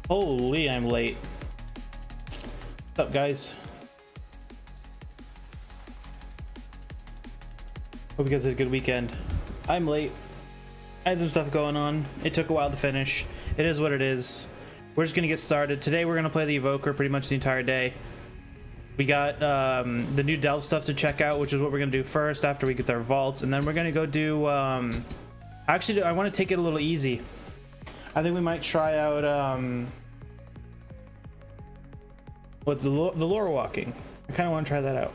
Holy, I'm late. What's up, guys? Hope you guys had a good weekend. I'm late. I had some stuff going on. It took a while to finish. It is what it is. We're just gonna get started. Today we're gonna play the Evoker pretty much the entire day. We got the new Delve stuff to check out, which is what we're gonna do first after we get their vaults, and then we're gonna go do actually I want to take it a little easy. I think we might try out what's the lore walking. I kind of want to try that out.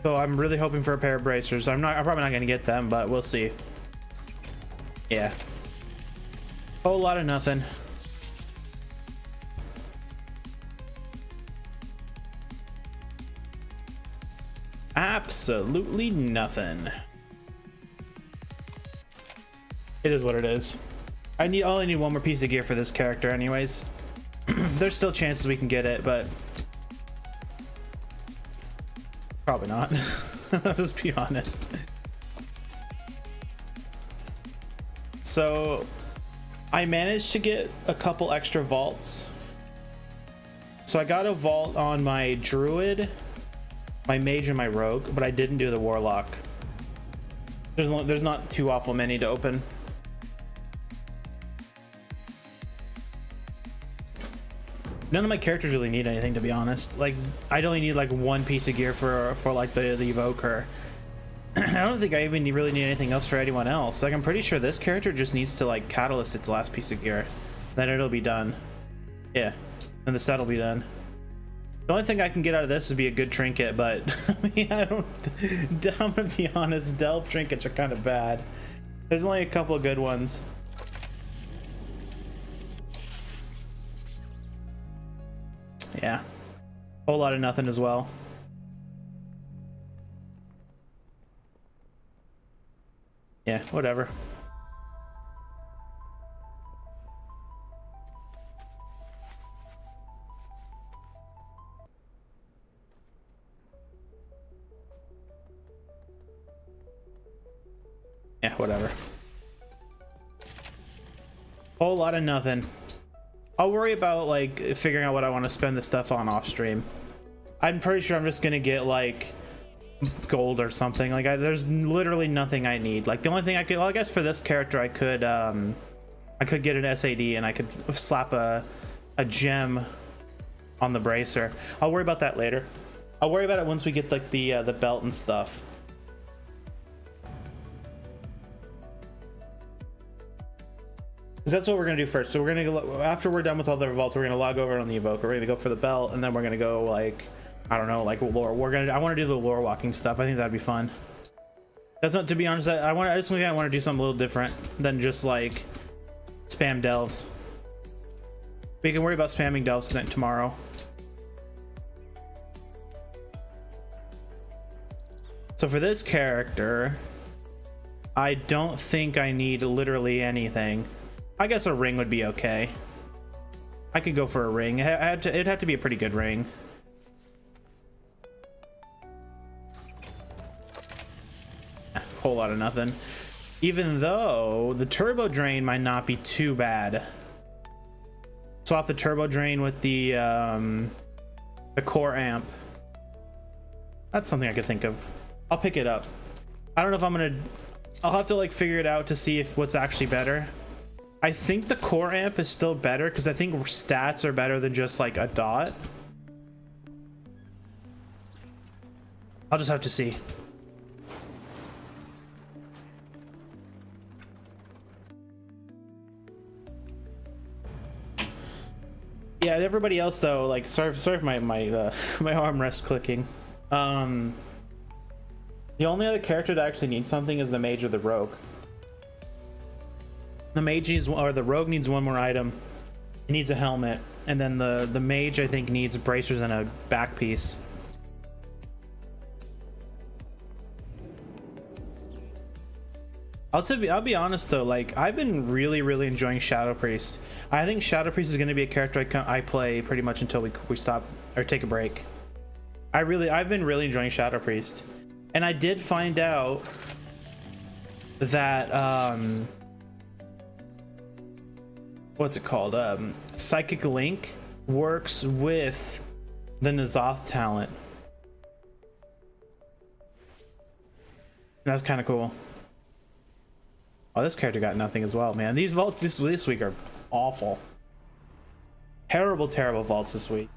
So I'm really hoping for a pair of bracers. I'm probably not going to get them, but we'll see. Yeah. Whole lot of nothing. Absolutely nothing. It is what it is. I only need one more piece of gear for this character anyways. There's still chances we can get it, but probably not. I'll just be honest. So I managed to get a couple extra vaults. So I got a vault on my druid, my mage, and my rogue, but I didn't do the warlock. There's not too awful many to open. None of my characters really need anything, to be honest. Like, I'd only need like one piece of gear for like the Evoker. I don't think I even really need anything else for anyone else. Like, I'm pretty sure this character just needs to like catalyst its last piece of gear, then it'll be done. Yeah, and the set will be done. The only thing I can get out of this would be a good trinket, but I mean, I'm gonna be honest, Delve trinkets are kind of bad. There's only a couple of good ones. Yeah, whole lot of nothing as well. Yeah, whatever. Yeah, whatever. Whole lot of nothing. I'll worry about like figuring out what I want to spend the stuff on off stream. I'm pretty sure I'm just gonna get like gold or something. Like there's literally nothing I need. Like the only thing I could, well, I guess for this character I could get an SAD and I could slap a gem on the bracer. I'll worry about that later. I'll worry about it once we get like the belt and stuff. That's what we're gonna do first. So we're gonna go, after we're done with all the vaults, we're gonna log over on the Evoker. We're gonna go for the belt, and then we're gonna go like, I don't know, like lore. I want to do the lore walking stuff. I think that'd be fun. That's not, to be honest, I want to do something a little different than just like spam delves. We can worry about spamming delves tomorrow. So for this character, I don't think I need literally anything. I guess a ring would be okay. I could go for a ring. It'd have to be a pretty good ring. Whole lot of nothing. Even though the turbo drain might not be too bad. Swap the turbo drain with the core amp. That's something I could think of. I'll pick it up. I don't know if I'm gonna. I'll have to like figure it out to see if what's actually better. I think the core amp is still better because I think stats are better than just like a dot. I'll just have to see. Yeah, and everybody else though, like sorry for my my armrest clicking. The only other character that actually needs something is the mage or the rogue. The mage needs, or the rogue needs one more item. It needs a helmet, and then the mage I think needs bracers and a back piece. I'll be honest though, like I've been really enjoying Shadow Priest. I think Shadow Priest is going to be a character I play pretty much until we stop or take a break. I've been really enjoying Shadow Priest, and I did find out that what's it called? Psychic Link works with the N'Zoth talent. That's kind of cool. Oh, this character got nothing as well, man. These vaults this week are awful. Terrible, terrible vaults this week.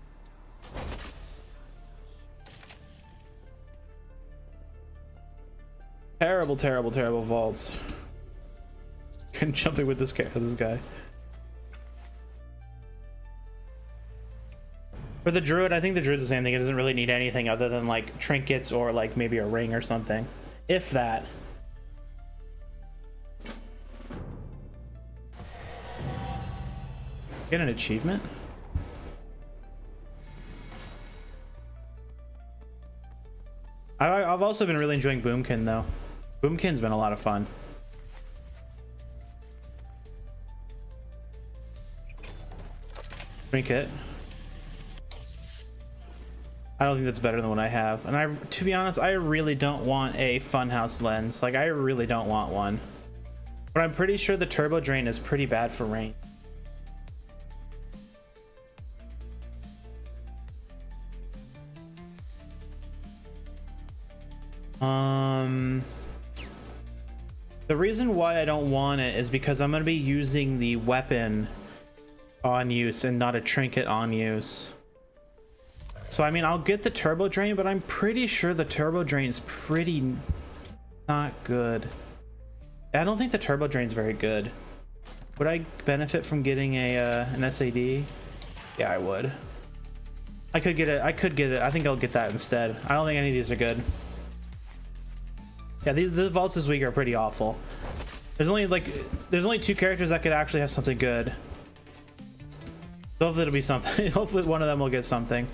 Terrible, terrible, terrible vaults. And jumping with this guy. For the druid, I think the druid's the same thing. It doesn't really need anything other than like trinkets or like maybe a ring or something, if that. Get an achievement? I've also been really enjoying Boomkin though. Boomkin's been a lot of fun. Trinket. I don't think that's better than what I have. And to be honest, I really don't want a funhouse lens. Like, I really don't want one. But I'm pretty sure the turbo drain is pretty bad for rain. The reason why I don't want it is because I'm going to be using the weapon on use and not a trinket on use. So I mean, I'll get the turbo drain, but I'm pretty sure the turbo drain's pretty not good. I don't think the turbo drain's very good. Would I benefit from getting an SAD? Yeah, I would. I could get it. I think I'll get that instead. I don't think any of these are good. Yeah, the vaults this week are pretty awful. There's only 2 characters that could actually have something good. So hopefully it'll be something. Hopefully one of them will get something.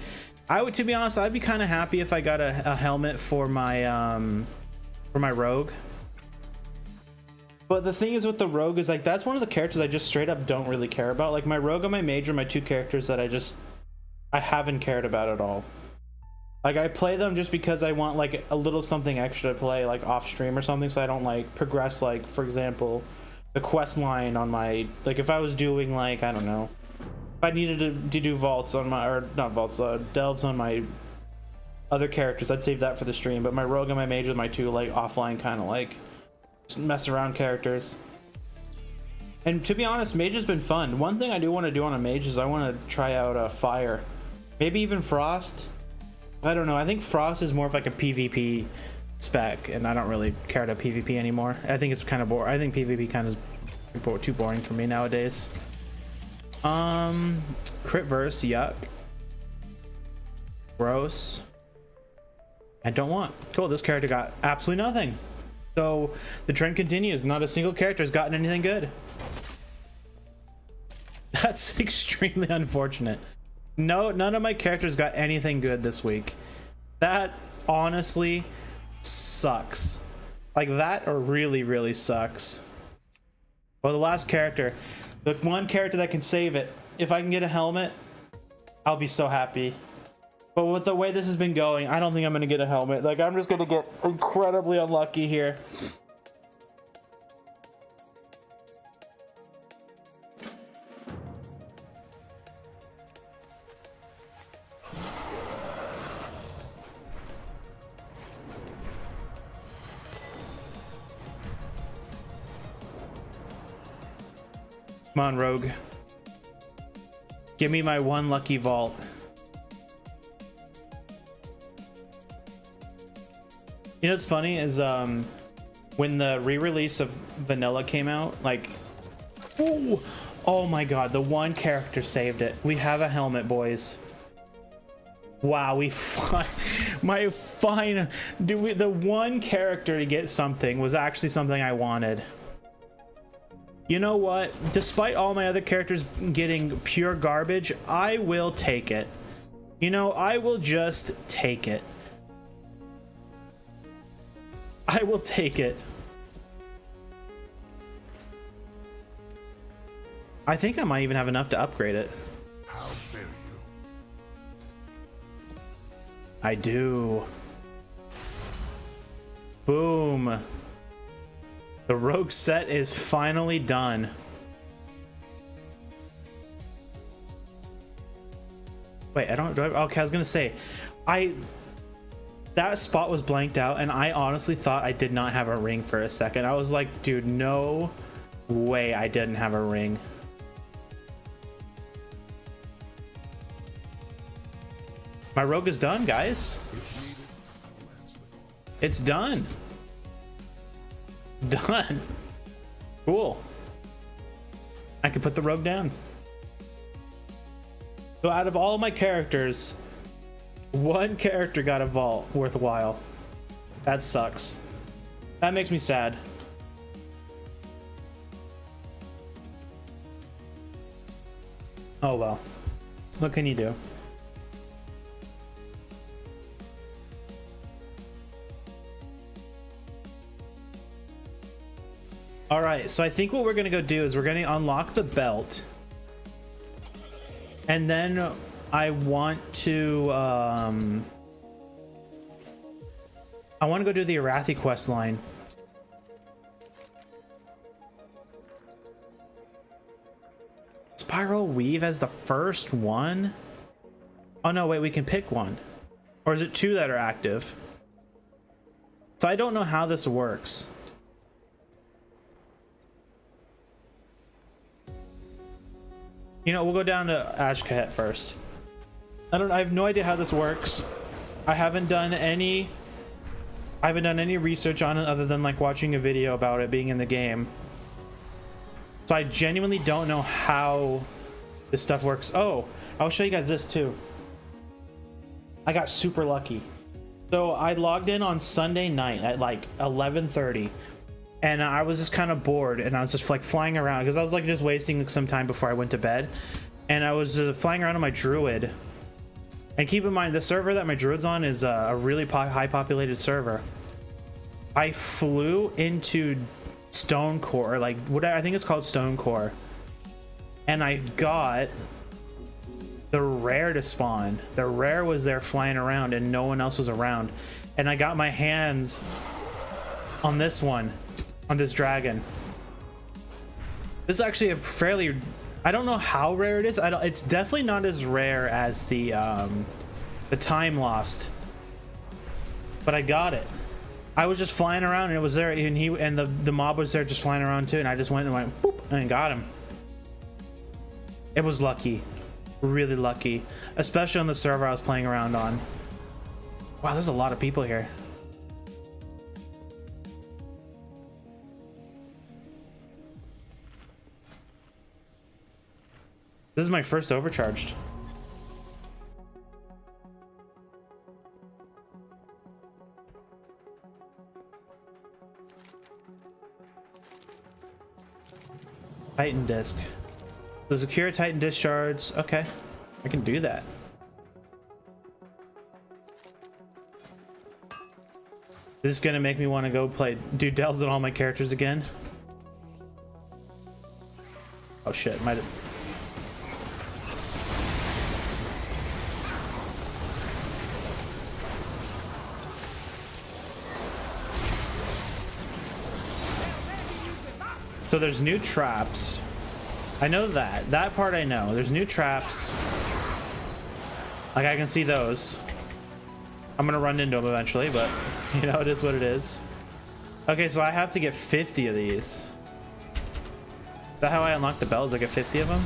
To be honest, I'd be kind of happy if I got a helmet for my rogue. But the thing is with the rogue is like that's one of the characters I just straight up don't really care about. Like my rogue and my mage are my 2 characters that I haven't cared about at all. Like I play them just because I want like a little something extra to play like off stream or something, so I don't like progress, like for example the quest line on my, like if I was doing like, I don't know, if I needed to do vaults on my, or not vaults, delves on my other characters, I'd save that for the stream. But my rogue and my mage are my 2 like offline kind of like mess around characters. And to be honest, mage has been fun. One thing I do want to do on a mage is I want to try out fire, maybe even frost. I don't know. I think frost is more of like a PvP spec, and I don't really care to PvP anymore. I think it's kind of boring. I think PvP kind of is too boring for me nowadays. Crit verse, yuck. Gross. I don't want. Cool, this character got absolutely nothing. So the trend continues. Not a single character has gotten anything good. That's extremely unfortunate. No, none of my characters got anything good this week. That honestly sucks. Like that really, really sucks. Well, the last character, the one character that can save it. If I can get a helmet, I'll be so happy. But with the way this has been going, I don't think I'm gonna get a helmet. Like I'm just gonna get incredibly unlucky here. Come on, rogue. Give me my 1 lucky vault. You know what's funny is when the re-release of Vanilla came out, like, oh my god, the one character saved it. We have a helmet, boys. Wow, the one character to get something was actually something I wanted. You know what? Despite all my other characters getting pure garbage, I will take it. You know, I will just take it. I will take it. I think I might even have enough to upgrade it. How fare you? I do. Boom. The rogue set is finally done. Wait, I don't. Okay, I was gonna say, that spot was blanked out, and I honestly thought I did not have a ring for a second. I was like, dude, no way I didn't have a ring. My rogue is done, guys. It's done. It's done. Cool. I can put the rogue down. So out of all my characters, one character got a vault worthwhile. That sucks. That makes me sad. Oh well. What can you do? All right, so I think what we're gonna go do is we're gonna unlock the belt, and then I want to go do the Arathi quest line. Spiral Weave as the first one? Oh no, wait, we can pick one. Or is it two that are active? So I don't know how this works. You know, we'll go down to Ashkahet first. I have no idea how this works. I haven't done any research on it other than like watching a video about it being in the game. So I genuinely don't know how this stuff works. Oh, I'll show you guys this too. I got super lucky. So I logged in on Sunday night at like 11:30. And I was just kind of bored, and I was just like flying around because I was like just wasting some time before I went to bed. And I was flying around on my druid. And keep in mind, the server that my druid's on is a really high populated server. I flew into Stone Core, like what I think it's called Stone Core, and I got the rare to spawn. The rare was there flying around, and no one else was around. And I got my hands on this one. On this dragon. This is actually a fairly, I don't know how rare it is. It's definitely not as rare as the Time Lost, but I got it. I was just flying around and it was there, and the mob was there just flying around too, and I just went boop and got him. It was lucky, really lucky, especially on the server I was playing around on. Wow, there's a lot of people here. This is my first overcharged. Titan disc. So secure Titan disc shards. Okay, I can do that. This is gonna make me want to go do delves on all my characters again. Oh shit, might have. So there's new traps. I know that part I know. There's new traps. Like I can see those. I'm gonna run into them eventually, but you know, it is what it is. Okay, so I have to get 50 of these. Is that how I unlock the bells? I get 50 of them?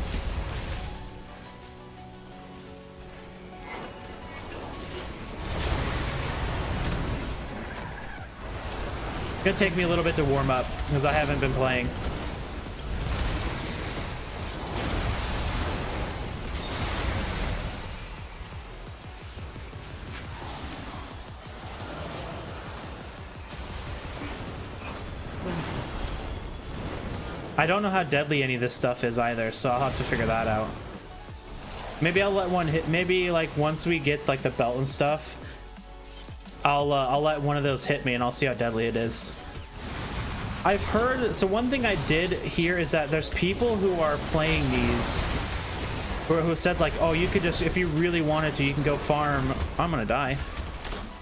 It's gonna take me a little bit to warm up because I haven't been playing. I don't know how deadly any of this stuff is either, so I'll have to figure that out. Maybe I'll let one hit. Maybe like once we get like the belt and stuff, I'll let one of those hit me and I'll see how deadly it is. I've heard, so one thing I did hear is that there's people who are playing these who said like, oh, you could just, if you really wanted to, you can go farm. I'm gonna die.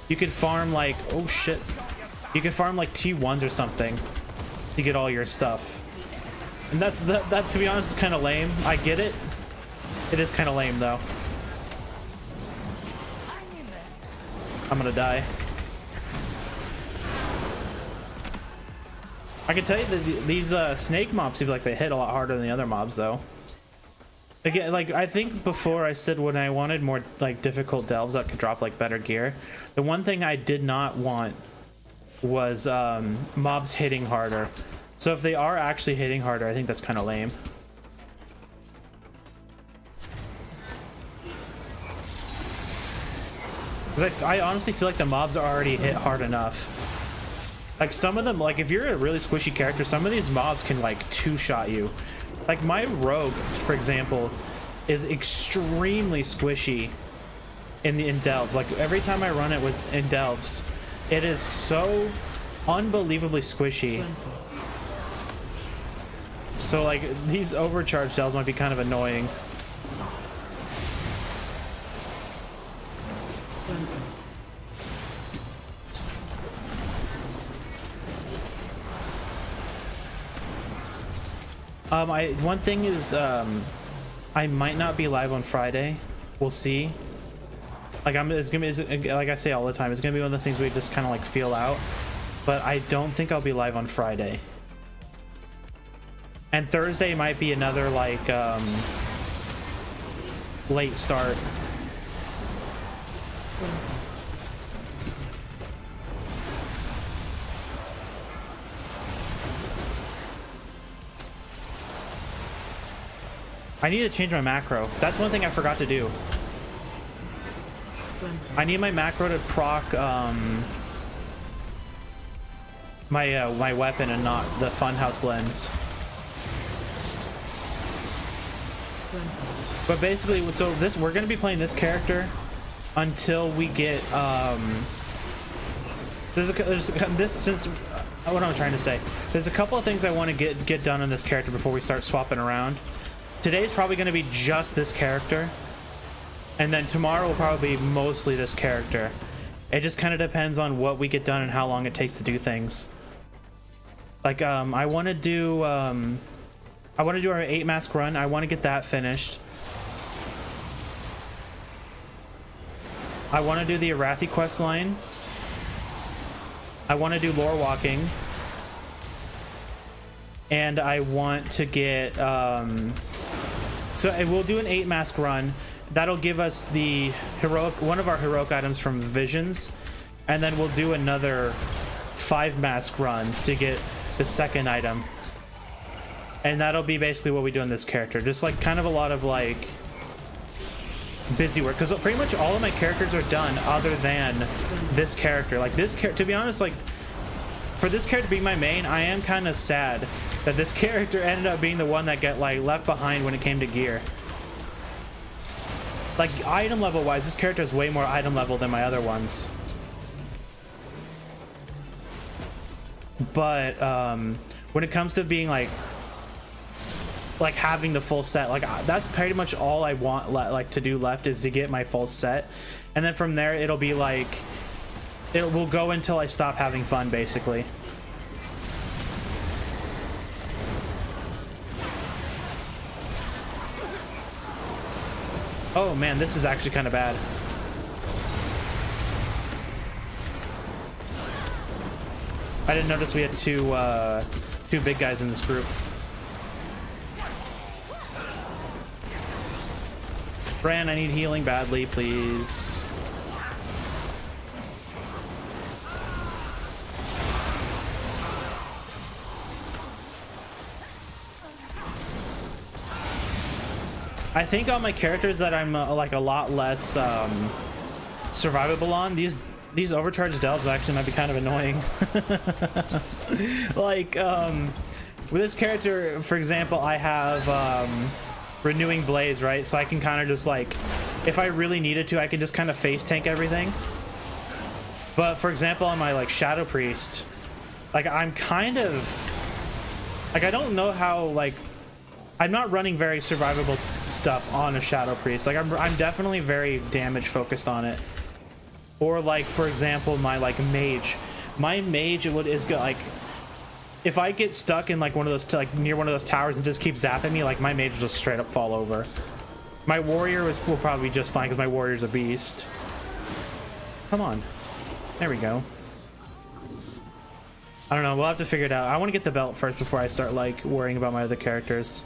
You could farm like, oh shit, you could farm like T1s or something to get all your stuff. And that to be honest is kind of lame. I get it. It is kind of lame though. I'm gonna die. I can tell you that these snake mobs seem like they hit a lot harder than the other mobs, though. Again, like, I think before I said when I wanted more, like, difficult delves that could drop, like, better gear, the one thing I did not want was mobs hitting harder. So if they are actually hitting harder, I think that's kind of lame. Because I honestly feel like the mobs are already hit hard enough. Like, some of them, like, if you're a really squishy character, some of these mobs can, like, two-shot you. Like, my rogue, for example, is extremely squishy in delves. Like, every time I run it in delves, it is so unbelievably squishy. So, like, these overcharged delves might be kind of annoying. One thing is, I might not be live on Friday. We'll see. Like, it's gonna be, like I say all the time, it's gonna be one of those things we just kind of like feel out. But I don't think I'll be live on Friday. And Thursday might be another like late start. I need to change my macro. That's one thing I forgot to do. I need my macro to proc my weapon and not the funhouse lens. But basically, so we're gonna be playing this character until we get what I'm trying to say. There's a couple of things I want to get done on this character before we start swapping around. Today's probably going to be just this character, and then tomorrow will probably be mostly this character. It just kind of depends on what we get done and how long it takes to do things. Like, I want to do our 8 mask run. I want to get that finished. I want to do the Arathi quest line. I want to do lore walking, and I want to get so we'll do an 8 mask run. That'll give us the one of our heroic items from Visions, and then we'll do another 5 mask run to get the second item. And that'll be basically what we do in this character. Just like kind of a lot of like busy work, because pretty much all of my characters are done other than this character. Like this character, to be honest, like for this character being my main, I am kind of sad that this character ended up being the one that got like left behind when it came to gear. Like item level wise, this character is way more item level than my other ones. But when it comes to being like having the full set, like that's pretty much all I want like to do left, is to get my full set, and then from there it'll be like it will go until I stop having fun, basically. Oh man, this is actually kind of bad. I didn't notice we had two big guys in this group. Bran, I need healing badly, please. I think on my characters that I'm like a lot less survivable on, these overcharged delves actually might be kind of annoying. Like with this character, for example, I have renewing blaze, right? So I can kind of just like, if I really needed to, I can just kind of face tank everything. But for example, on my like shadow priest, like I'm kind of like, I don't know how, like I'm not running very survivable stuff on a shadow priest. Like I'm definitely very damage focused on it. Or like, for example, my like mage, is good. Like if I get stuck in like one of those like near one of those towers and just keep zapping me, like my mage will just straight up fall over. My warrior will probably be just fine because my warrior's a beast. Come on. There we go. I don't know, we'll have to figure it out. I want to get the belt first before I start like worrying about my other characters.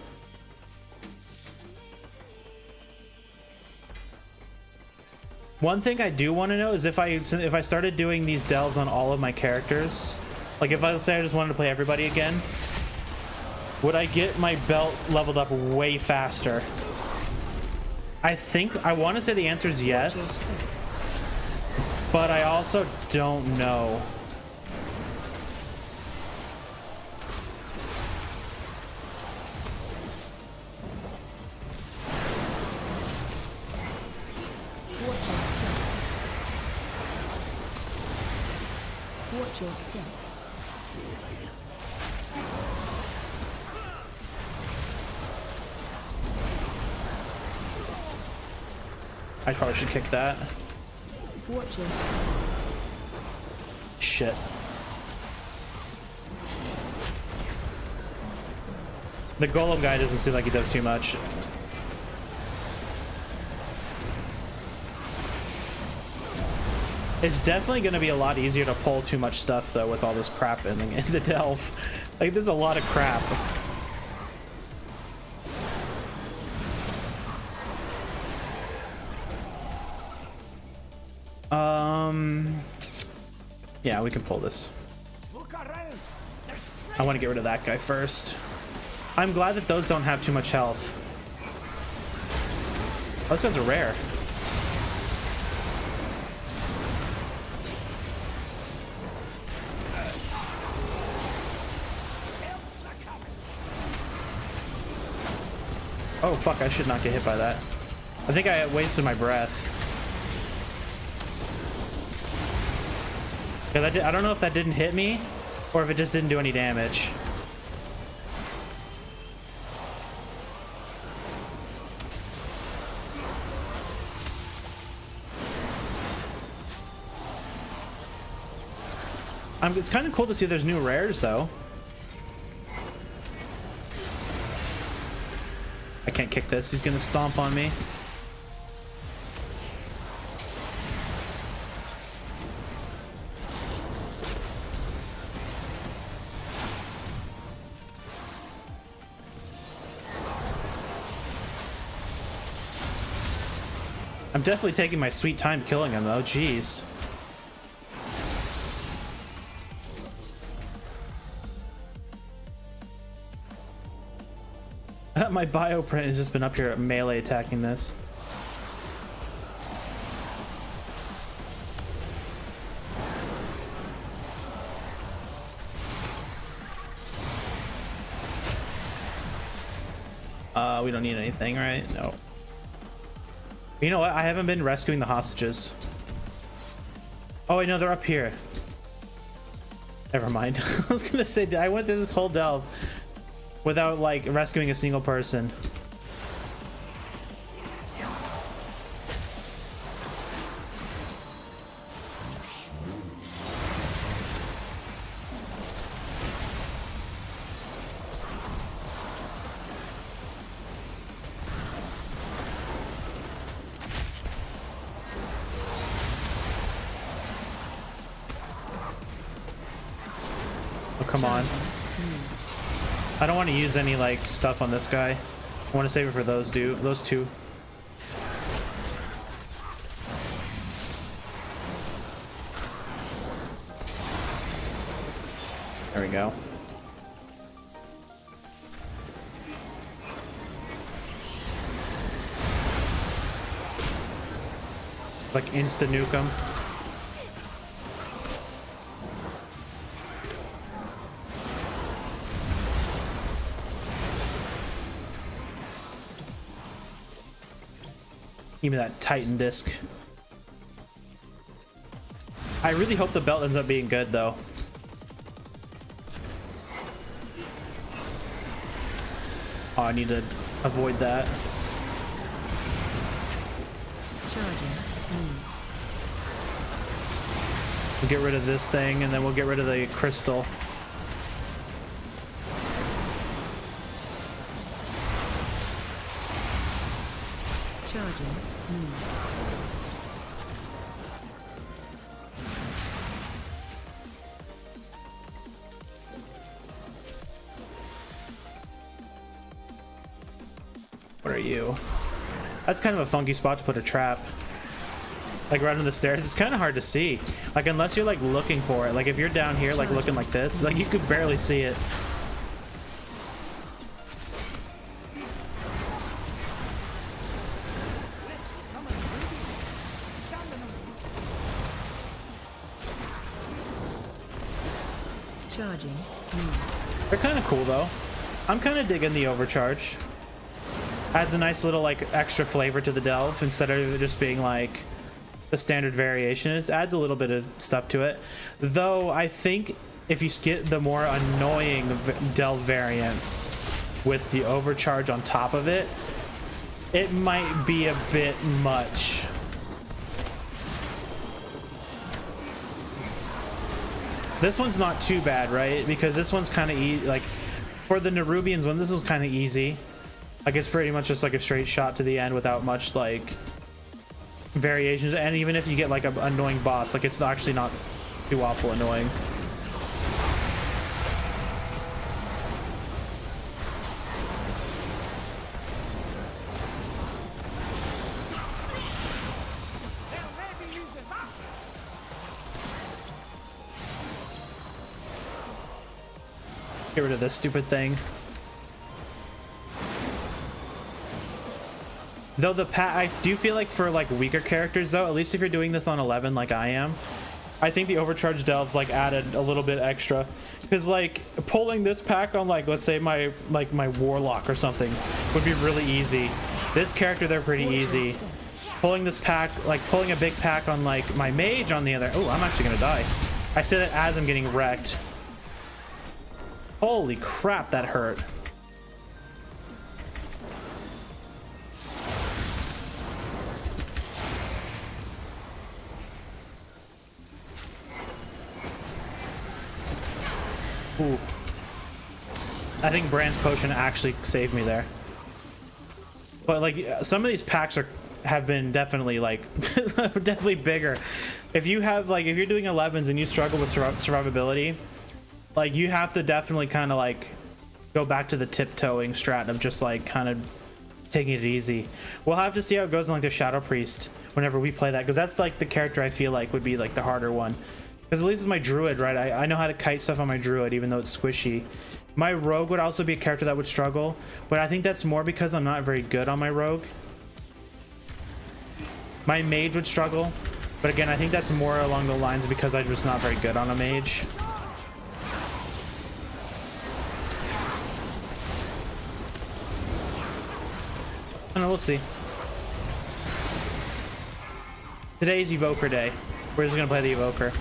One thing I do want to know is if I started doing these delves on all of my characters, like if I, let's say I just wanted to play everybody again, would I get my belt leveled up way faster? I want to say the answer is yes, but I also don't know. Watch your step. I probably should kick that. Watch your step. Shit. The golem guy doesn't seem like he does too much. It's definitely going to be a lot easier to pull too much stuff though with all this crap in the delve. Like there's a lot of crap. Yeah, we can pull this. I want to get rid of that guy first. I'm glad that those don't have too much health. Those guys are rare. Oh fuck, I should not get hit by that. I think I wasted my breath. I don't know if that didn't hit me or if it just didn't do any damage. It's kind of cool to see there's new rares though. I can't kick this. He's gonna stomp on me. I'm definitely taking my sweet time killing him though. Jeez. My bioprint has just been up here at melee attacking this. We don't need anything, right? No. You know what? I haven't been rescuing the hostages. Oh, wait, no, they're up here. Never mind. I was gonna say, I went through this whole delve without like rescuing a single person. Oh, come on. I don't want to use any like stuff on this guy. I want to save it for those two. There we go. Like insta nuke him. Give me that Titan disc. I really hope the belt ends up being good though. Oh, I need to avoid that. We'll get rid of this thing and then we'll get rid of the crystal. are you? That's kind of a funky spot to put a trap. Like right on the stairs. It's kind of hard to see. Like unless you're like looking for it. Like if you're down here like looking like this, like you could barely see it. Charging. They're kind of cool though. I'm kind of digging the overcharge. Adds a nice little like extra flavor to the delve instead of it just being like the standard variation. It adds a little bit of stuff to it. Though I think if you get the more annoying delve variants with the overcharge on top of it, it might be a bit much. This one's not too bad, right? Because this one's kind of easy. Like for the Nerubians one, this was kind of easy. Like it's pretty much just like a straight shot to the end without much like variations. And even if you get like an annoying boss, like it's actually not too awful annoying. Get rid of this stupid thing. Though I do feel like for like weaker characters though, at least if you're doing this on 11 like I am, I think the overcharge delves like added a little bit extra. Because like pulling this pack on like let's say my warlock or something would be really easy. This character they're pretty easy. Pulling this pack, like pulling a big pack on like my mage on the other. Oh, I'm actually gonna die. I say that as I'm getting wrecked. Holy crap, that hurt. Ooh. I think Brand's potion actually saved me there. But like some of these packs have been definitely like definitely bigger. If you have like if you're doing 11s and you struggle with survivability, like you have to definitely kind of like go back to the tiptoeing strat of just like kind of taking it easy. We'll have to see how it goes in like the Shadow Priest whenever we play that, because that's like the character I feel like would be like the harder one. Because at least with my druid, right, I know how to kite stuff on my druid even though it's squishy. My rogue would also be a character that would struggle, but I think that's more because I'm not very good on my rogue. My mage would struggle, but again I think that's more along the lines because I'm just not very good on a mage. I don't know, we'll see. Today's Evoker Day. We're just gonna play the Evoker.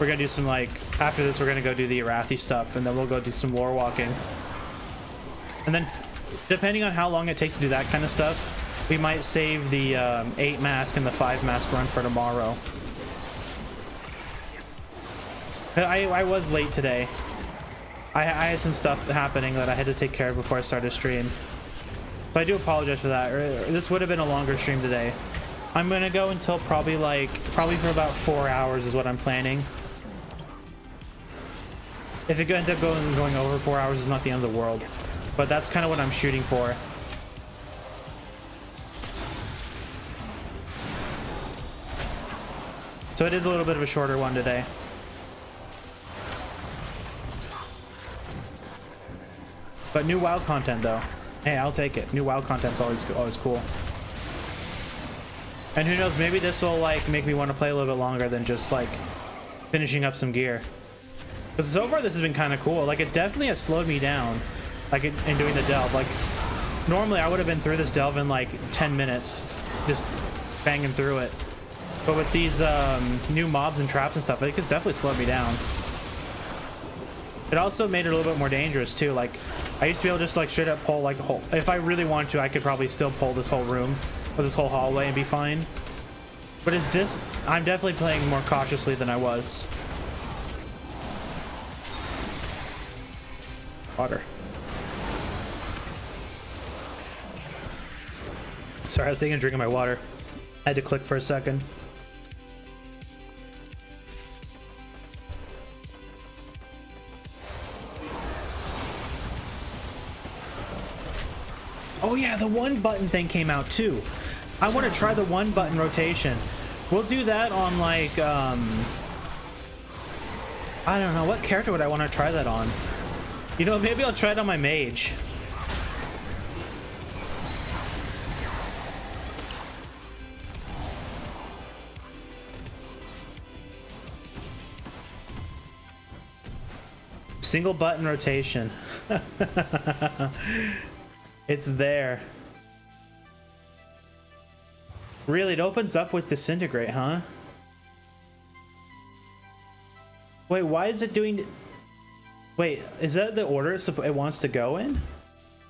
We're gonna do some like after this we're gonna go do the Arathi stuff and then we'll go do some lore walking. And then depending on how long it takes to do that kind of stuff, we might save the 8 mask and the 5 mask run for tomorrow. I was late today. I had some stuff happening that I had to take care of before I started stream. So I do apologize for that. This would have been a longer stream today. I'm gonna go until probably for about 4 hours is what I'm planning. If it ends up going over 4 hours, it's not the end of the world. But that's kind of what I'm shooting for. So it is a little bit of a shorter one today. But new WoW content though. Hey, I'll take it. New WoW content's always cool. And who knows, maybe this will like make me want to play a little bit longer than just like finishing up some gear. Because so far this has been kind of cool. Like it definitely has slowed me down, like in doing the delve. Like normally I would have been through this delve in like 10 minutes, just banging through it. But with these new mobs and traps and stuff, I think it's definitely slowed me down. It also made it a little bit more dangerous too. Like I used to be able to just like straight up pull like a whole. If I really wanted to, I could probably still pull this whole room or this whole hallway and be fine. But I'm definitely playing more cautiously than I was. Water. Sorry, I was taking a drink of my water. I had to click for a second. Oh yeah, the one button thing came out too. I want to try the one button rotation. We'll do that on like, I don't know, what character would I want to try that on? You know, maybe I'll try it on my mage. Single button rotation. It's there. Really, it opens up with disintegrate, huh? Wait, why is it doing... Wait, is that the order it wants to go in?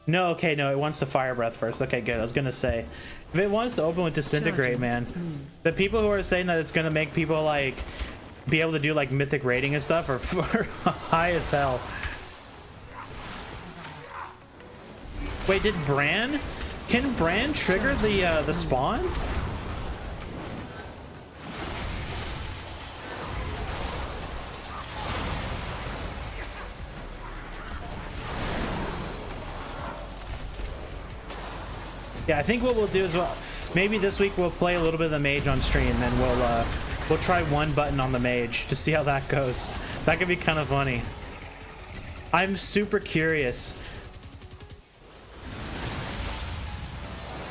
No, okay, no, it wants to fire breath first. Okay, good. I was gonna say, if it wants to open with disintegrate, man, the people who are saying that it's gonna make people like be able to do like mythic rating and stuff are high as hell. Wait, did Bran? Can Bran trigger the spawn? Yeah, I think what we'll do is maybe this week we'll play a little bit of the mage on stream, and we'll try one button on the mage to see how that goes. That could be kind of funny. I'm super curious.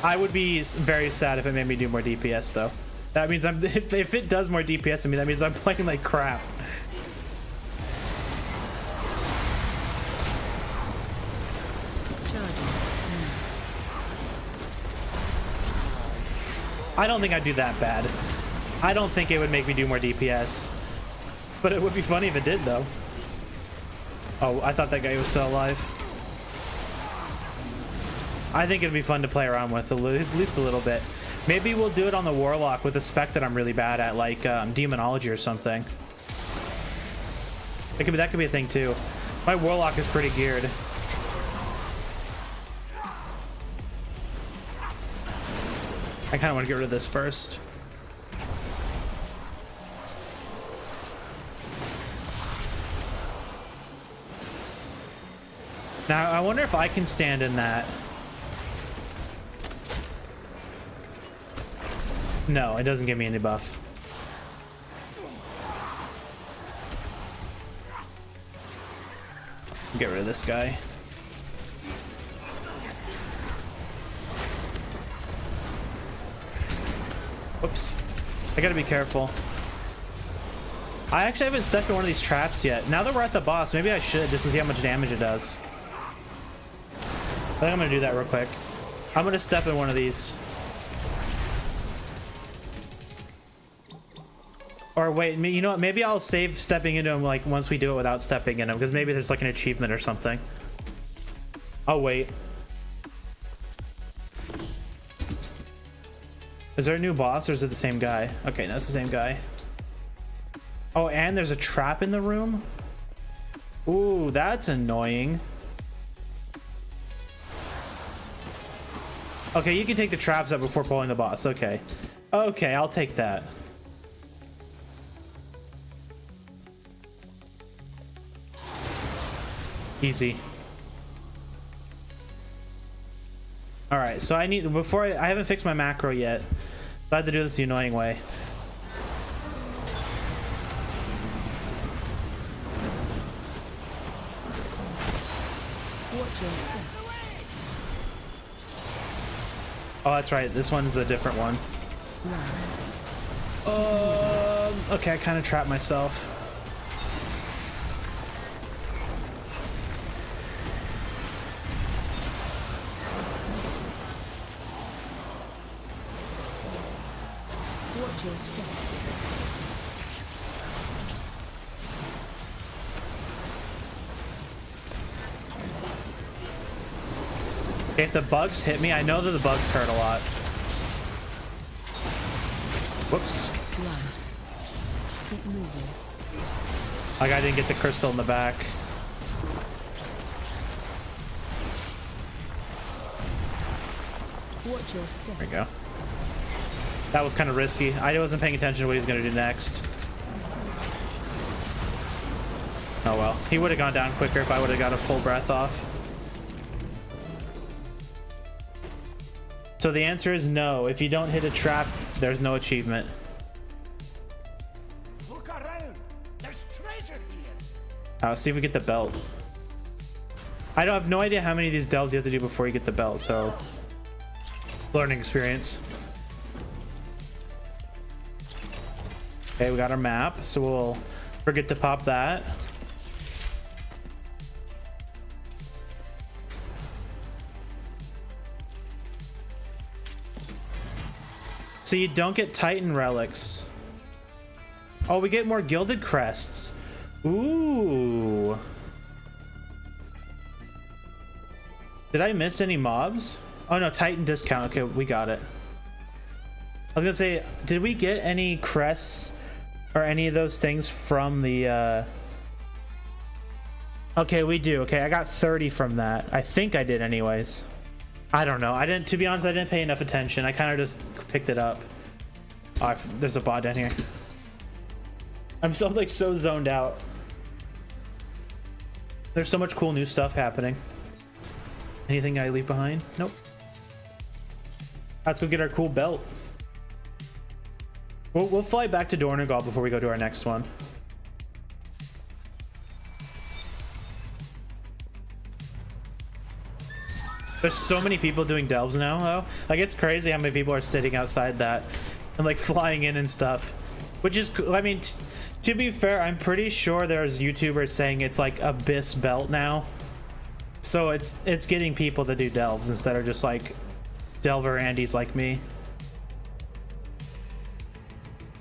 I would be very sad if it made me do more DPS though. That means if it does more DPS to me, that means I'm playing like crap. I don't think I'd do that bad. I don't think it would make me do more DPS. But it would be funny if it did, though. Oh, I thought that guy was still alive. I think it'd be fun to play around with, at least a little bit. Maybe we'll do it on the Warlock with a spec that I'm really bad at, like Demonology or something. That could be a thing, too. My Warlock is pretty geared. I kind of want to get rid of this first. Now, I wonder if I can stand in that. No, it doesn't give me any buff. Get rid of this guy. Whoops. I gotta be careful. I actually haven't stepped in one of these traps yet. Now that we're at the boss, maybe I should, just to see how much damage it does. I think I'm gonna do that real quick. I'm gonna step in one of these. Or wait, you know what? Maybe I'll save stepping into him like once we do it without stepping in him, because maybe there's like an achievement or something. Oh wait. Is there a new boss or is it the same guy? Okay, no, it's the same guy. Oh, and there's a trap in the room? Ooh, that's annoying. Okay, you can take the traps out before pulling the boss. Okay. Okay, I'll take that. Easy. All right, so I need, before I haven't fixed my macro yet, so I have to do this the annoying way. Oh, that's right. This one's a different one. Okay, I kind of trapped myself. Watch your step. If the bugs hit me, I know that the bugs hurt a lot. Whoops. Keep moving. Like I didn't get the crystal in the back. Watch your step. There we go. That was kind of risky. I wasn't paying attention to what he was going to do next. Oh well. He would have gone down quicker if I would have got a full breath off. So the answer is no. If you don't hit a trap, there's no achievement. Look around. There's treasure here. See if we get the belt. I don't have no idea how many of these delves you have to do before you get the belt, so learning experience. Okay, we got our map, so we'll forget to pop that. So you don't get Titan relics. Oh, we get more gilded crests. Ooh. Did I miss any mobs? Oh no, Titan discount. Okay, we got it. I was gonna say, did we get any crests or any of those things from the Okay, we do. Okay, I got 30 from that. I think I did anyways. I don't know. I didn't, to be honest, I didn't pay enough attention. I kind of just picked it up. Oh, there's a bot down here. I'm so like so zoned out. There's so much cool new stuff happening. Anything I leave behind? Nope. Let's go get our cool belt. We'll fly back to Dornogal before we go to our next one. There's so many people doing delves now, though. Like, it's crazy how many people are sitting outside that and like flying in and stuff. Which is, I mean, to be fair, I'm pretty sure there's YouTubers saying it's like Abyss belt now. So it's getting people to do delves instead of just like Delver Andes like me.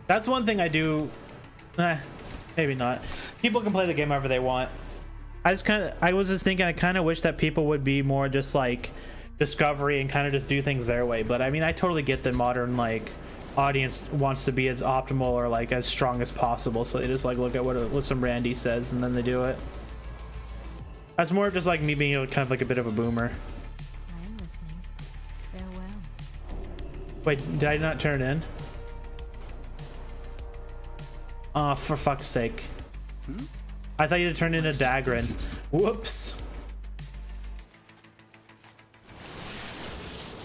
That's one thing I do. Maybe not. People can play the game however they want. I was just thinking, I kind of wish that people would be more just like discovery and kind of just do things their way. But I mean, I totally get the modern like audience wants to be as optimal or like as strong as possible, so they just like look at what some Randy says and then they do it. That's more just like me being kind of like a bit of a boomer. I am listening. Farewell. Wait, did I not turn it in? Oh, for fuck's sake. I thought you had turned into Dagrin. Whoops.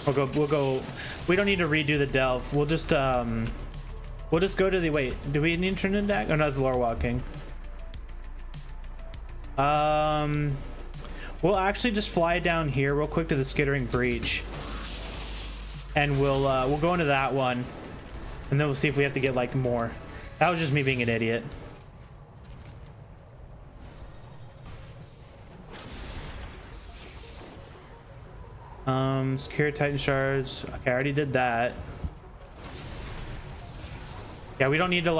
We'll go. We don't need to redo the delve. We'll just go to the, wait, do we need to turn into Dagrin? Oh, no, it's lore walking. We'll actually just fly down here real quick to the Skittering Breach. And we'll go into that one. And then we'll see if we have to get like more. That was just me being an idiot. Secure Titan shards. Okay, I already did that. Yeah, we don't need to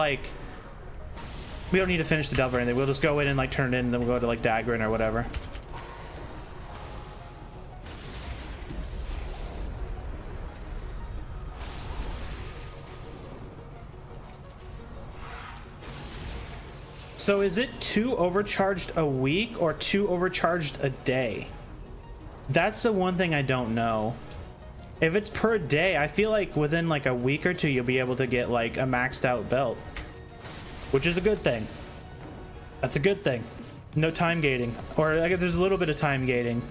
finish the delve or anything. We'll just go in and like turn it in, and then we'll go to like Dagrin or whatever. So is it 2 overcharged a week or 2 overcharged a day? That's the one thing I don't know. If it's per day, I feel like within like a week or two, you'll be able to get like a maxed out belt, which is a good thing. That's a good thing. No time gating, or like there's a little bit of time gating.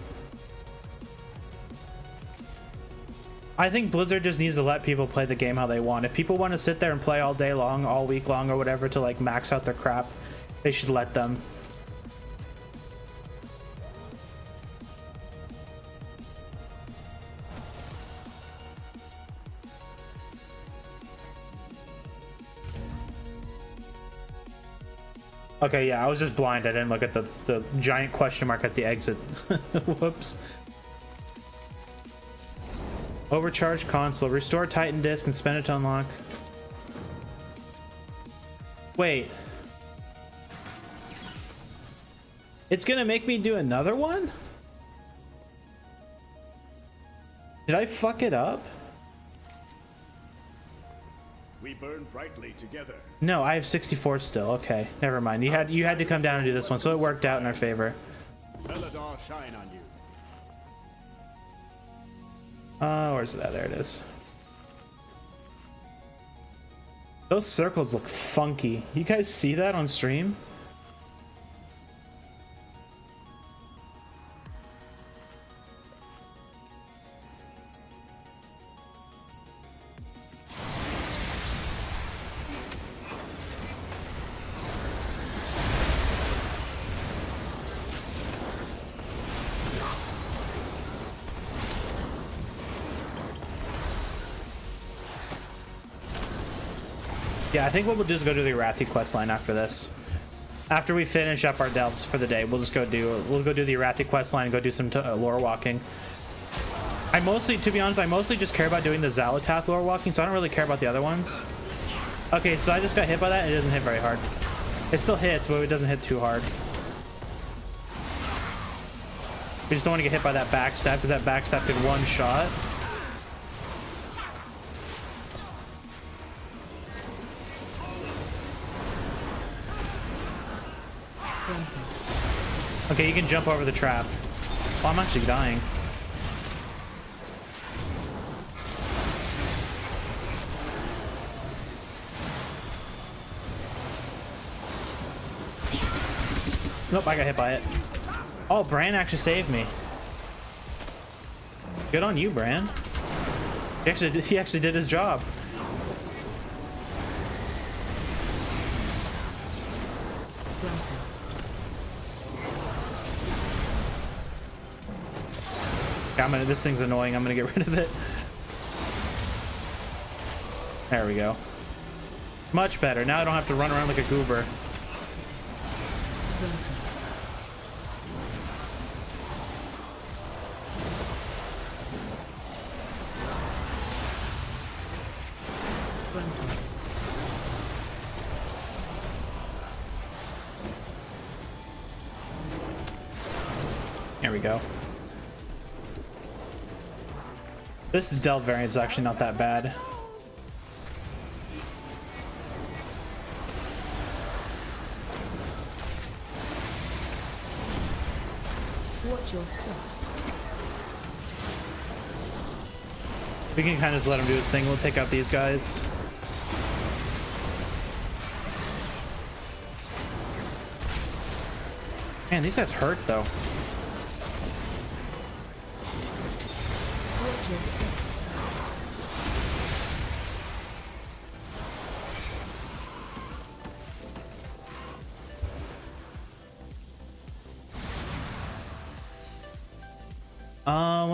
I think Blizzard just needs to let people play the game how they want. If people want to sit there and play all day long, all week long or whatever to like max out their crap, they should let them. Okay, yeah, I was just blind. I didn't look at the giant question mark at the exit. Whoops. Overcharge console. Restore Titan disc and spend it to unlock. Wait. It's gonna make me do another one? Did I fuck it up? We burn brightly together. No, I have 64 still. Okay, never mind. You had to come down and do this one, so it worked out in our favor. Belladar shine on you. Where's that? There it is. Those circles look funky. You guys see that on stream? Yeah, I think what we'll do is go do the Arathi quest line after this. After we finish up our delves for the day, we'll go do the Arathi quest line and go do some lore walking. I mostly, to be honest, I mostly just care about doing the Xalatath lore walking, so I don't really care about the other ones. Okay, so I just got hit by that, and it doesn't hit very hard. It still hits, but it doesn't hit too hard. We just don't want to get hit by that backstab, because that backstab did one shot. Okay, you can jump over the trap. Oh, I'm actually dying. Nope, I got hit by it. Oh, Bran actually saved me. Good on you, Bran. He actually did his job. Yeah, this thing's annoying. I'm gonna get rid of it. There we go. Much better. Now I don't have to run around like a goober. There we go. This delve variant is actually not that bad. Watch your step. We can kind of just let him do his thing. We'll take out these guys. Man, these guys hurt though. Watch your step.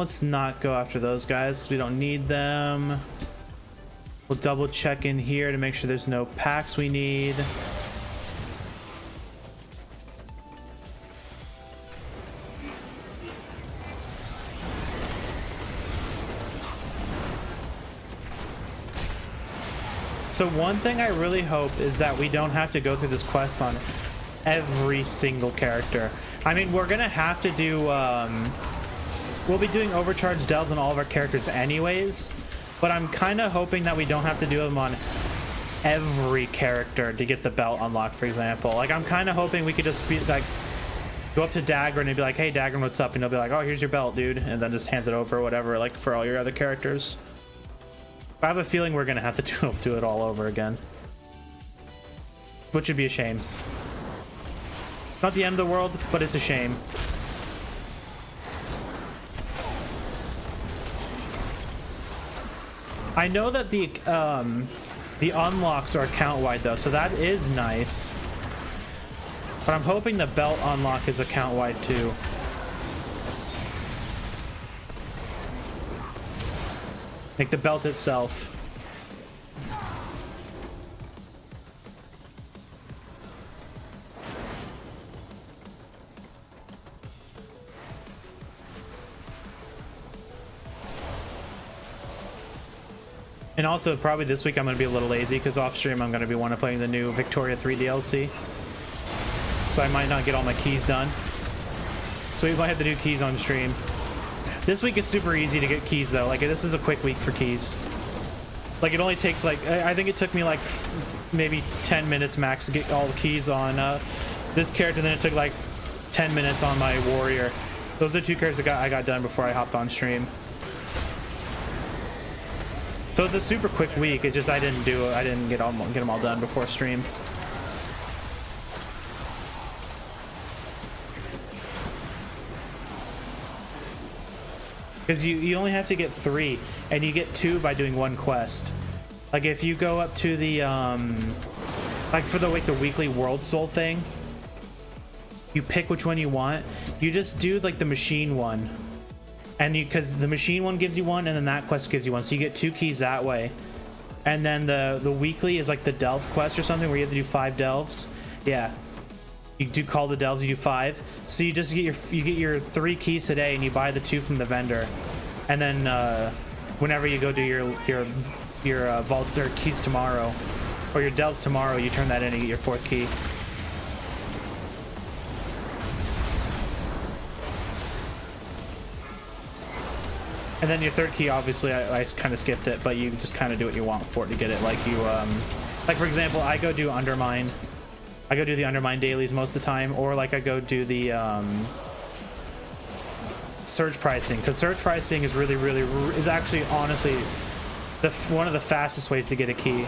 Let's not go after those guys. We don't need them. We'll double check in here to make sure there's no packs we need. So one thing I really hope is that we don't have to go through this quest on every single character. I mean, we're gonna have to do we'll be doing overcharged delves on all of our characters anyways, but I'm kind of hoping that we don't have to do them on every character to get the belt unlocked, for example. Like, I'm kind of hoping we could just be like, go up to Dagger and he'd be like, hey Dagger, what's up? And he'll be like, oh, here's your belt, dude, and then just hands it over or whatever, like for all your other characters. I have a feeling we're gonna have to do it all over again, which would be a shame. Not the end of the world, but it's a shame. I know that the unlocks are account wide though, so that is nice. But I'm hoping the belt unlock is account wide too. Like the belt itself. And also, probably this week I'm going to be a little lazy because off stream I'm going to be wanting to play the new Victoria 3 DLC. So I might not get all my keys done. So we might have to do keys on stream. This week is super easy to get keys though. Like, this is a quick week for keys. Like, it only takes like, I think it took me like maybe 10 minutes max to get all the keys on this character. Then it took like 10 minutes on my warrior. Those are two characters I got done before I hopped on stream. So it's a super quick week. It's just I didn't get them all done before stream. Because you only have to get 3, and you get 2 by doing 1 quest. Like if you go up to the like for the weekly world soul thing, you pick which one you want. You just do like the machine one. And because the machine one gives you 1, and then that quest gives you 1, so you get 2 keys that way. And then the weekly is like the delve quest or something where you have to do 5 delves. Yeah. You do call the delves, you do 5. So you just get your 3 keys today and you buy the 2 from the vendor. And then whenever you go do your vaults or keys tomorrow, or your delves tomorrow, you turn that in and get your 4th key. And then your 3rd key, obviously, I kind of skipped it, but you just kind of do what you want for it to get it. Like you, like for example, I go do Undermine. I go do the Undermine dailies most of the time, or like I go do the surge pricing, because surge pricing is is actually honestly one of the fastest ways to get a key,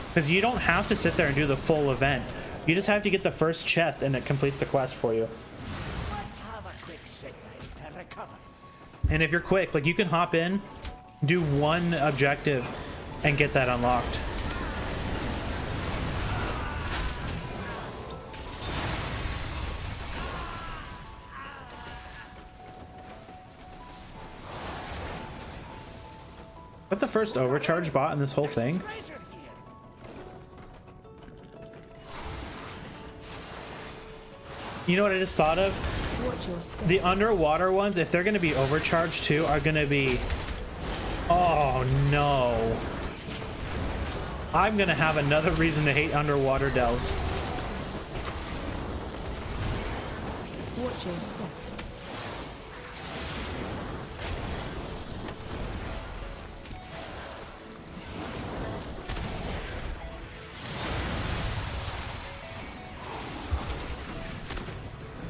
because you don't have to sit there and do the full event. You just have to get the first chest, and it completes the quest for you. Let's have a quick sick night to recover. And if you're quick, like you can hop in, do 1 objective, and get that unlocked. What the first overcharge bot in this whole thing? Treasure here. You know what I just thought of? Watch your step. The underwater ones, if they're going to be overcharged too, are going to be... Oh, no. I'm going to have another reason to hate underwater delves. Watch your step.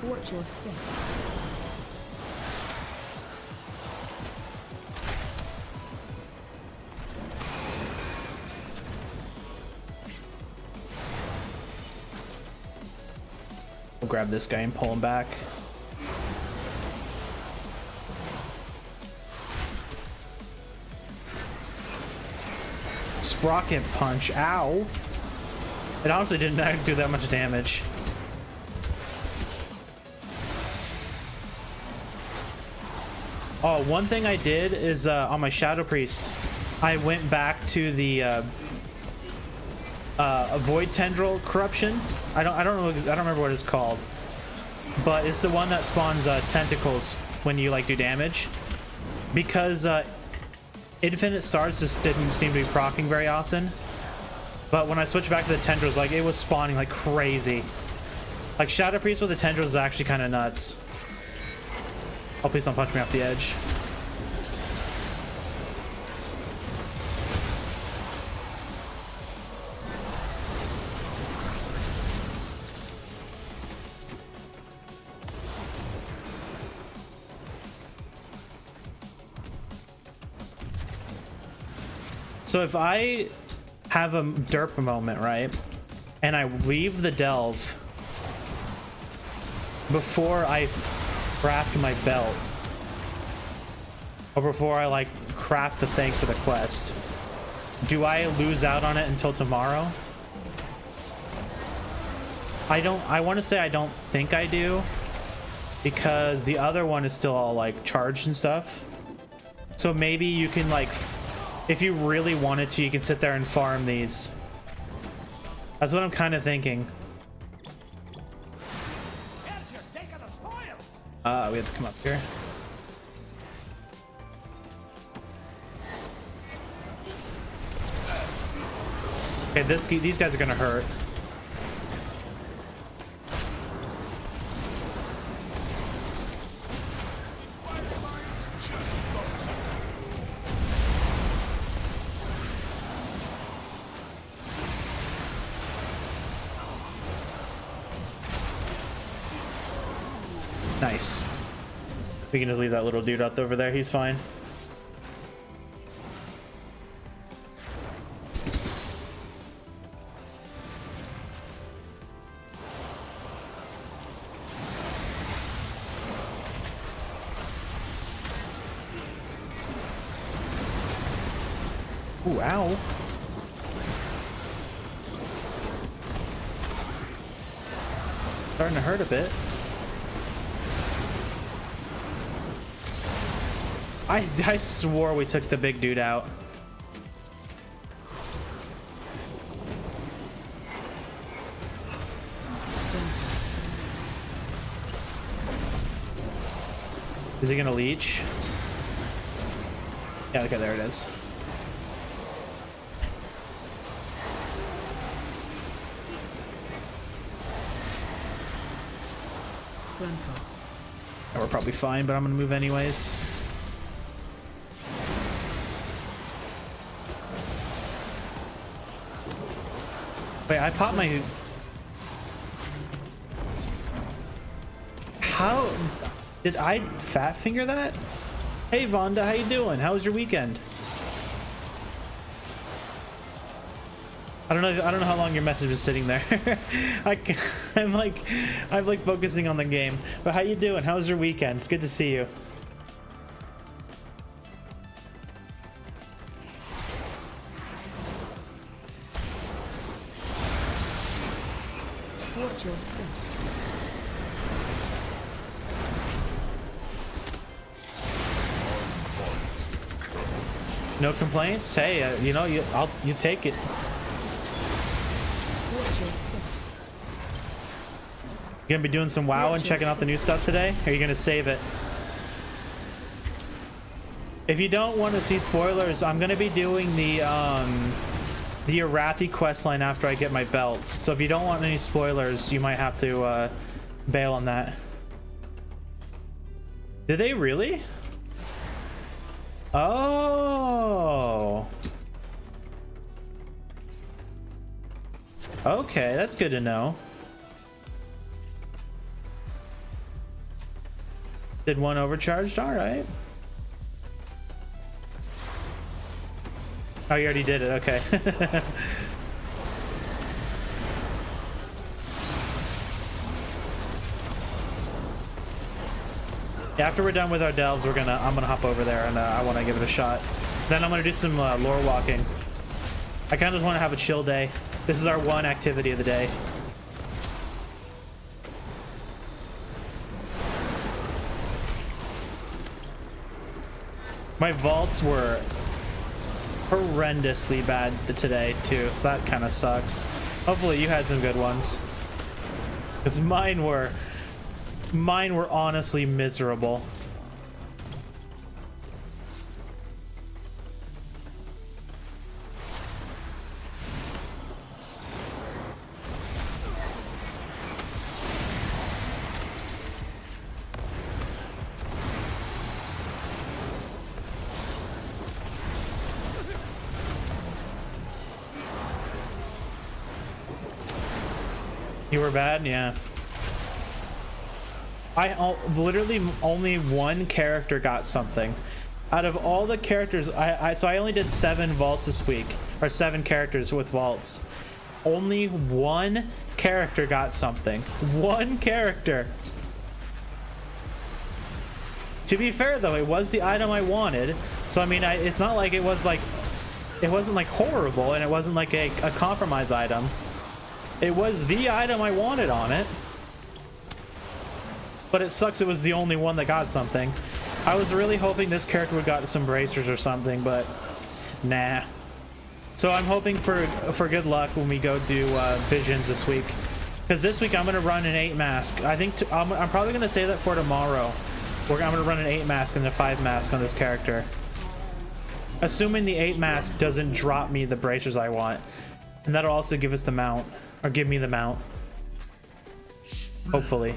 Watch your step. We'll grab this guy and pull him back. Sprocket punch. Ow. It honestly didn't do that much damage. Oh, one thing I did is on my Shadow Priest, I went back to the Void Tendril corruption. I don't remember what it's called, but it's the one that spawns tentacles when you like do damage. Because Infinite Stars just didn't seem to be proccing very often. But when I switched back to the tendrils, like it was spawning like crazy. Like Shadow Priest with the tendrils is actually kind of nuts. Oh, please don't punch me off the edge. So if I have a derp moment, right, and I leave the delve before I craft my belt, or before I like craft the thing for the quest, do I lose out on it until tomorrow? I want to say I don't think I do, because the other one is still all like charged and stuff. So maybe you can like, if you really wanted to, you can sit there and farm these. That's what I'm kind of thinking. Here's your take of the spoils. We have to come up here. Okay, these guys are gonna hurt. Nice. We can just leave that little dude up over there. He's fine. Ooh, ow. Starting to hurt a bit. I swore we took the big dude out. Is he gonna leech? Yeah, okay, there it is. Grandpa. We're probably fine, but I'm gonna move anyways. Wait, I popped my... How... Did I fat finger that? Hey Vonda, how you doing? How was your weekend? I don't know how long your message was sitting there. I'm like focusing on the game. But how you doing? How was your weekend? It's good to see you. Watch your step. No complaints? Hey, you know, you take it. Watch your step. You gonna be doing some WoW and checking out the new stuff today? Or are you gonna save it? If you don't want to see spoilers, I'm gonna be doing the Arathi questline after I get my belt. So if you don't want any spoilers, you might have to bail on that. Did they really? Oh. Okay, that's good to know. Did one overcharged? All right. Oh, you already did it. Okay. After we're done with our delves, I'm gonna hop over there and I want to give it a shot. Then I'm gonna do some lore walking. I kind of just want to have a chill day. This is our one activity of the day. My vaults were horrendously bad today too, so that kind of sucks. Hopefully you had some good ones, because mine were honestly miserable. You were bad? Yeah. Literally only one character got something. Out of all the characters, so I only did 7 vaults this week, or 7 characters with vaults. Only one character got something. One character. To be fair though, it was the item I wanted. So I mean, it's not like it wasn't like horrible, and it wasn't like a compromise item. It was the item I wanted on it. But it sucks it was the only one that got something. I was really hoping this character would got some bracers or something, but nah. So I'm hoping for good luck when we go do visions this week. Because this week I'm going to run an 8 mask. I think I'm probably going to say that for tomorrow. I'm going to run an 8 mask and a 5 mask on this character. Assuming the 8 mask doesn't drop me the bracers I want. And that'll also give us the mount. Or give me the mount. Hopefully.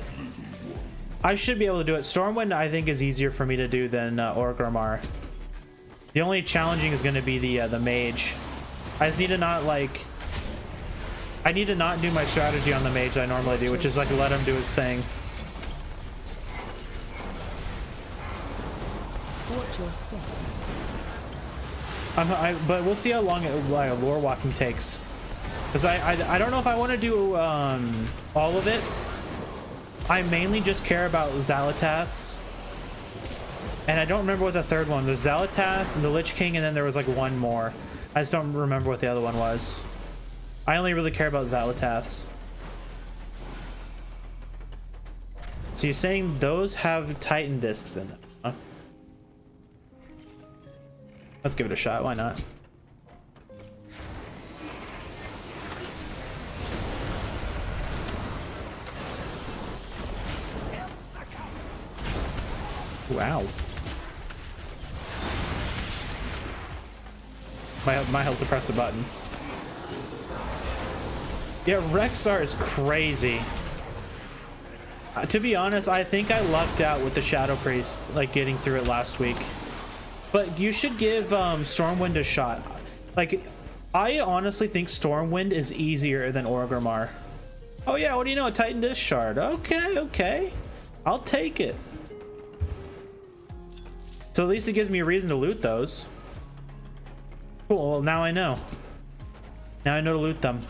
I should be able to do it. Stormwind, I think, is easier for me to do than Orgrimmar. The only challenging is going to be the mage. I just need to not, like... I need to not do my strategy on the mage that I normally do, which is, like, let him do his thing. Watch your step. But we'll see how long lore walking takes. Because I don't know if I want to do all of it. I mainly just care about Xalataths. And I don't remember what the third one was. Xalatath, the Lich King, and then there was like one more. I just don't remember what the other one was. I only really care about Xalataths. So you're saying those have Titan discs in them, huh? Let's give it a shot, why not? Wow. Might help to press a button. Yeah, Rexar is crazy. To be honest, I think I lucked out with the Shadow Priest, like getting through it last week. But you should give Stormwind a shot. Like, I honestly think Stormwind is easier than Orgrimmar. Oh yeah, what do you know? A Titan Disc Shard. Okay, okay. I'll take it. So at least it gives me a reason to loot those. Cool, well now I know. Now I know to loot them.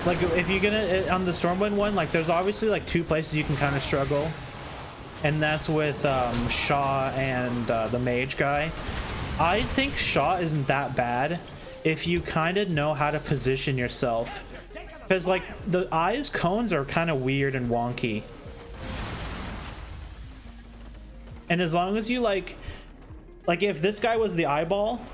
Like, if you're gonna, on the Stormwind one, like, there's obviously, like, two places you can kind of struggle. And that's with Shaw and the mage guy. I think Shaw isn't that bad if you kind of know how to position yourself. Because, like, the eyes cones are kind of weird and wonky. And as long as you, like, if this guy was the eyeball,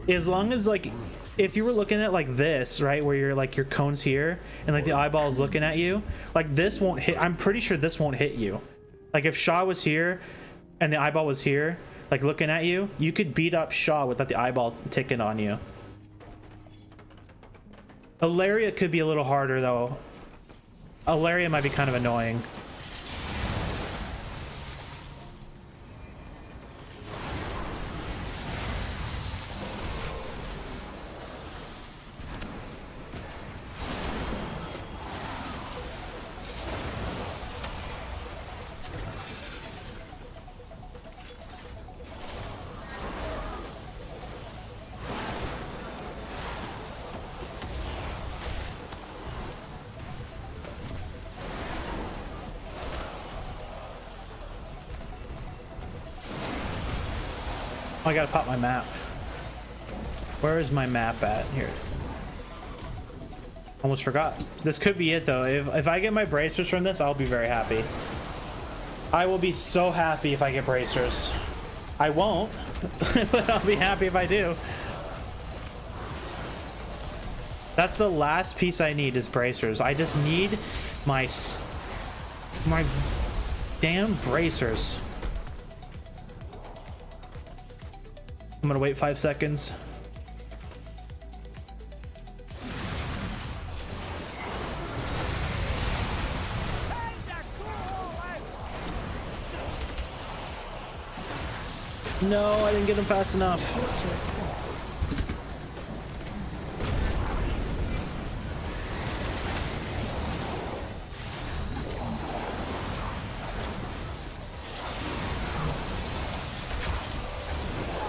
as long as, like, if you were looking at like this, right, where you're like your cone's here and like the eyeball is looking at you, like this won't hit. I'm pretty sure this won't hit you. Like if Shaw was here and the eyeball was here, like looking at you, you could beat up Shaw without the eyeball ticking on you. Ilaria could be a little harder though. Ilaria might be kind of annoying. I gotta pop my map. Where is my map at? Here. Almost forgot. This could be it though. If I get my bracers from this, I'll be very happy. I will be so happy if I get bracers. I won't, but I'll be happy if I do. That's the last piece I need is bracers. I just need my damn bracers. I'm gonna wait 5 seconds. No, I didn't get him fast enough.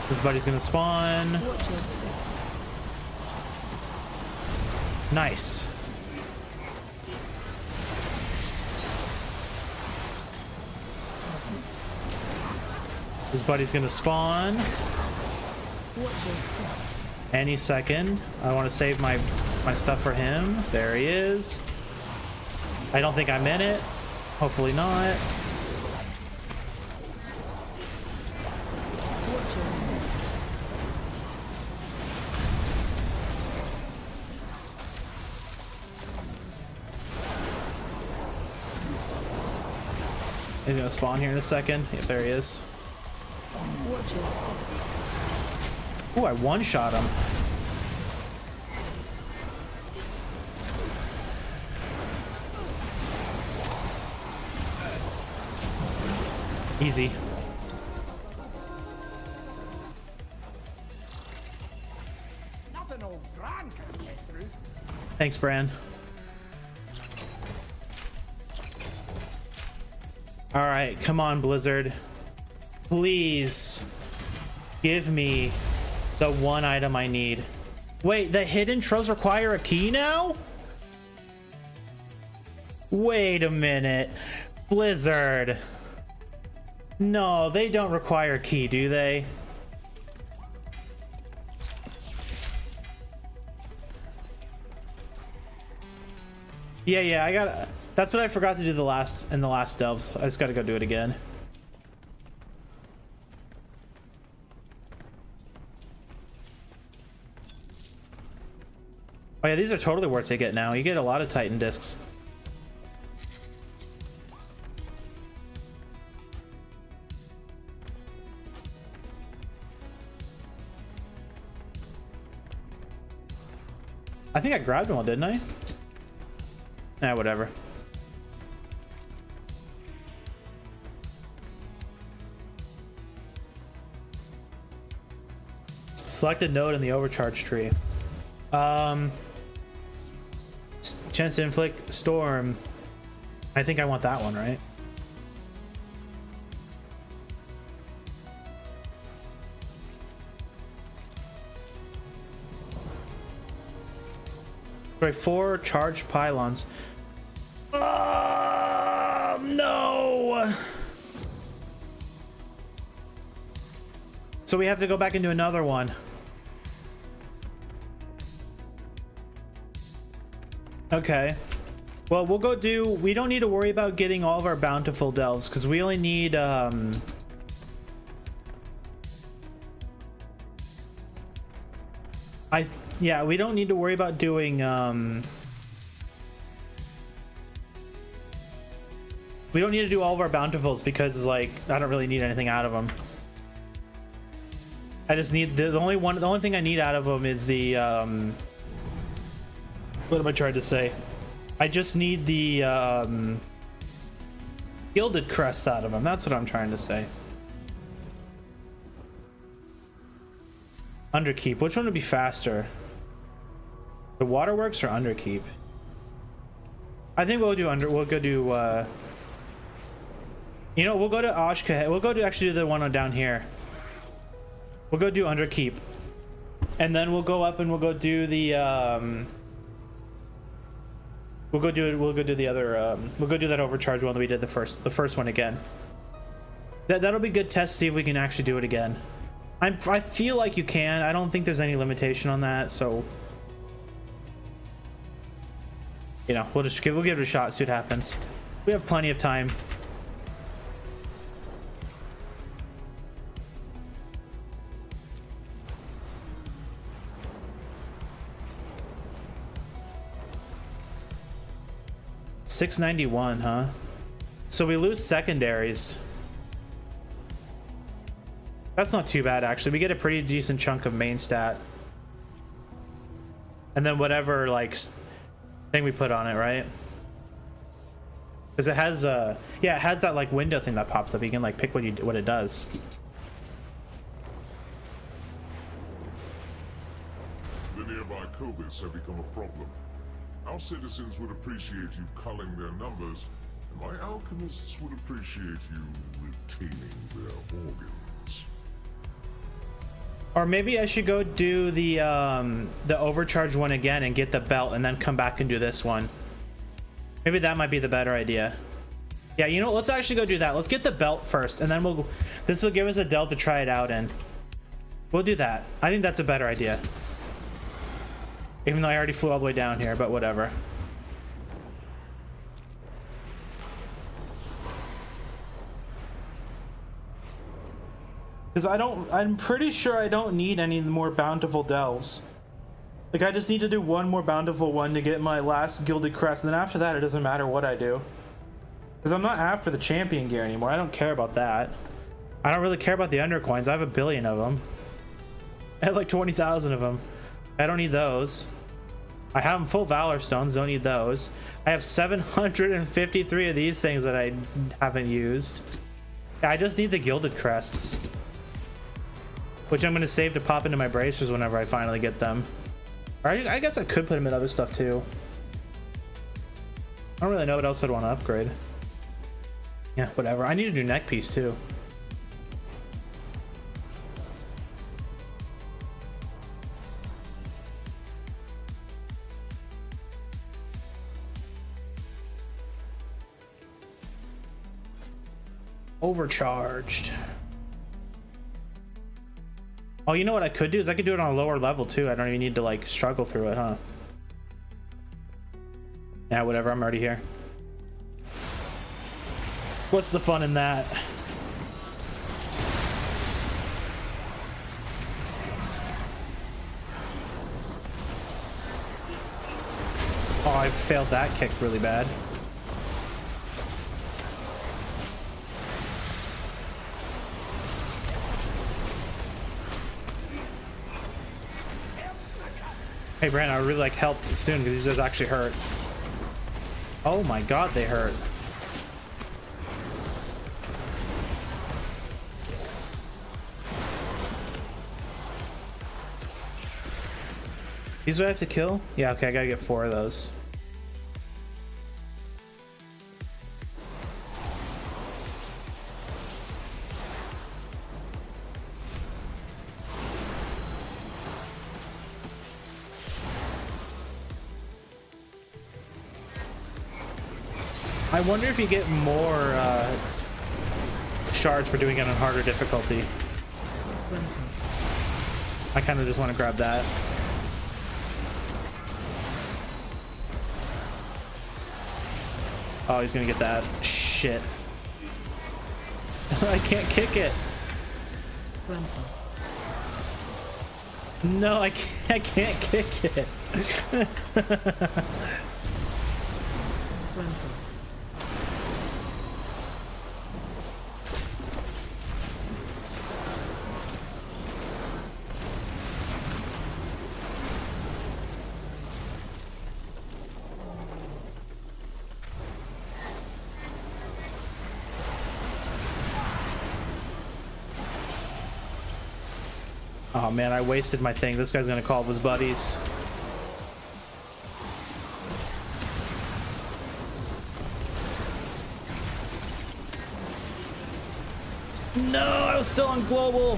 This buddy's gonna spawn. Nice. This buddy's gonna spawn any second. I want to save my stuff for him. There he is. I don't think I'm in it. Hopefully not. He's gonna spawn here in a second. Yep, there he is. Ooh, I one-shot him. Easy. Nothing old Gran can get through. Thanks, Bran. All right, come on, Blizzard. Please give me the one item I need. Wait, the hidden trails require a key now? Wait a minute. Blizzard. No, they don't require a key, do they? Yeah, I got. That's what I forgot to do the last delves. I just got to go do it again. Oh yeah, these are totally worth to get now. You get a lot of Titan discs. I think I grabbed one, didn't I? Nah, whatever. Selected node in the overcharge tree. Chance to inflict storm. I think I want that one, right? Right, 4 charged pylons. No! So we have to go back and do another one. Okay. Well, we'll go do... We don't need to worry about getting all of our bountiful delves, because we only need... Yeah, we don't need to worry about doing... We don't need to do all of our bountifuls because, like, I don't really need anything out of them. I just need... The only thing I need out of them is the... What am I trying to say? I just need the gilded crests out of them. That's what I'm trying to say. Underkeep. Which one would be faster? The waterworks or underkeep? I think we'll do we'll go do you know, we'll go to Oshka. We'll go to actually do the one on down here. We'll go do underkeep. And then we'll go up and we'll go do the we'll go do the other we'll go do that overcharge one that we did the first one again. That'll be a good test to see if we can actually do it again. I feel like you can. I don't think there's any limitation on that, so you know, we'll give it a shot, see what happens. We have plenty of time. $691, huh? So we lose secondaries. That's not too bad, actually. We get a pretty decent chunk of main stat. And then whatever, like, thing we put on it, right? Because it has, yeah, it has that, like, window thing that pops up. You can, like, pick what it does. The nearby Kovis have become a problem. Our citizens would appreciate you culling their numbers, and my alchemists would appreciate you retaining their organs. Or maybe I should go do the overcharge one again and get the belt and then come back and do this one. Maybe that might be the better idea. Yeah, you know what? Let's actually go do that. Let's get the belt first, and then this will give us a delve to try it out in. We'll do that. I think that's a better idea. Even though I already flew all the way down here, but whatever. Because I'm pretty sure I don't need any more bountiful delves. Like, I just need to do one more bountiful one to get my last gilded crest, and then after that it doesn't matter what I do. Because I'm not after the champion gear anymore. I don't care about that. I don't really care about the undercoins. I have 1 billion of them. I have like 20,000 of them. I don't need those. I have them full Valor Stones, don't need those. I have 753 of these things that I haven't used. Yeah, I just need the gilded crests. Which I'm going to save to pop into my bracers whenever I finally get them. Or I guess I could put them in other stuff too. I don't really know what else I'd want to upgrade. Yeah, whatever. I need a new neck piece too. Overcharged. Oh, you know what I could do is I could do it on a lower level too. I don't even need to like struggle through it, huh? Yeah, whatever, I'm already here. What's the fun in that? Oh, I failed that kick really bad. Hey, Brandon, I would really like help soon because these guys actually hurt. Oh my god, they hurt. These would I have to kill? Yeah, okay, I gotta get 4 of those. I wonder if you get more shards for doing it on harder difficulty. I kind of just want to grab that. Oh, he's gonna get that. Shit. I can't kick it. No, I can't kick it. Oh man, I wasted my thing. This guy's gonna call his buddies. No, I was still on global.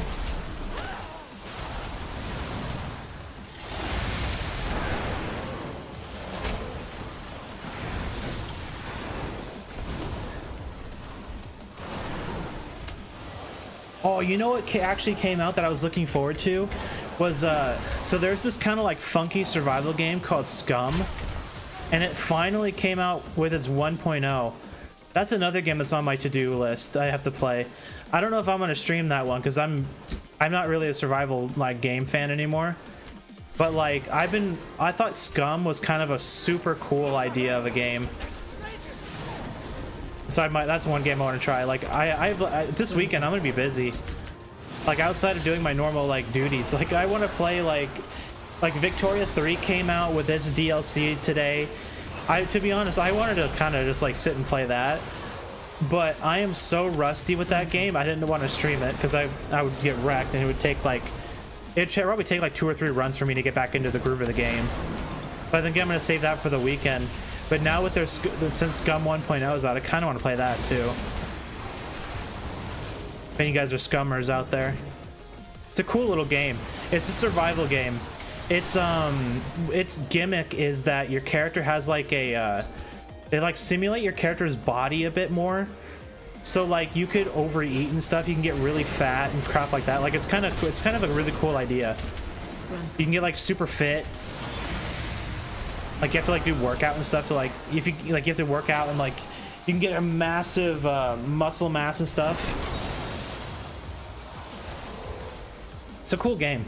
Oh, you know what actually came out that I was looking forward to was so there's this kind of like funky survival game called Scum, and it finally came out with its 1.0. That's another game that's on my to-do list. I have to play. I don't know if I'm gonna stream that one because I'm not really a survival like game fan anymore. But like I thought Scum was kind of a super cool idea of a game. So that's one game I want to try. Like this weekend I'm gonna be busy. Like outside of doing my normal like duties, like I want to play like Victoria 3 came out with its DLC today. To be honest, I wanted to kind of just like sit and play that, but I am so rusty with that game. I didn't want to stream it because I would get wrecked, and it would take like it'd probably take like 2 or 3 runs for me to get back into the groove of the game. But I think I'm gonna save that for the weekend. But now with since Scum 1.0 is out, I kind of want to play that too. If any of you guys are Scummers out there, it's a cool little game. It's a survival game. Its gimmick is that your character has like they like simulate your character's body a bit more. So like you could overeat and stuff. You can get really fat and crap like that. Like it's kind of a really cool idea. You can get like super fit. Like you have to like do workout and stuff to like if you like you have to work out and like you can get a massive muscle mass and stuff. It's a cool game.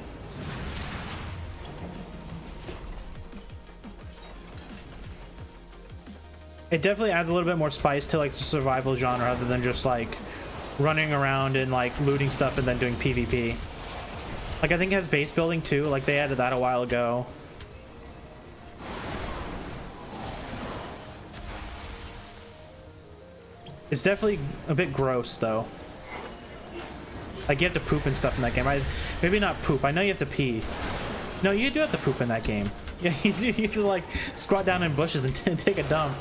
It definitely adds a little bit more spice to like the survival genre other than just like running around and like looting stuff and then doing PvP. Like I think it has base building too. Like they added that a while ago. It's definitely a bit gross though. Like you have to poop and stuff in that game. Maybe not poop. I know you have to pee. No, you do have to poop in that game. Yeah, you have to like squat down in bushes and take a dump.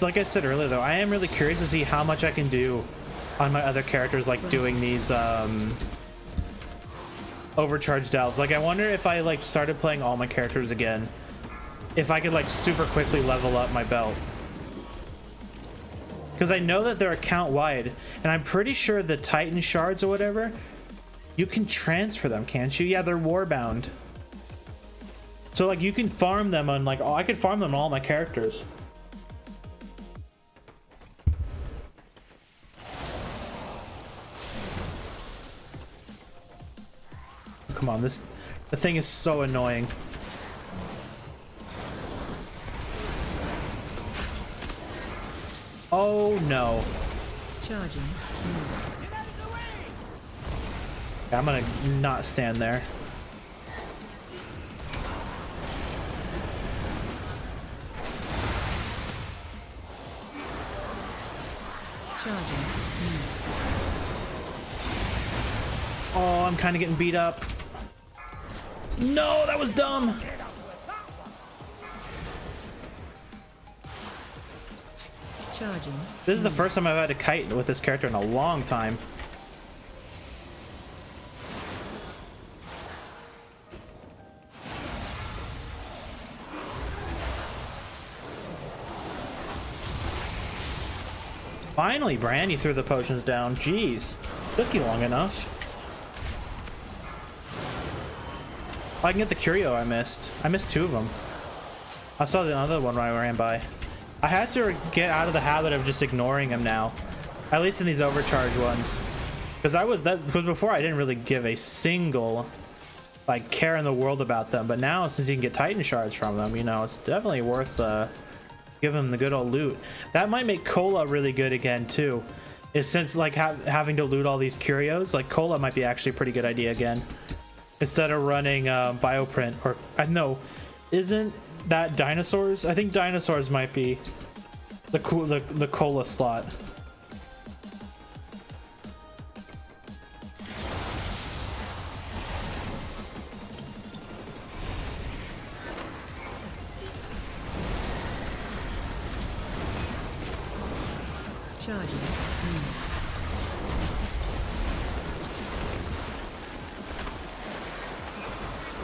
like I said earlier though, I am really curious to see how much I can do on my other characters, like doing these overcharged delves. Like I wonder if I like started playing all my characters again, if I could like super quickly level up my belt. Because I know that they're account wide, and I'm pretty sure the Titan shards or whatever, you can transfer them, can't you? Yeah, they're warbound. So like you can farm them on like, I could farm them on all my characters. Come on, the thing is so annoying. Oh no. Charging. Yeah, I'm gonna not stand there. Charging. Oh, I'm kind of getting beat up. No, that was dumb. Charging. This is the first time I've had a kite with this character in a long time. Finally, Bran, you threw the potions down. Jeez, took you long enough. I can get the curio I missed. I missed 2 of them. I saw the other one when I ran by. I had to get out of the habit of just ignoring them now, at least in these overcharge ones, because before I didn't really give a single like care in the world about them, but now since you can get Titan shards from them, you know, it's definitely worth giving them the good old loot. That might make Cola really good again too, is since like having to loot all these curios, like Cola might be actually a pretty good idea again, instead of running bioprint, or no, isn't that dinosaurs? I think dinosaurs might be the cola slot. Charging.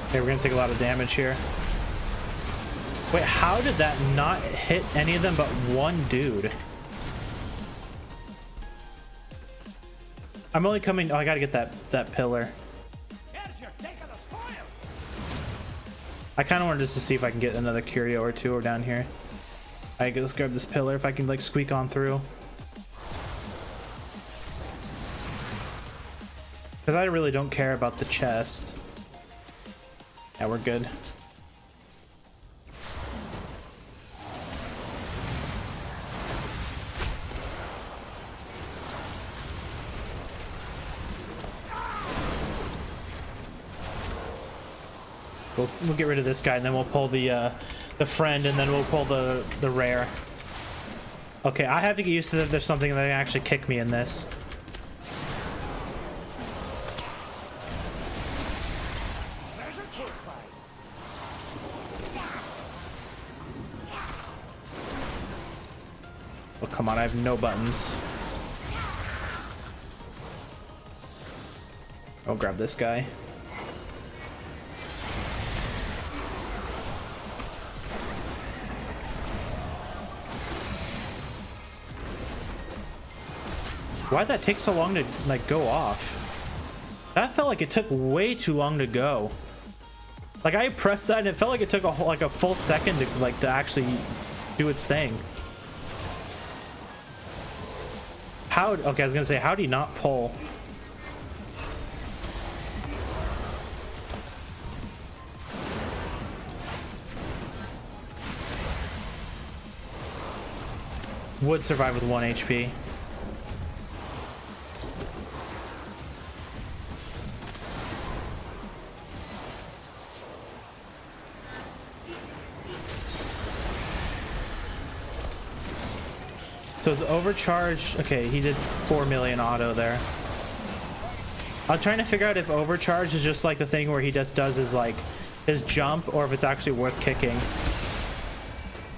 Okay, we're gonna take a lot of damage here. Wait, how did that not hit any of them but one dude? I'm only coming. Oh, I gotta get that pillar. Here's your take of the spoils. I kind of wanted just to see if I can get another curio or 2 or down here. Alright, let's grab this pillar if I can like squeak on through. Because I really don't care about the chest. Yeah, we're good. We'll get rid of this guy, and then we'll pull the friend, and then we'll pull the rare. Okay, I have to get used to that. There's something that can actually kick me in this. There's a close by. Oh, come on, I have no buttons. I'll grab this guy. Why'd that take so long to like go off? That felt like it took way too long to go. Like I pressed that and it felt like it took a full second to actually do its thing. How? Okay, I was gonna say, how do you not pull? Would survive with 1 HP. So it's overcharged. Okay, he did 4 million auto there. I'm trying to figure out if overcharge is just like the thing where he just does his like his jump, or if it's actually worth kicking.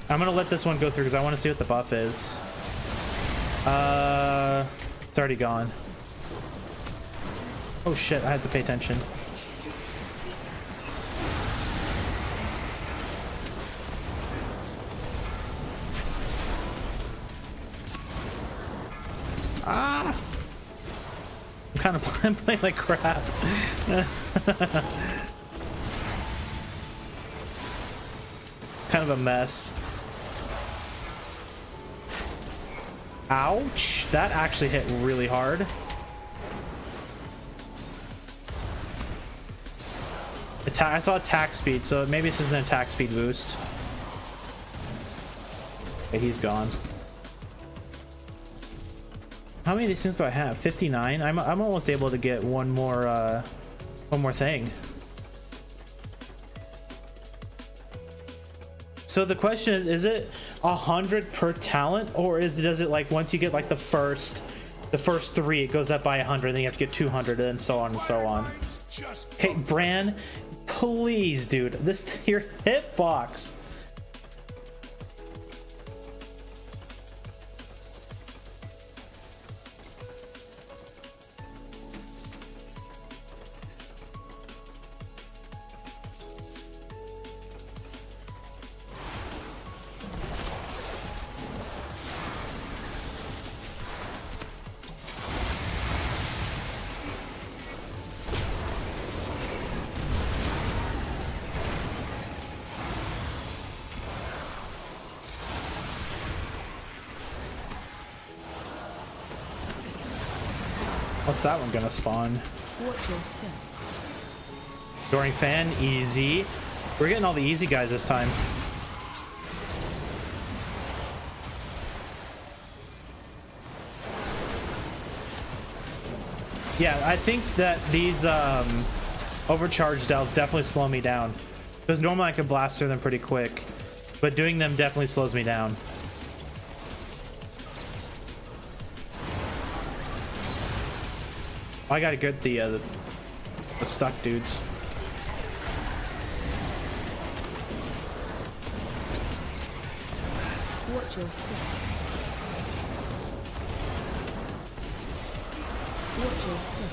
I'm gonna let this one go through because I want to see what the buff is. It's already gone. Oh shit, I had to pay attention. Ah! I'm playing like crap. It's kind of a mess. Ouch! That actually hit really hard. I saw attack speed, so maybe this is an attack speed boost. Okay, he's gone. How many of these things do I have? 59. I'm almost able to get one more thing. So the question is it 100 per talent, or does it like once you get like the first 3, it goes up by 100, then you have to get 200, and so on and so on. Okay, Bran, please, dude, your hitbox. What's that one gonna spawn? Watch your step. During fan, easy. We're getting all the easy guys this time. Yeah, I think that these overcharged delves definitely slow me down. Because normally I can blast through them pretty quick, but doing them definitely slows me down. I gotta get the stuck dudes. Watch your step. Watch your step.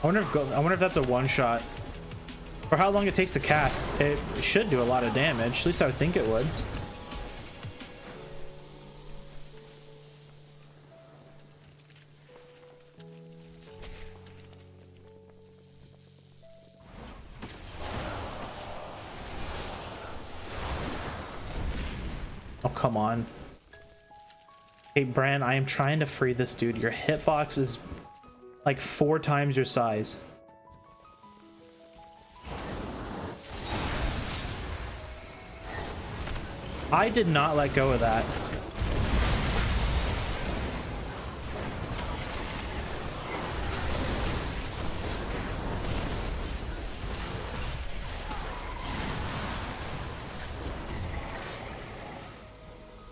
I wonder if that's a one-shot. Or how long it takes to cast. It should do a lot of damage. At least I would think it would. Oh, come on. Hey, Bran, I am trying to free this dude. Your hitbox is like 4 times your size. I did not let go of that.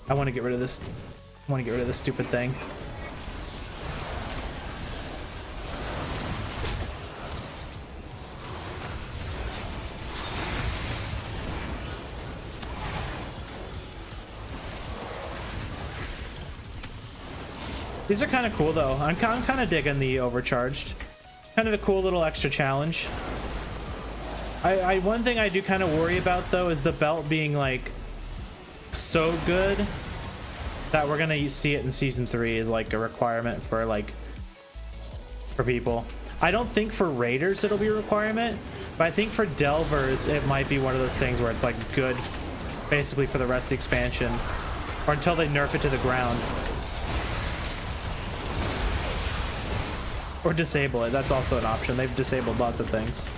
I want to get rid of this. I want to get rid of this stupid thing. These are kind of cool though. I'm kind of digging the overcharged. Kind of a cool little extra challenge. One thing I do kind of worry about though is the belt being like so good that we're gonna see it in season 3 is like a requirement for people. I don't think for raiders it'll be a requirement, but I think for delvers it might be one of those things where it's like good basically for the rest of the expansion, or until they nerf it to the ground. Or disable it. That's also an option. They've disabled lots of things.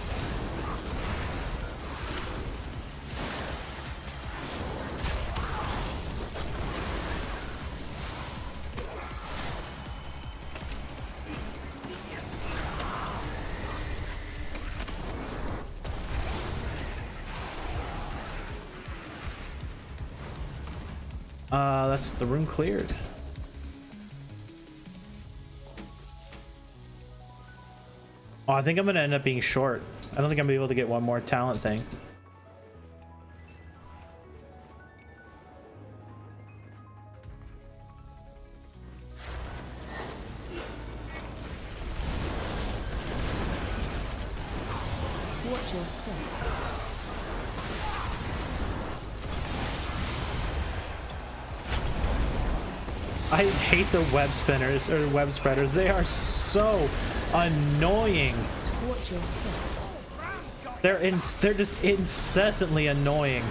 That's the room cleared. Oh, I think I'm gonna end up being short. I don't think I'm gonna be able to get one more talent thing. Watch your step. I hate the web spinners or web spreaders. They are so annoying. Watch your step. They're just incessantly annoying.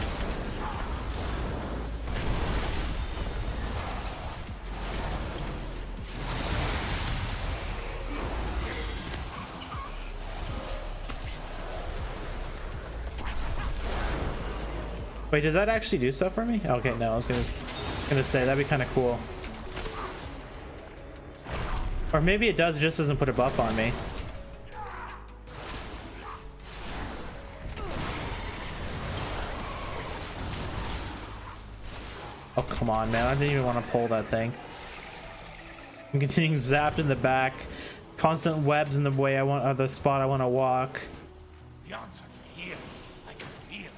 Wait, does that actually do stuff for me? Okay, no, I was gonna say that'd be kind of cool. Or maybe it does, it just doesn't put a buff on me. Oh, come on, man. I didn't even want to pull that thing. I'm getting zapped in the back. Constant webs in the way I want, the spot I want to walk. The answer's here. I can feel it.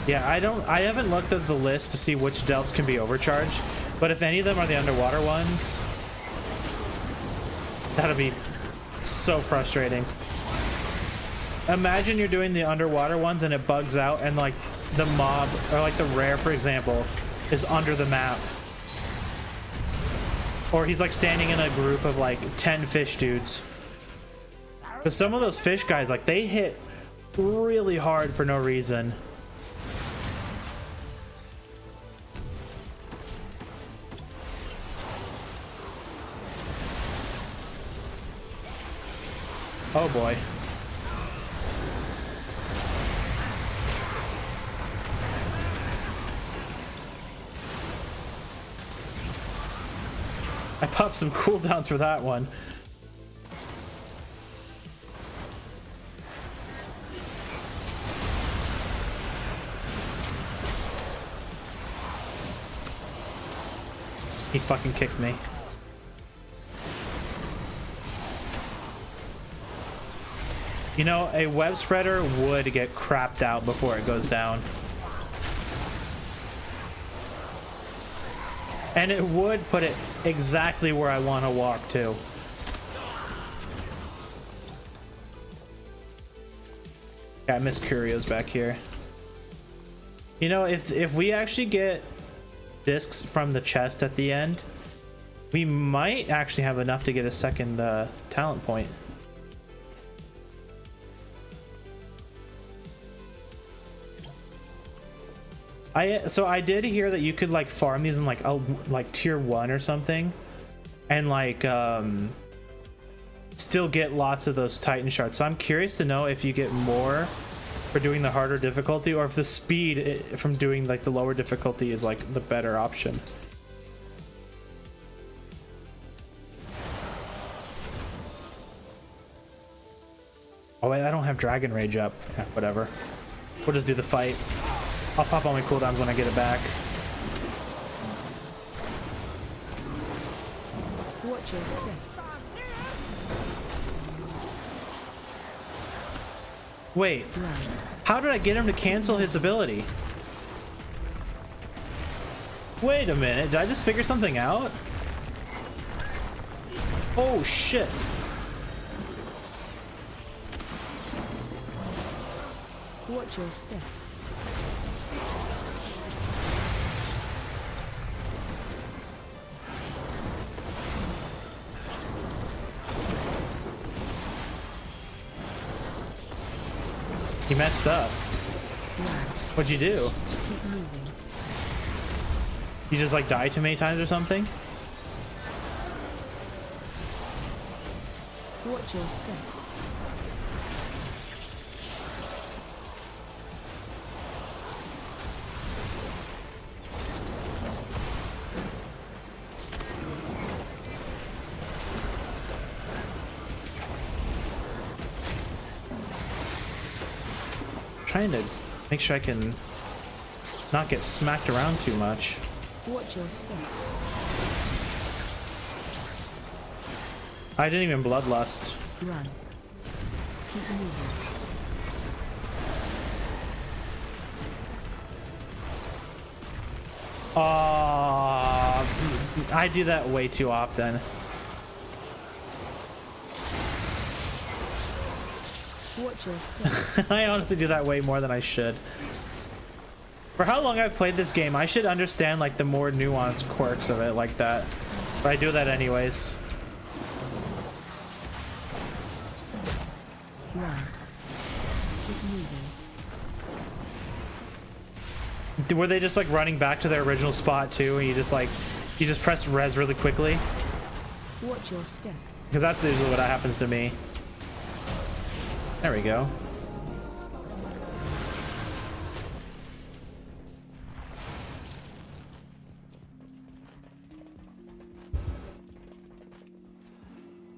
Yeah, I haven't looked at the list to see which delts can be overcharged, but if any of them are the underwater ones, that'll be so frustrating. Imagine you're doing the underwater ones and it bugs out and like the mob or like the rare, for example, is under the map. Or he's like standing in a group of like 10 fish dudes. Because some of those fish guys, like they hit really hard for no reason. Oh boy. I popped some cooldowns for that one. He fucking kicked me. You know, a web spreader would get crapped out before it goes down. And it would put it exactly where I want to walk to. Yeah, I miss Curio's back here. You know, if we actually get discs from the chest at the end, we might actually have enough to get a second talent point. So I did hear that you could like farm these in like tier 1 or something, and like still get lots of those Titan shards. So I'm curious to know if you get more for doing the harder difficulty, or if the speed from doing like the lower difficulty is like the better option. Oh wait, I don't have Dragon Rage up. Yeah, whatever. We'll just do the fight. I'll pop all my cooldowns when I get it back. Watch your step. Wait, how did I get him to cancel his ability? Wait a minute, did I just figure something out? Oh shit. Watch your step. You messed up. What'd you do? Keep moving. You just like died too many times or something? Watch your step. trying to make sure I can not get smacked around too much. Watch your step. I didn't even bloodlust. Run. Keep moving. I do that way too often. Watch your step. I honestly do that way more than I should. For how long I've played this game, I should understand like the more nuanced quirks of it like that. But I do that anyways. Run. Keep moving. Were they just like running back to their original spot too, and you just press res really quickly? Watch your step. Because that's usually what happens to me. There we go.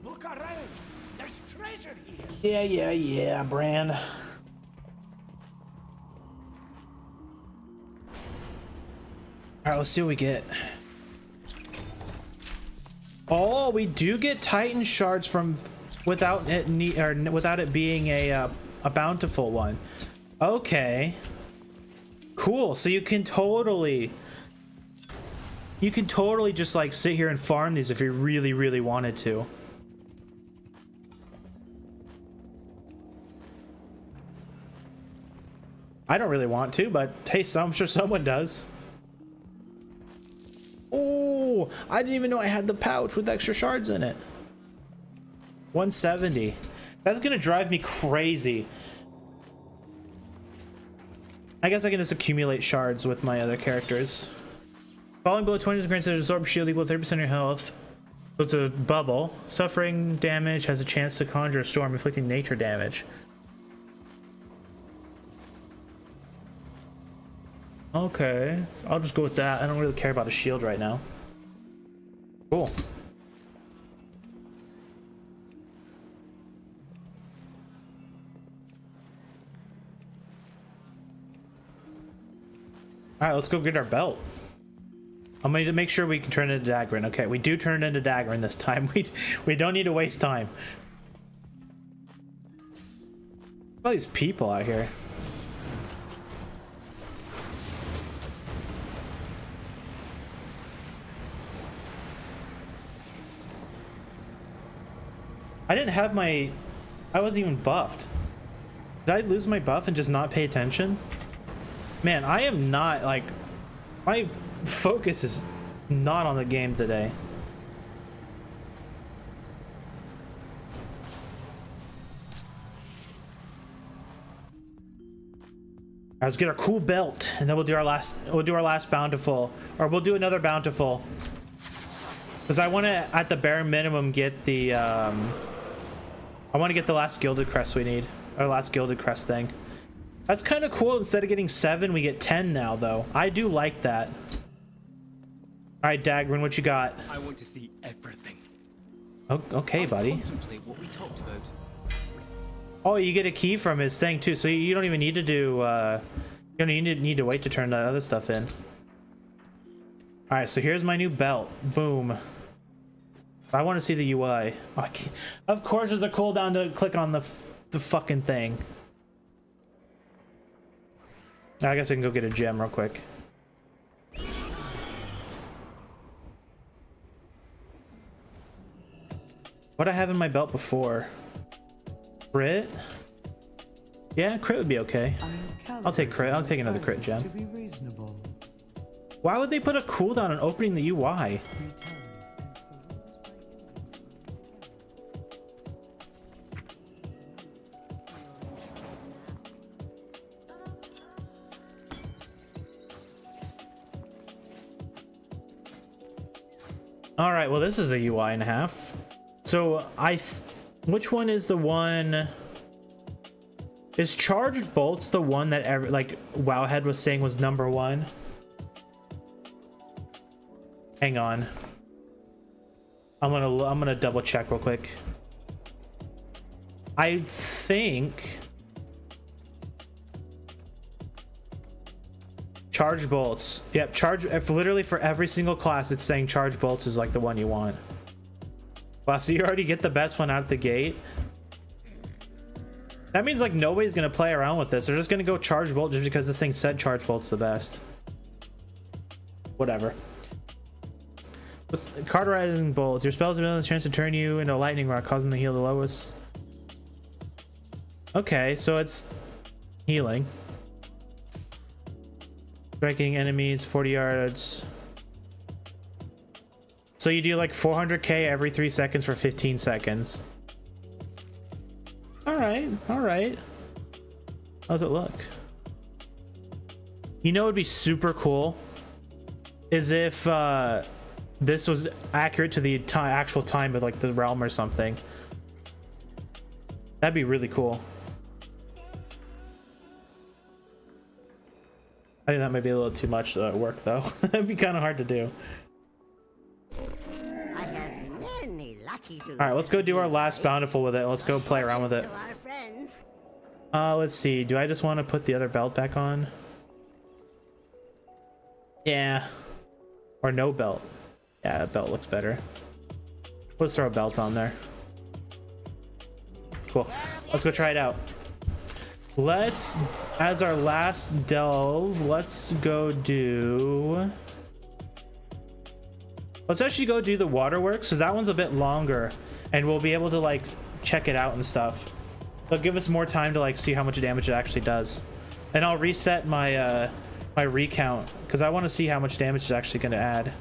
Look around. There's treasure here. Yeah, Bran. All right, let's see what we get. Oh, we do get Titan shards from without it being a bountiful one. Okay. Cool. So you can totally just like sit here and farm these if you really, really wanted to. I don't really want to, but hey, I'm sure someone does. Oh, I didn't even know I had the pouch with extra shards in it. 170. That's gonna drive me crazy. I guess I can just accumulate shards with my other characters. Falling below 20 grants an absorb shield equal to 30% of your health. So it's a bubble. Suffering damage has a chance to conjure a storm, inflicting nature damage. Okay, I'll just go with that. I don't really care about a shield right now. Cool. Alright, let's go get our belt. I'm going to make sure we can turn it into Daggerin. Okay, we do turn it into Daggerin this time. We don't need to waste time. All these people out here. I didn't have my... I wasn't even buffed. Did I lose my buff and just not pay attention? Man, I am not, like... My focus is not on the game today. Let's get our cool belt, and then we'll do our last bountiful. Or we'll do another bountiful. Because I want to, at the bare minimum, get the... I want to get the last gilded crest we need. Our last gilded crest thing. That's kind of cool. Instead of getting 7, we get 10 now, though. I do like that. All right, Daggerin, what you got? I want to see everything. Oh, okay, buddy. Contemplate what we talked about. Oh, you get a key from his thing too, so you don't even need to do. You don't even need to wait to turn that other stuff in. All right, so here's my new belt. Boom. I want to see the UI. Oh, of course, there's a cooldown to click on the fucking thing. I guess I can go get a gem real quick. What I have in my belt before? Crit? Yeah, crit would be okay. I'll take crit. I'll take another crit gem. Why would they put a cooldown on opening the UI? All right, well, this is a UI and a half. So which one is the one? Is charged bolts the one that like Wowhead was saying was #1? Hang on. I'm gonna double check real quick. I think Charge bolts. Yep, charge. If literally for every single class, it's saying charge bolts is like the one you want. Wow, so you already get the best one out the gate. That means like nobody's gonna play around with this. They're just gonna go charge bolt just because this thing said charge bolt's the best. Whatever. What's cauterizing bolts? Your spells have a chance to turn you into a lightning rod, causing the heal the lowest. Okay, so it's healing. Striking enemies 40 yards. So you do like 400k every 3 seconds for 15 seconds. All right. How's it look? You know, it'd be super cool is if this was accurate to the actual time of like the realm or something. That'd be really cool. I think that might be a little too much work though. That'd be kind of hard to do. I have many lucky All right, let's go do our last bountiful with it. Let's go play around with it. to our friends. Let's see. Do I just want to put the other belt back on? Yeah. Or no belt. Yeah, that belt looks better. Let's throw a belt on there. Cool. Let's go try it out. Let's, as our last delve, let's go do... Let's actually go do the waterworks, because that one's a bit longer, and we'll be able to, like, check it out and stuff. They'll give us more time to, like, see how much damage it actually does. And I'll reset my, my recount, because I want to see how much damage it's actually going to add.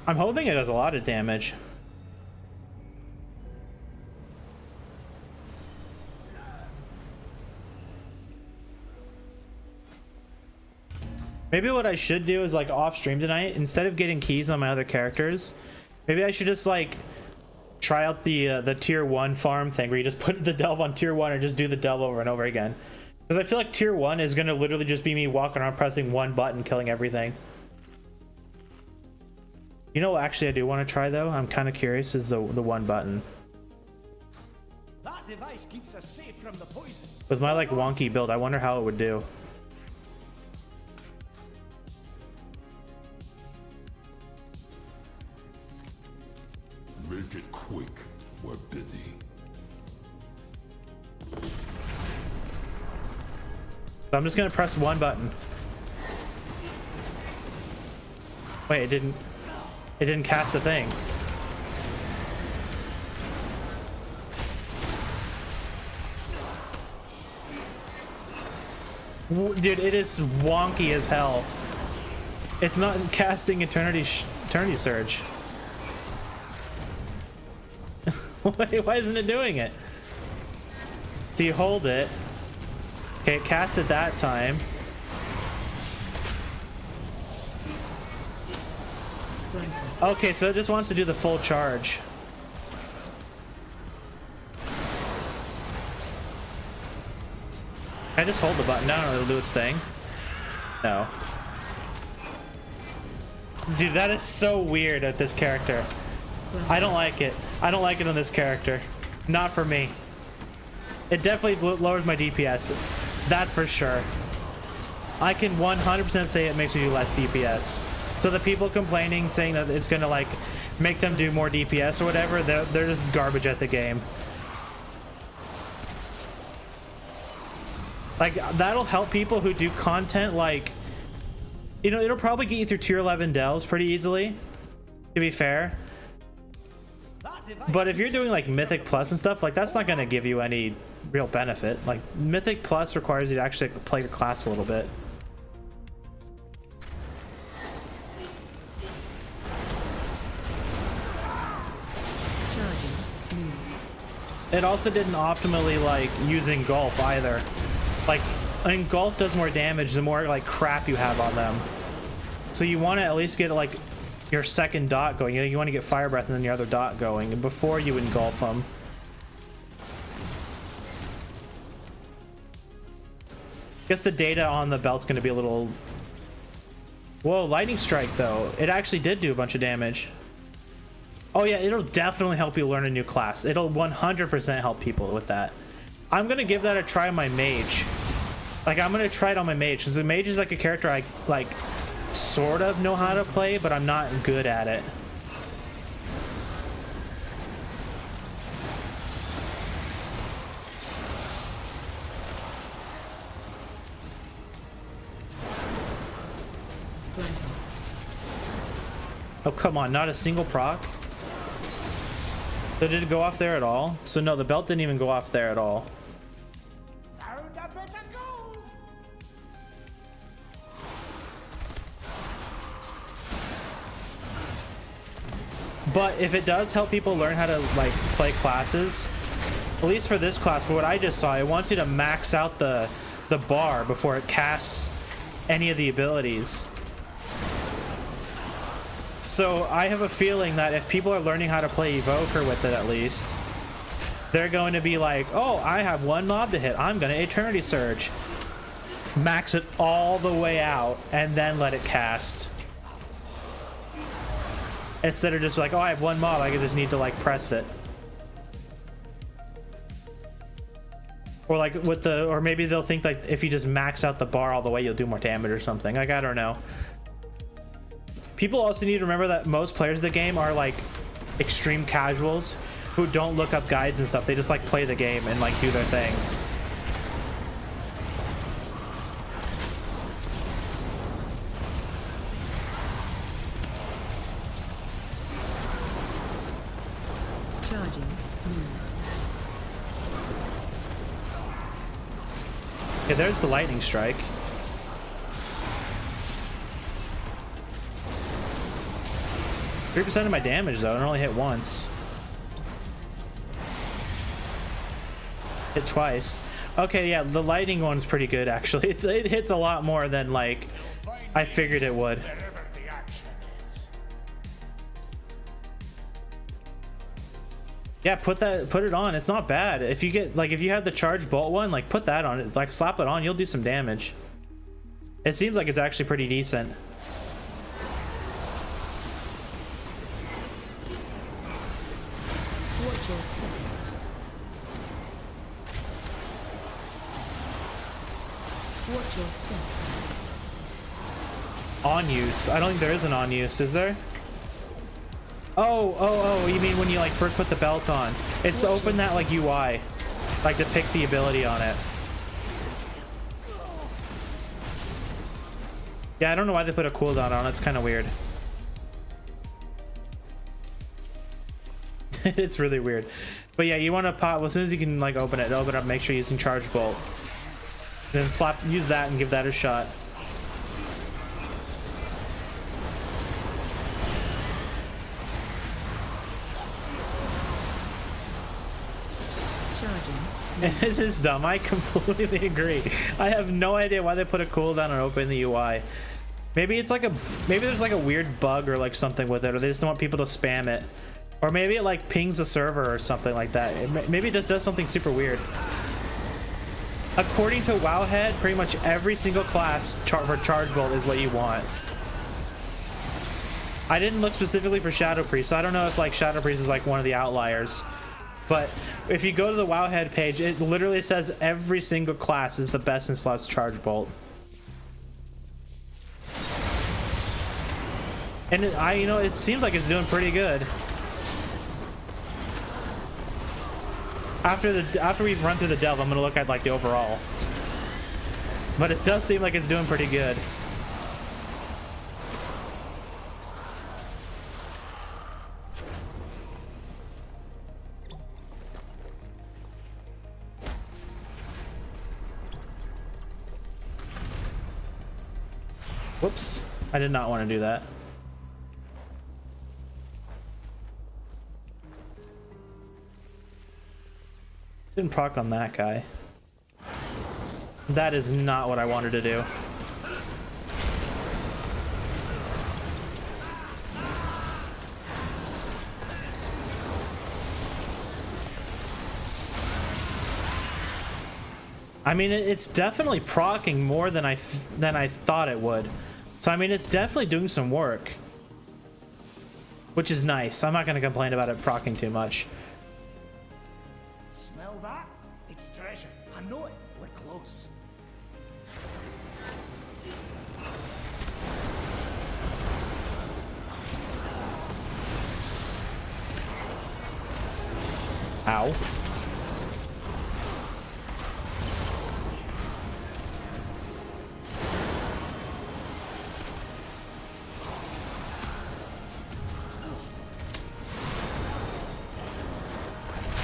I'm hoping it does a lot of damage. Maybe what I should do is like off stream tonight, instead of getting keys on my other characters, maybe I should just like try out the tier 1 farm thing where you just put the delve on tier 1 or just do the delve over and over again. Because I feel like tier 1 is going to literally just be me walking around pressing one button, killing everything. You know what actually I do want to try though? I'm kind of curious is the one button. That device keeps us safe from the poison. With my like wonky build, I wonder how it would do. Make it quick. We're busy. So I'm just gonna press one button. Wait, it didn't cast a thing. Dude, it is wonky as hell. It's not casting Eternity Surge. Wait, why isn't it doing it? So you hold it. Okay, it cast it that time. Okay, so it just wants to do the full charge. Can I just hold the button down and it'll do its thing? No. Dude, that is so weird at this character. I don't like it. I don't like it on this character. Not for me. It definitely lowers my DPS. That's for sure. I can 100% say it makes me do less DPS. So the people complaining, saying that it's gonna like make them do more DPS or whatever, they're just garbage at the game. Like, that'll help people who do content like, you know, it'll probably get you through tier 11 delves pretty easily, to be fair. But if you're doing like Mythic Plus and stuff, like that's not gonna give you any real benefit. Like Mythic Plus requires you to actually play your class a little bit. It also didn't optimally like use Engulf either. Like Engulf does more damage the more like crap you have on them. So you want to at least get like your second dot going. You want to get fire breath and then your other dot going before you engulf them. Guess the data on the belt's going to be a little... Whoa, lightning strike though. It actually did do a bunch of damage. Oh yeah, it'll definitely help you learn a new class. It'll 100% help people with that. I'm going to give that a try on my mage. Like, I'm going to try it on my mage, because the mage is like a character I, like, sort of know how to play, but I'm not good at it. Oh, come on, not a single proc? So did it go off there at all? So no, the belt didn't even go off there at all. Found a bit of gold. But if it does help people learn how to, like, play classes, at least for this class, for what I just saw, it wants you to max out the bar before it casts any of the abilities. So I have a feeling that if people are learning how to play Evoker with it, at least, they're going to be like, oh, I have one mob to hit, I'm going to Eternity Surge. Max it all the way out, and then let it cast. Instead of just like, oh, I have one mob, I just need to, like, press it. Or like with the, or maybe they'll think like if you just max out the bar all the way, you'll do more damage or something. Like, I don't know. People also need to remember that most players of the game are like extreme casuals who don't look up guides and stuff. They just like play the game and like do their thing. Charging. Okay, there's the lightning strike. % of my damage though, and it only hit once. Hit twice. Okay, yeah, the lightning one's pretty good actually. It hits a lot more than like I figured it would. Wherever the action is. Yeah, put it on. It's not bad. If you get like, if you have the charge bolt one, like put that on it, like slap it on, you'll do some damage. It seems like it's actually pretty decent. Watch your step. Watch your step. On use. I don't think there is an on use, is there? Oh, you mean when you like first put the belt on? It's to open that like UI, like to pick the ability on it. Yeah, I don't know why they put a cooldown on it. It's kind of weird. It's really weird. But yeah, you want to pop, well, as soon as you can like open it up, make sure you're using charge bolt. Then use that and give that a shot. Charging. This is dumb. I completely agree. I have no idea why they put a cooldown and open the UI. Maybe it's like maybe there's like a weird bug or like something with it, or they just don't want people to spam it. Or maybe it like pings the server or something like that. Maybe it just does something super weird. According to Wowhead, pretty much every single class for Charge Bolt is what you want. I didn't look specifically for Shadow Priest, so I don't know if like Shadow Priest is like one of the outliers. But if you go to the Wowhead page, it literally says every single class is the best in slots Charge Bolt. And you know, it seems like it's doing pretty good. After we run through the delve, I'm gonna look at like the overall. But it does seem like it's doing pretty good. Whoops, I did not want to do that. Didn't proc on that guy. That is not what I wanted to do. I mean, it's definitely proccing more than I thought it would. So I mean, it's definitely doing some work, which is nice. I'm not going to complain about it proccing too much. Smell that? It's treasure. I know it. We're close. Ow.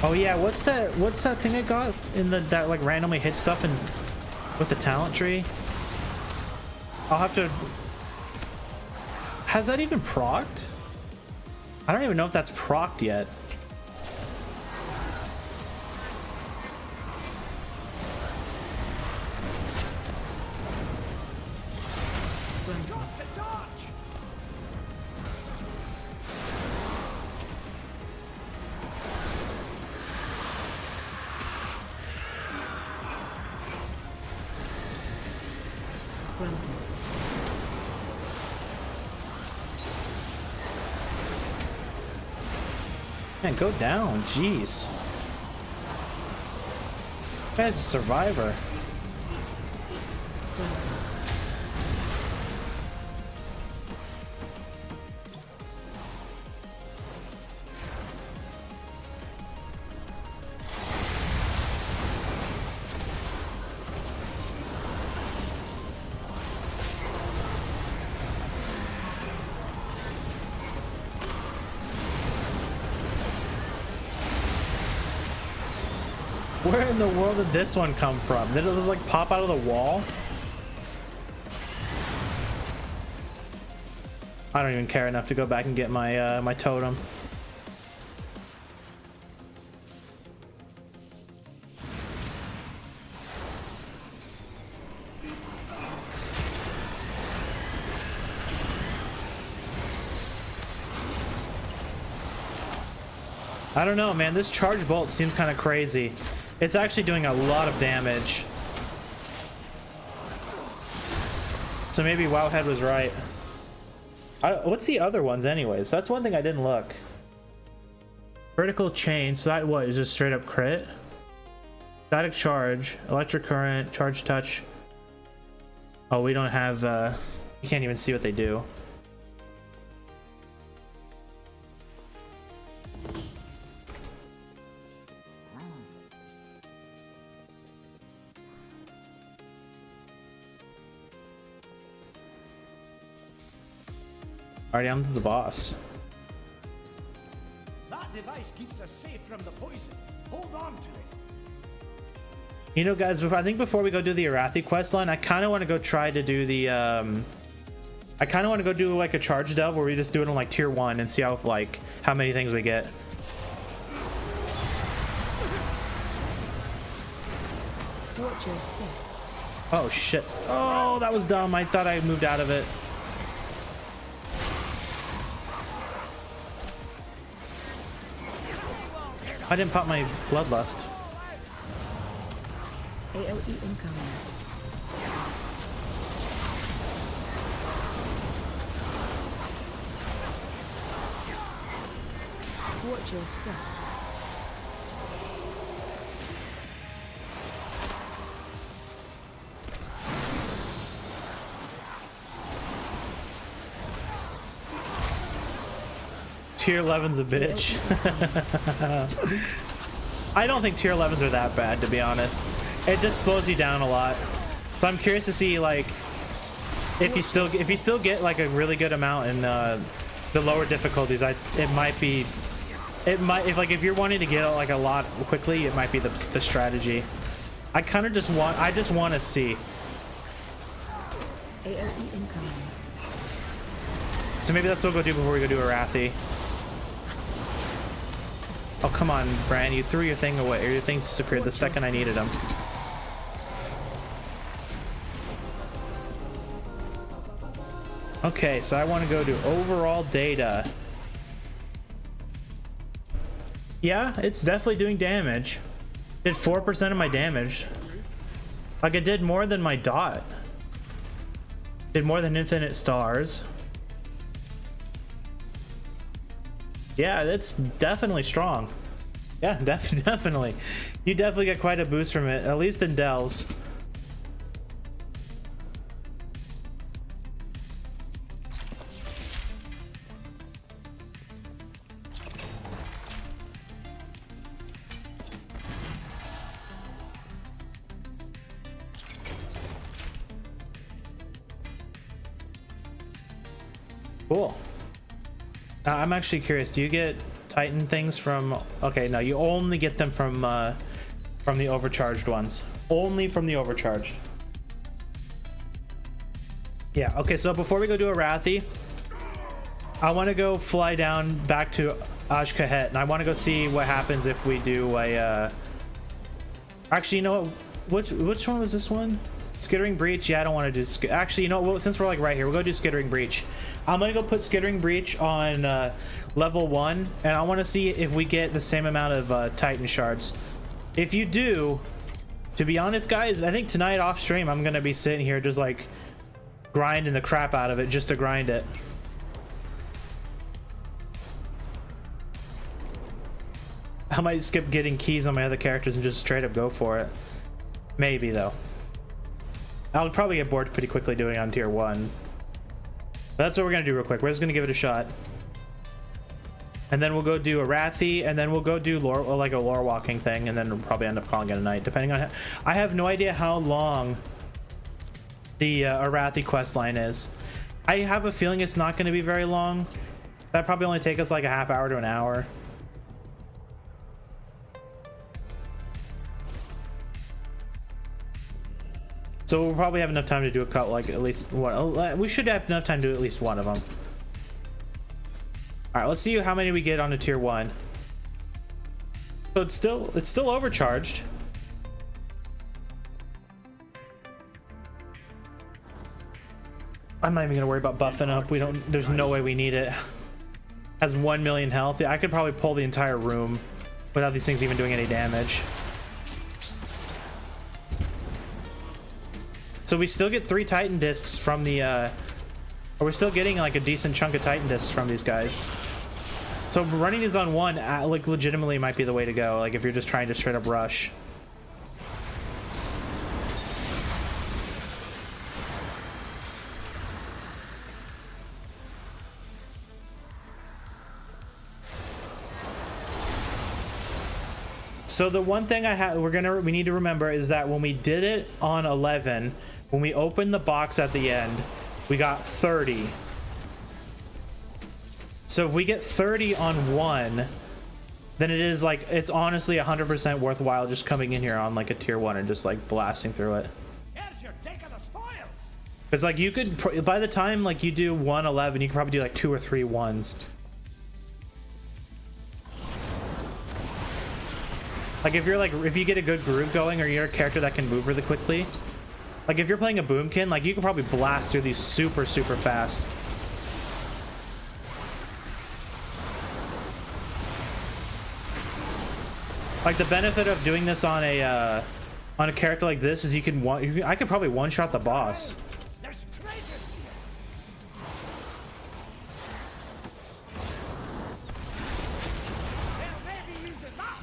Oh yeah, what's that thing I got in the that like randomly hit stuff and with the talent tree? I'll have to. Has that even procced? I don't even know if that's procced yet. Got to dodge! Granted. Man, go down, jeez. This guy's a survivor. Where in the world did this one come from? Did it just like pop out of the wall? I don't even care enough to go back and get my my totem. I don't know, man. This charge bolt seems kind of crazy. It's actually doing a lot of damage. So maybe Wowhead was right. What's the other ones anyways? That's one thing I didn't look. Vertical chain, so that what is just straight up crit? Static charge, electric current, charge touch. Oh, we don't have you can't even see what they do. Already on to the boss. That device keeps us safe from the poison. Hold on to it. You know, guys, I think before we go do the Arathi questline, I kind of want to go try to do the I kind of want to go do like a charge delve where we just do it on like tier 1 and see how like how many things we get. Watch your step. Oh shit. Oh, that was dumb. I thought I moved out of it. I didn't pop my bloodlust. AOE incoming. Watch your step. Tier 11's a bitch. I don't think tier 11s are that bad, to be honest. It just slows you down a lot. So I'm curious to see like if you still get like a really good amount in the lower difficulties. It might if you're wanting to get like a lot quickly, it might be the strategy. I just want to see. AOE incoming. So maybe that's what we'll go do before we go do Arathi. Oh, come on, Bran. You threw your thing away. Or your things disappeared the second I needed them. Okay, so I want to go to overall data. Yeah, it's definitely doing damage. Did 4% of my damage. Like it did more than my dot. Did more than infinite stars. Yeah, that's definitely strong. Yeah, definitely. You definitely get quite a boost from it, at least in Dells. Cool. I'm actually curious, do you get Titan things from... Okay, no, you only get them from the overcharged ones. Only from the overcharged. Yeah, okay, so before we go do a Arathi, I want to go fly down back to Ashkahet, and I want to go see what happens if we do a... Actually, you know what? Which one was this one? Skittering Breach? Yeah, I don't want to do... Actually, you know what? Since we're like right here, we'll go do Skittering Breach. I'm going to go put Skittering Breach on level 1, and I want to see if we get the same amount of Titan shards. If you do, to be honest, guys, I think tonight off stream, I'm going to be sitting here just like grinding the crap out of it just to grind it. I might skip getting keys on my other characters and just straight up go for it. Maybe, though. I'll probably get bored pretty quickly doing it on tier 1. But that's what we're going to do real quick. We're just going to give it a shot. And then we'll go do a Arathi, and then we'll go do lore, like a lore walking thing, and then we'll probably end up calling it a night, depending on how... I have no idea how long the Arathi questline is. I have a feeling it's not going to be very long. That'd probably only take us like a half hour to an hour. So we'll probably have enough time to do a cut, like at least one. We should have enough time to do at least one of them. All right, let's see how many we get on a tier 1. So it's still overcharged. I'm not even gonna worry about buffing up. We don't. There's no way we need it. Has 1 million health. Yeah, I could probably pull the entire room without these things even doing any damage. So we still get 3 Titan discs from the, or we're still getting like a decent chunk of Titan discs from these guys. So running these on 1, like legitimately might be the way to go. Like if you're just trying to straight up rush. So the one thing we need to remember is that when we did it on 11, when we opened the box at the end, we got 30. So if we get 30 on 1, then it is like, it's honestly 100% worthwhile just coming in here on like a tier 1 and just like blasting through it. Here's your take of the spoils. Because like you could, by the time like you do 111, you can probably do like 2 or 3 ones. Like if you get a good groove going, or you're a character that can move really quickly, like if you're playing a boomkin, like you can probably blast through these super fast. Like the benefit of doing this on a character like this is I could probably one-shot the boss. There's treasure here. Well, maybe use it now.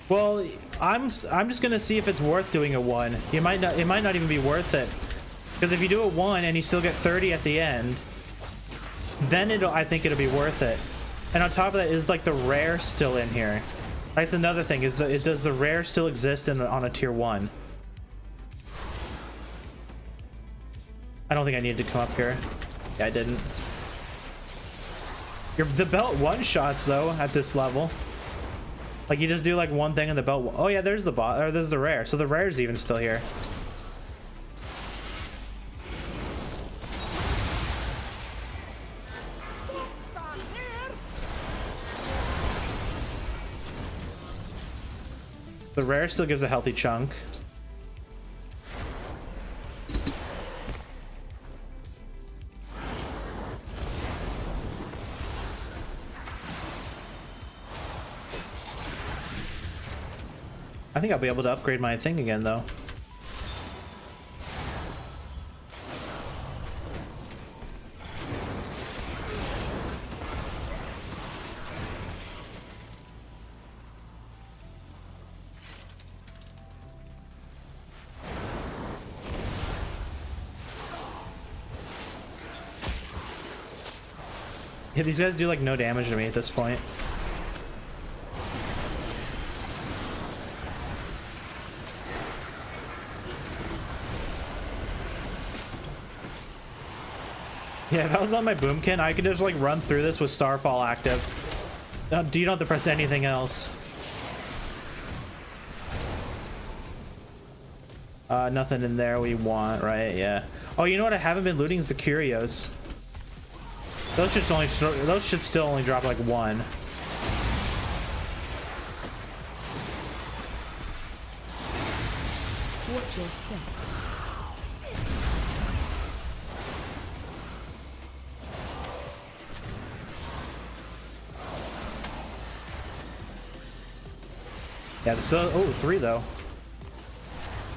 Well, I'm just gonna see if it's worth doing a 1. It might not even be worth it, because if you do a 1 and you still get 30 at the end, then I think it'll be worth it. And on top of that is like the rare still in here. That's another thing, is does the rare still exist on a tier 1? I don't think I needed to come up here. Yeah, I didn't. The belt one-shots though at this level. Like you just do like one thing in the belt. Oh yeah, there's the bot, or there's the rare. So the rare's even still here. Stop here. The rare still gives a healthy chunk. I think I'll be able to upgrade my thing again though. Yeah, these guys do like no damage to me at this point. Yeah, if I was on my boomkin, I could just like run through this with Starfall active. You don't have to press anything else. Nothing in there we want, right? Yeah. Oh, you know what I haven't been looting is the curios. Those should still only drop like one. Watch your step. Yeah, oh, 3 though.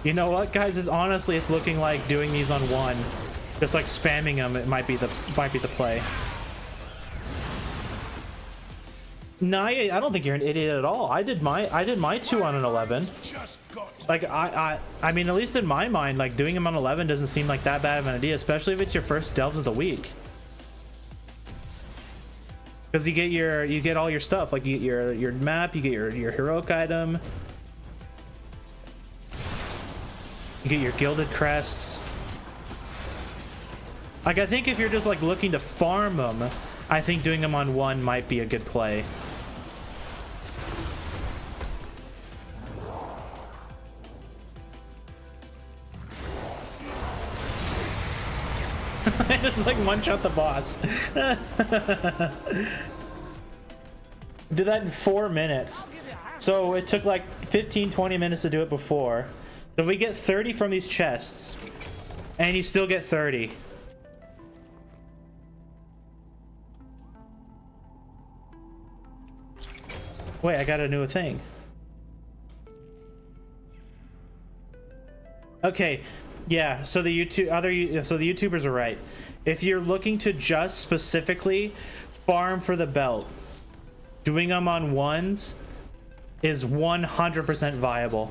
You know what, guys? Honestly, it's looking like doing these on 1, just like spamming them. It might be the play. No, I don't think you're an idiot at all. I did my 2 on an 11. Like I mean, at least in my mind, like doing them on 11 doesn't seem like that bad of an idea, especially if it's your first delves of the week. Because you get all your stuff, like you get your map, you get your heroic item, you get your gilded crests. Like I think if you're just like looking to farm them, I think doing them on 1 might be a good play. I just like one-shot the boss. Did that in 4 minutes. So it took like 15-20 minutes to do it before. So if we get 30 from these chests, and you still get 30. Wait, I got a new thing. Okay. Yeah, so the YouTubers are right. If you're looking to just specifically farm for the belt, doing them on 1s is 100% viable.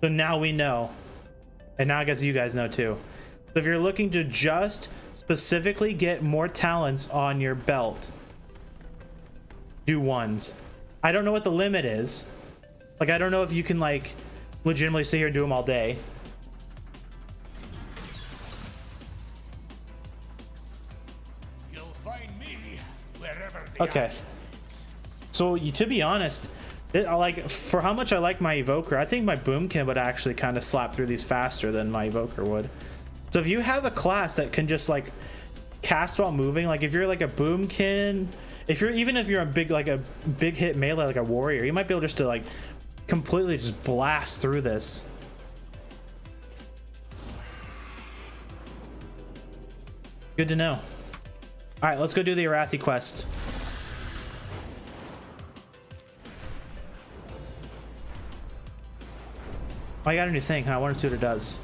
So now we know. And now I guess you guys know too. So if you're looking to just specifically get more talents on your belt, do 1s. I don't know what the limit is. Like, I don't know if you can like legitimately sit here and do them all day. Okay, so to be honest, like for how much I like my evoker, I think my boomkin would actually kind of slap through these faster than my evoker would. So if you have a class that can just like cast while moving, like if you're like a boomkin, if you're a big hit melee like a warrior, you might be able just to like completely just blast through this. Good to know. All right, let's go do the Arathi quest. Oh, I got a new thing, huh? I want to see what it does.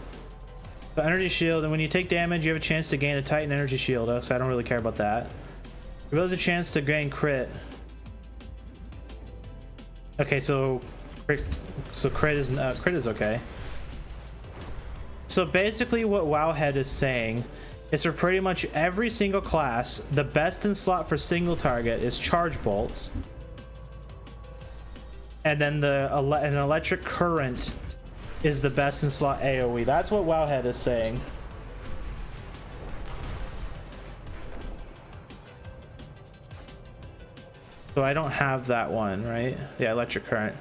So energy shield, and when you take damage, you have a chance to gain a Titan energy shield. So I don't really care about that. Reveals a chance to gain crit. Okay, so crit is okay. So basically, what Wowhead is saying is for pretty much every single class, the best in slot for single target is charge bolts, and then an electric current is the best in slot AoE. That's what Wowhead is saying. So I don't have that one, right? Yeah, electric current.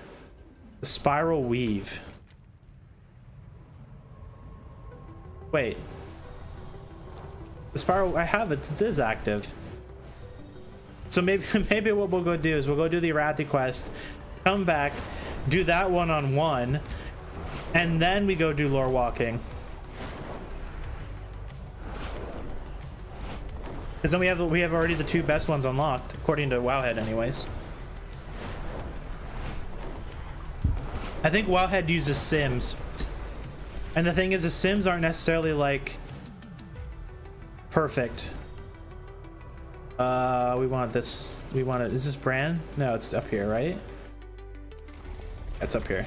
The spiral weave. Wait. The spiral, I have it. It is active. So maybe what we'll go do is we'll go do the Arathi quest, come back, do that one on 1, and then we go do lore walking. Because then we have already the 2 best ones unlocked, according to Wowhead anyways. I think Wowhead uses Sims. And the thing is, the Sims aren't necessarily like perfect. We want this. We want it. Is this brand? No, it's up here, right? It's up here.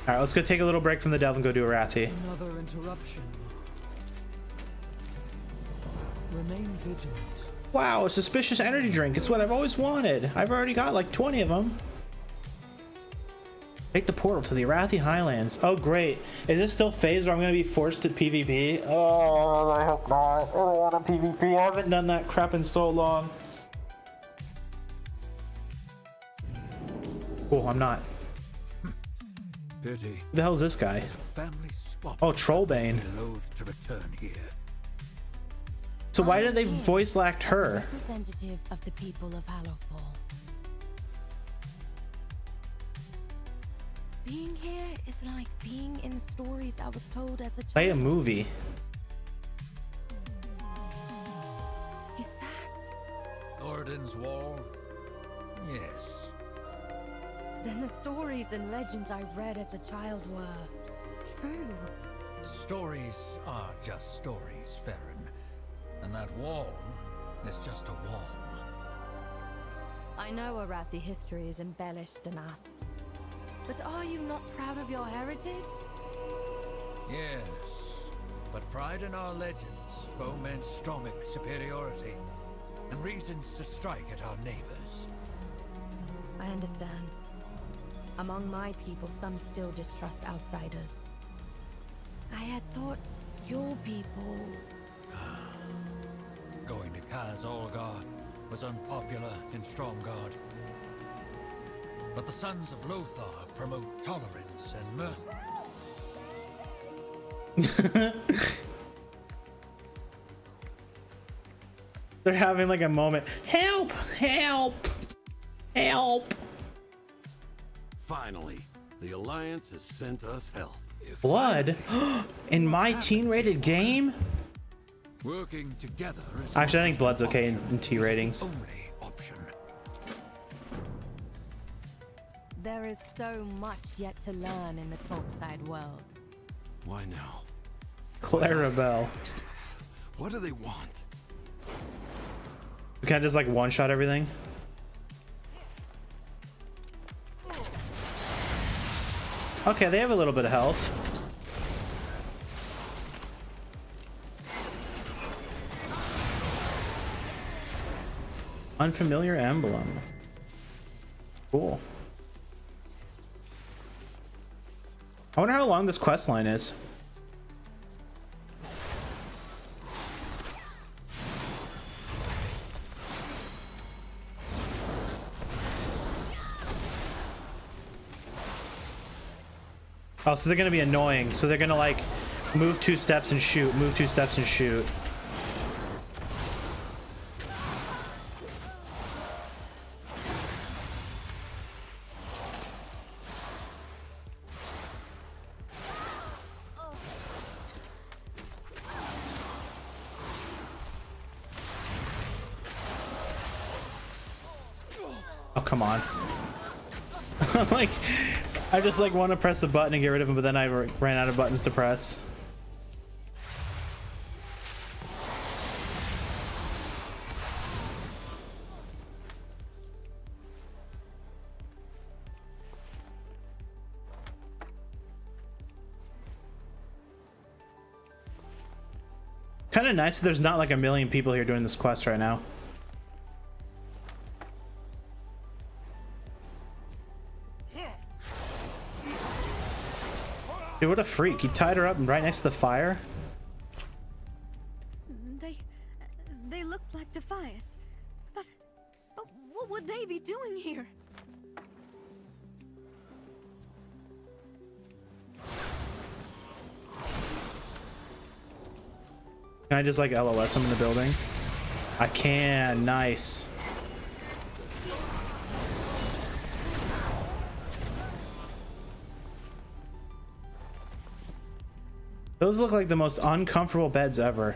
All right, let's go take a little break from the delve and go do Arathi. Another interruption. remain vigilant. Wow, a suspicious energy drink. It's what I've always wanted. I've already got like 20 of them. Take the portal to the Arathi Highlands. Oh, great. Is this still phase where I'm going to be forced to PvP? Oh, I hope not. I don't want to PvP. I haven't done that crap in so long. Oh, I'm not. Pity. Who the hell is this guy? Family swap. Oh, Trollbane. Loath to return here. So why did they voice lacked her? Representative of the people of Hallowfall. Being here is like being in the stories I was told as a child. Play a movie. Is that? Orden's Wall? Yes. Then the stories and legends I read as a child were true. Stories are just stories, Farron. And that wall is just a wall. I know Arathi history is embellished enough. But are you not proud of your heritage? Yes. But pride in our legends foments stomach superiority and reasons to strike at our neighbors. I understand. Among my people, some still distrust outsiders. I had thought your people... Going to Kaz Olgar was unpopular in Stromgarde. But the Sons of Lothar promote tolerance and mirth. They're having like a moment. Help! Help! Help! Finally, the Alliance has sent us help. Blood? In my teen-rated game? Working together is Actually, I think Blood's okay in T ratings. Only option. There is so much yet to learn in the topside world. Why now? Clarabelle. What do they want? Can I just like one-shot everything? Okay, they have a little bit of health. Unfamiliar emblem. Cool. I wonder how long this quest line is. Oh, so they're gonna be annoying. So they're gonna like move 2 steps and shoot, move 2 steps and shoot. Oh, come on. I'm like, I just like want to press the button and get rid of him, but then I ran out of buttons to press. Kind of nice that there's not like a million people here doing this quest right now. Dude, what a freak. He tied her up right next to the fire. They looked like Defias. But what would they be doing here? Can I just like LOS him in the building? I can. Nice. Those look like the most uncomfortable beds ever.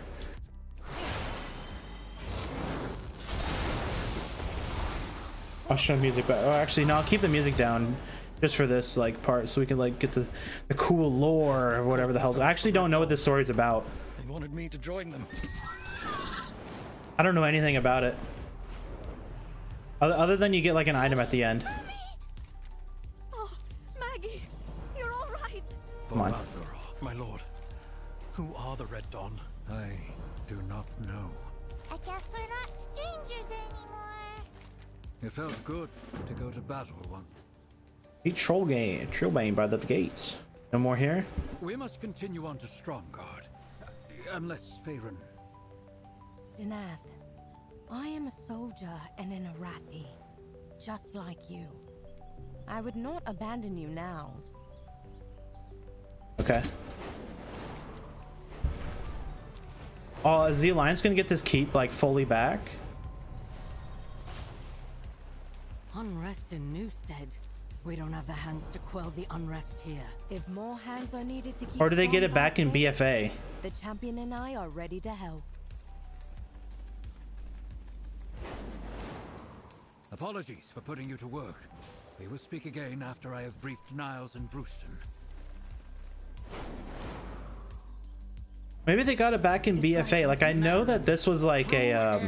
I'll show music back. Oh, actually, no, I'll keep the music down just for this like part so we can like get the cool lore or whatever the hell's. I actually don't know what this story's about. They wanted me to join them. I don't know anything about it. Other than you get like an item at the end. Oh, Maggie, you're all right. Come on. My lord, who are the Red Dawn? I do not know. I guess we're not strangers anymore. It felt good to go to battle once. Eat Trollbane by the gates. No more here? We must continue on to Stromgarde. Unless Faerun... Danath, I am a soldier and an Arathi, just like you. I would not abandon you now. Okay. Oh, is the Alliance gonna get this keep like fully back? Unrest in Newstead. We don't have the hands to quell the unrest here. If more hands are needed to keep... Or do they get it back in BFA? The champion and I are ready to help. Apologies for putting you to work. We will speak again after I have briefed Niles and Brewston. Maybe they got it back in BFA. Like, I know that this was like a,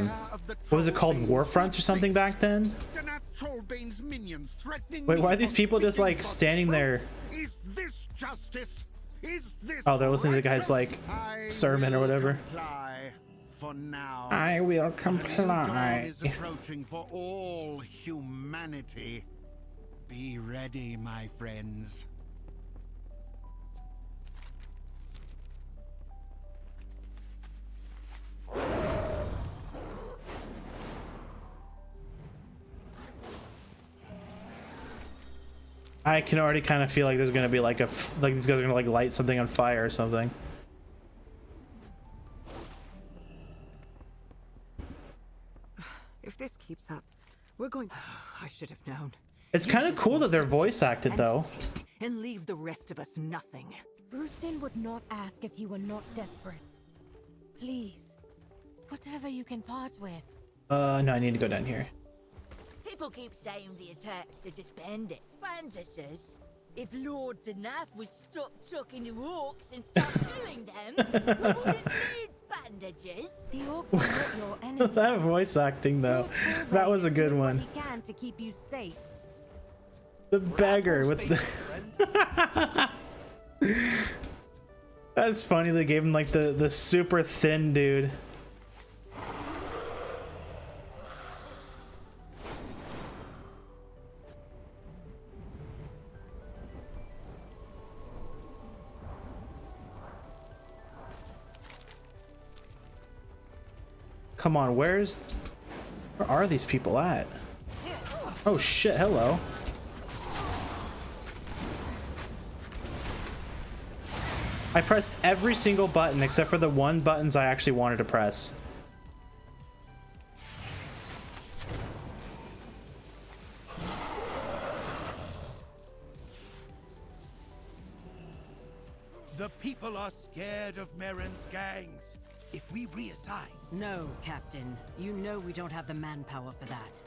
what was it called? Warfronts or something back then? Wait, why are these people just like standing there? Oh, they're listening to the guy's like sermon or whatever. For now, I will comply. Is approaching for all humanity. Be ready, my friends. I can already kind of feel like there's gonna be like like these guys are gonna like light something on fire or something. If this keeps up, we're going... I should have known. It's kind of cool that they're voice acted though. And leave the rest of us nothing. Brewston would not ask if you were not desperate. Please, whatever you can part with. No, I need to go down here. People keep saying the attacks are just bandits. Bandages. If Lord Danath would stop chucking the orcs and start killing them, we wouldn't need bandages. The orcs are not your enemy. That voice acting though, that was a good one. He can to keep you safe. The beggar with the... That's funny, they gave him like the super thin dude. Come on, where are these people at? Oh shit, hello. I pressed every single button except for the one buttons I actually wanted to press. The people are scared of Merrin's gangs. If we reassign... No, Captain. You know we don't have the manpower for that.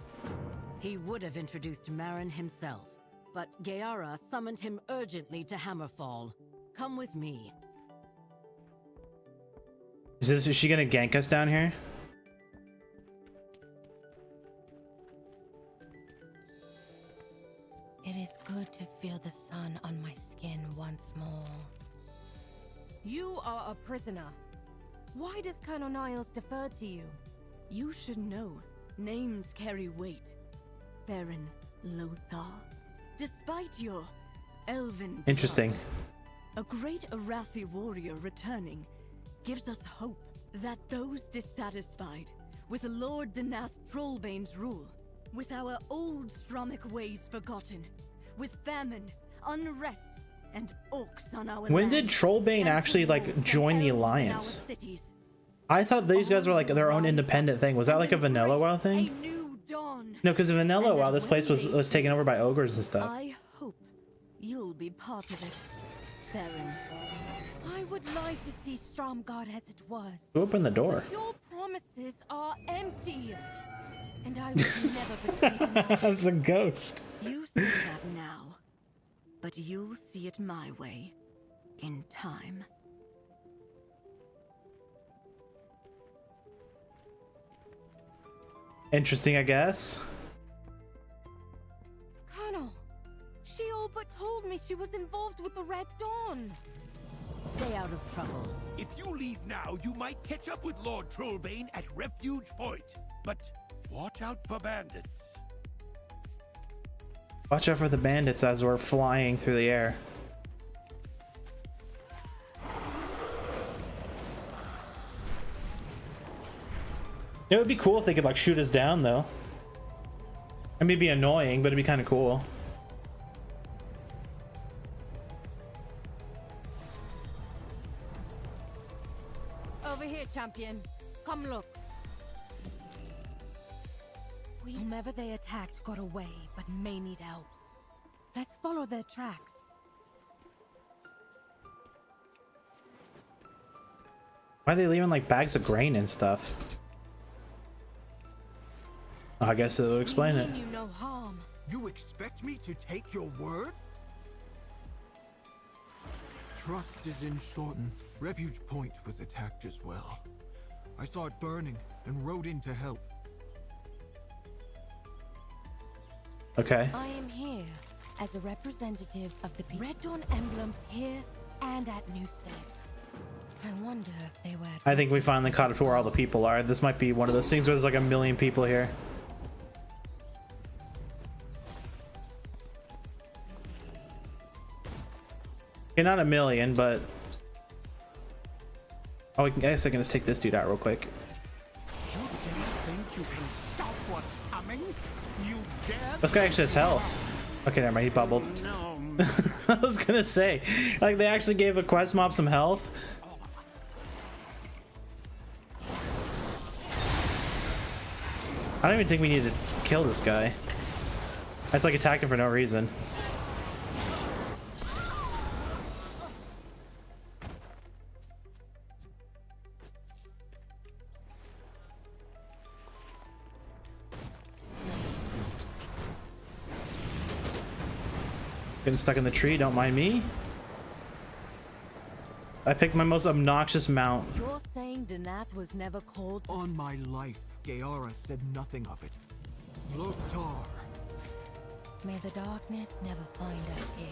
He would have introduced Merrin himself, but Gaara summoned him urgently to Hammerfall. Come with me. Is she gonna gank us down here? It is good to feel the sun on my skin once more. You are a prisoner. Why does Colonel Niles defer to you? You should know. Names carry weight. Baron Lothar. Despite your elven Interesting. blood, a great Arathi warrior returning gives us hope that those dissatisfied with Lord Danath Trollbane's rule, with our old Stromic ways forgotten, with famine, unrest, and orcs on our When did land, Trollbane and actually like wolves and join the elves in our Alliance? cities, I thought these guys were like their own independent thing. Was that like a Vanilla WoW thing? a new dawn. No, because Vanilla WoW, this place when was taken over by ogres and stuff. I hope you'll be part of it, Theron. I would like to see Stromgarde as it was. Who opened the door? But your promises are empty. And I would never betray them. That's a ghost. You see that now, but you'll see it my way, in time. Interesting, I guess. Colonel, she all but told me she was involved with the Red Dawn. stay out of trouble. If you leave now, you might catch up with Lord Trollbane at Refuge Point. But watch out for bandits. Watch out for the bandits as we're flying through the air. It would be cool if they could like shoot us down though. I mean, it'd be annoying, but it'd be kind of cool. Over here, champion. Come look. Whomever they attacked got away, but may need help. Let's follow their tracks. Why are they leaving like bags of grain and stuff? Oh, I guess it would explain it. You no harm. You expect me to take your word? Trust is in shorten. Refuge Point was attacked as well. I saw it burning and rode in to help. Okay. I am here as a representative of the people. Red Dawn emblems here and at Newstead. I wonder if they were. I think we finally caught up to where all the people are. This might be one of those things where there's like 1 million people here. Okay, not 1 million, but oh, I guess I can just take this dude out real quick. You think you can stop what's coming? You dare? This guy actually has health. Okay, never mind. He bubbled. No. I was gonna say, like, they actually gave a quest mob some health. I don't even think we need to kill this guy. I just like attacked him for no reason. Getting stuck in the tree, don't mind me. I picked my most obnoxious mount. You're saying Danath was never called to... On my life, Gaara said nothing of it. Loktar. May the darkness never find us here.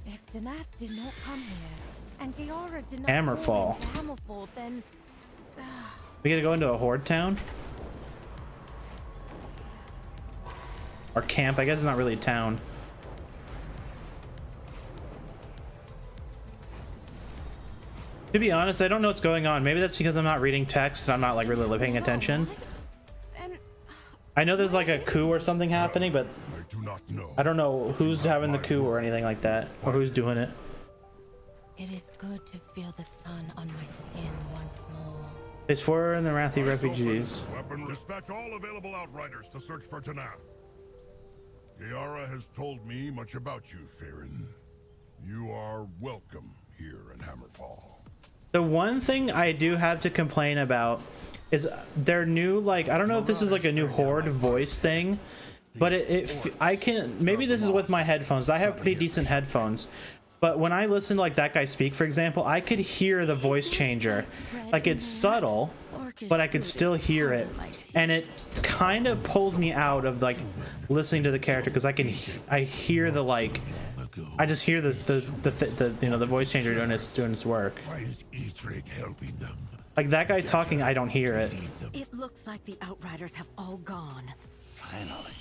If Danath did not come here, and Gaara did not Hammerfall. go into Hammerfall, then... We gotta go into a horde town? Or camp, I guess it's not really a town. To be honest, I don't know what's going on. Maybe that's because I'm not reading text and I'm not like really paying attention. I know there's like a coup or something happening, but I don't know who's having the coup or anything like that, or who's doing it. It is good to feel the sun on my skin once more. Phase 4 and the Wrathy refugees. Weapon, dispatch all available outriders to search for Tanath. Gaara has told me much about you, Farron. You are welcome here in Hammerfall. The one thing I do have to complain about is their new, like, I don't know if this is like a new horde voice thing, but I can, maybe this is with my headphones. I have pretty decent headphones, but when I listen to like that guy speak, for example, I could hear the voice changer. Like, it's subtle, but I could still hear it, and it kind of pulls me out of like listening to the character, because I hear the, like, I just hear the you know, the voice changer doing its work. Why is Ethreg helping them? Like, that guy talking, I don't hear it. It looks like the Outriders have all gone. Finally.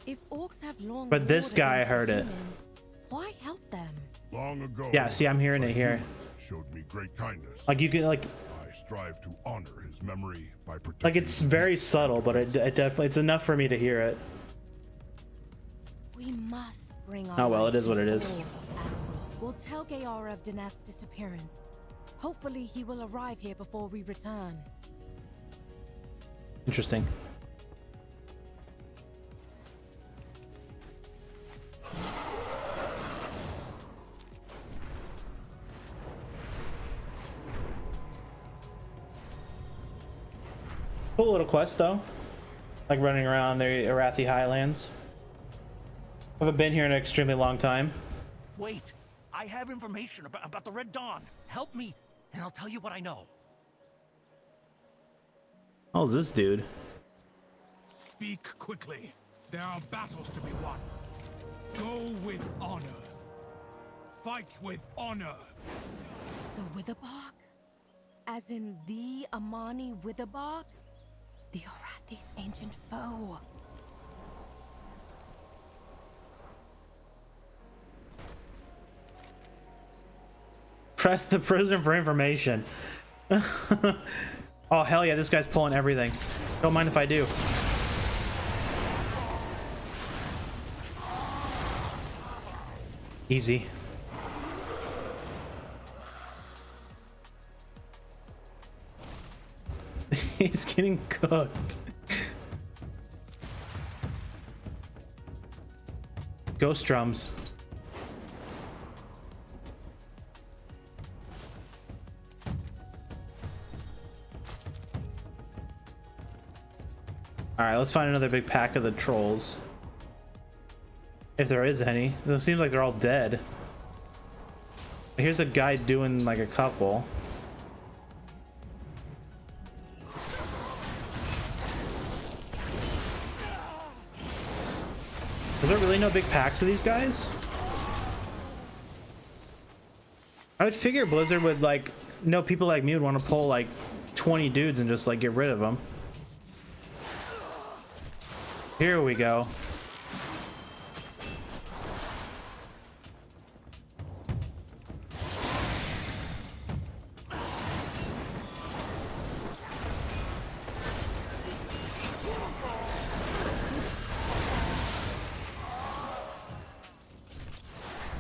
If orcs have long But this warred guy against heard it. humans, why help them? Long ago. Yeah, see, I'm hearing it here. Showed me great kindness. Like, you can, like, I strive to honor his memory by protecting. like, it's very subtle, but it definitely, it's enough for me to hear it. We must bring our Oh well, it is rights what it to is. all of Azeroth. We'll tell Gaara of Danath's disappearance. Hopefully he will arrive here before we return. Interesting. Cool little quest though. Like running around the Arathi Highlands. I haven't been here in an extremely long time. Wait, I have information about the Red Dawn. Help me, and I'll tell you what I know. How's this dude? Speak quickly. There are battles to be won. Go with honor. fights with honor. The Witherbark? As in the Amani Witherbark? The Orathi's ancient foe. Press the prison for information. Oh, hell yeah, this guy's pulling everything. Don't mind if I do. Easy. He's getting cooked. Ghost drums. Alright, let's find another big pack of the trolls. If there is any. It seems like they're all dead. Here's a guy doing like a couple. Is there really no big packs of these guys? I would figure Blizzard would like know people like me would want to pull like 20 dudes and just like get rid of them. Here we go.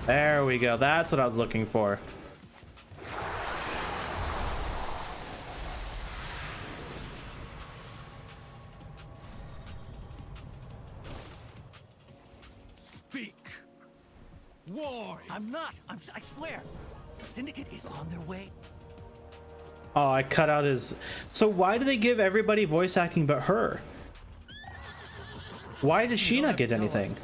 There we go. That's what I was looking for. Speak. War. I'm not. I swear. Syndicate is on their way. Oh, I cut out his... So why do they give everybody voice acting but her? Why does she not get anything?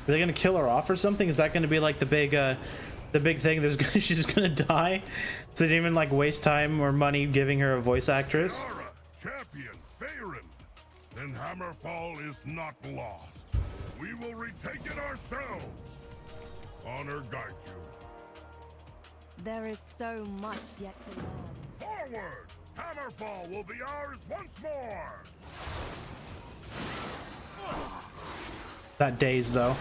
Are they gonna kill her off or something? Is that gonna be like the big thing? She's just gonna die, so they didn't even like waste time or money giving her a voice actress. Champion, Faerun. Then Hammerfall is not lost. We will retake it ourselves. Honor guide you. There is so much yet to learn. Forward! Hammerfall will be ours once more. That daze though.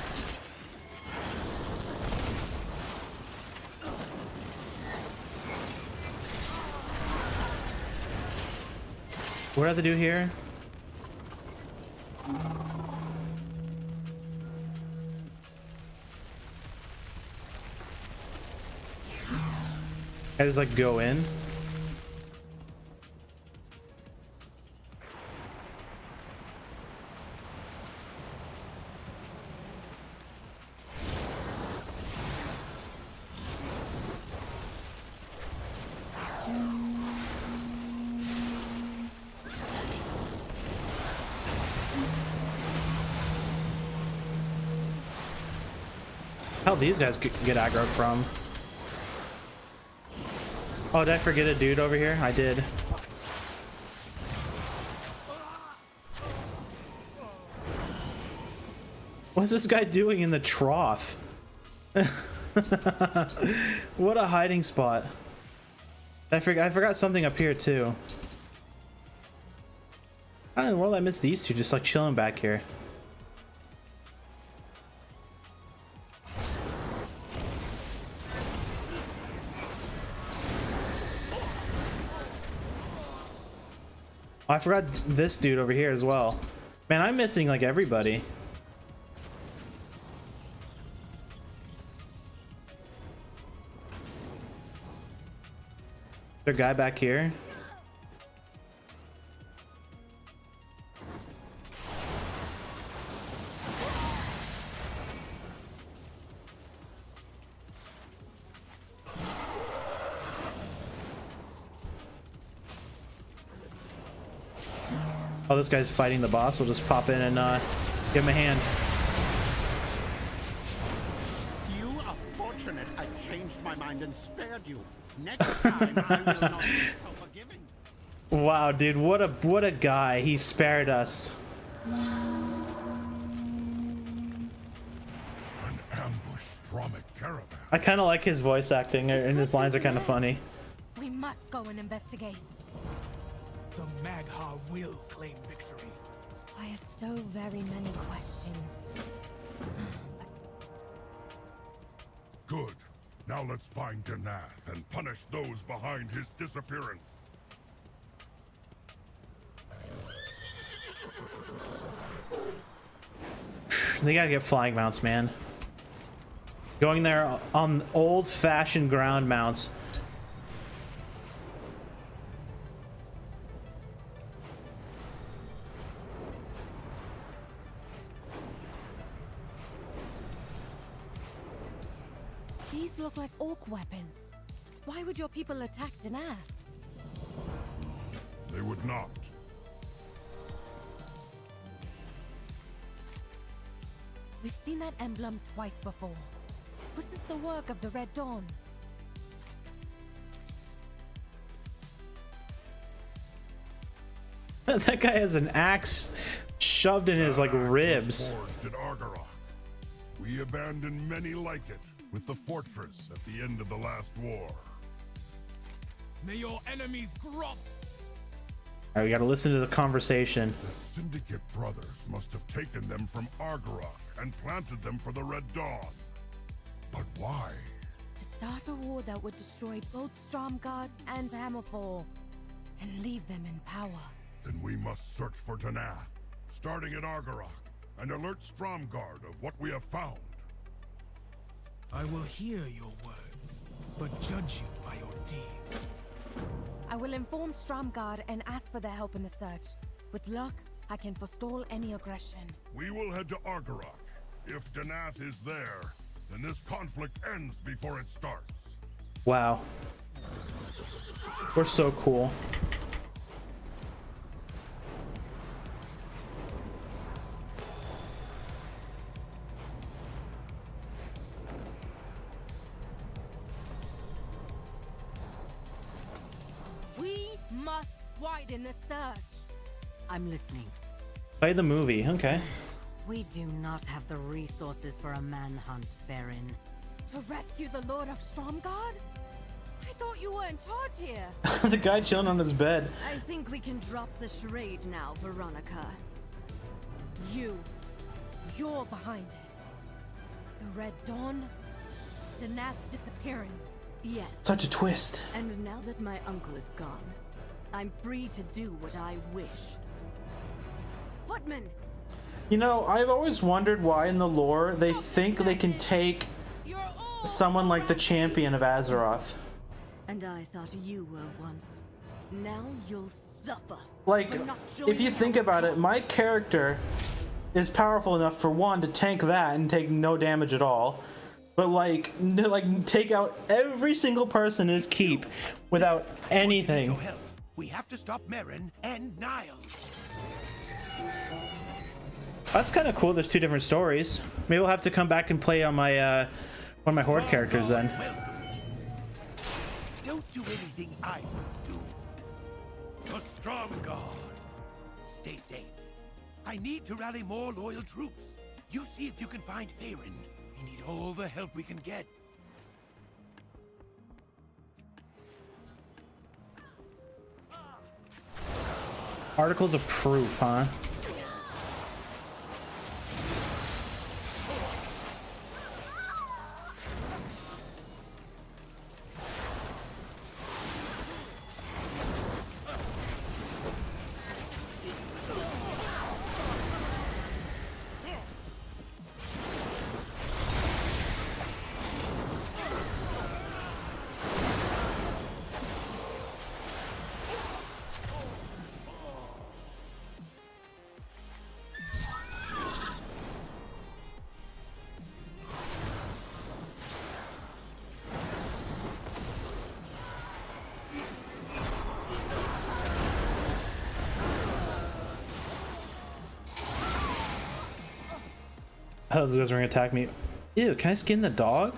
What do I have to do here? I just like go in. How these guys get aggroed from? Oh, did I forget a dude over here? I did. What's this guy doing in the trough? What a hiding spot. I forgot something up here too. How in the world I missed these two just like chilling back here? Oh, I forgot this dude over here as well. Man, I'm missing like everybody. Is there a guy back here? Oh, this guy's fighting the boss. We'll just pop in and give him a hand. You are fortunate I changed my mind and spared you. Next time I will not be so forgiving. Wow, dude, what a guy. He spared us. An ambushed Stromic caravan. I kind of like his voice acting, and his lines are kind of funny. We must go and investigate. The Magha will claim victory. I have so very many questions. Good. Now let's find Danath and punish those behind his disappearance. They gotta get flying mounts, man. Going there on old-fashioned ground mounts. These look like orc weapons. Why would your people attack Danath? They would not. We've seen that emblem twice before. Was this the work of the Red Dawn? That guy has an axe shoved in his like ribs. Forged at Argarok. We abandoned many like it with the fortress at the end of the last war. May your enemies grovel. Alright, we gotta listen to the conversation. The Syndicate brothers must have taken them from Argarok and planted them for the Red Dawn. But why? To start a war that would destroy both Stromgarde and Hammerfall, and leave them in power. Then we must search for Danath, starting at Argarok, and alert Stromgarde of what we have found. I will hear your words, but judge you by your deeds. I will inform Stromgarde and ask for their help in the search. With luck, I can forestall any aggression. We will head to Argarok. If Danath is there, then this conflict ends before it starts. Wow. We're so cool. We must widen the search. I'm listening. Play the movie, okay. We do not have the resources for a manhunt, Baron. To rescue the Lord of Stromgarde? I thought you were in charge here. The guy chilling on his bed. I think we can drop the charade now, Veronica. You're behind this. The Red Dawn? Danath's disappearance. Yes. Such a twist. And now that my uncle is gone, I'm free to do what I wish. Footman! You know, I've always wondered why in the lore they think they can take someone like the champion of Azeroth. And I thought you were once. Now you'll suffer. Like, for not if you joining think our about it, cause. my character is powerful enough for one to tank that and take no damage at all. But like take out every single person in his keep without anything. We have to stop Merrin and Niall. That's kind of cool. There's two different stories. Maybe we'll have to come back and play on my one of my horde characters then. Don't do anything I would do. The Stromgarde. Stay safe. I need to rally more loyal troops. You see if you can find Faerun. We need all the help we can get. Articles of proof, huh? Oh, those guys are gonna attack me. Ew, can I skin the dog?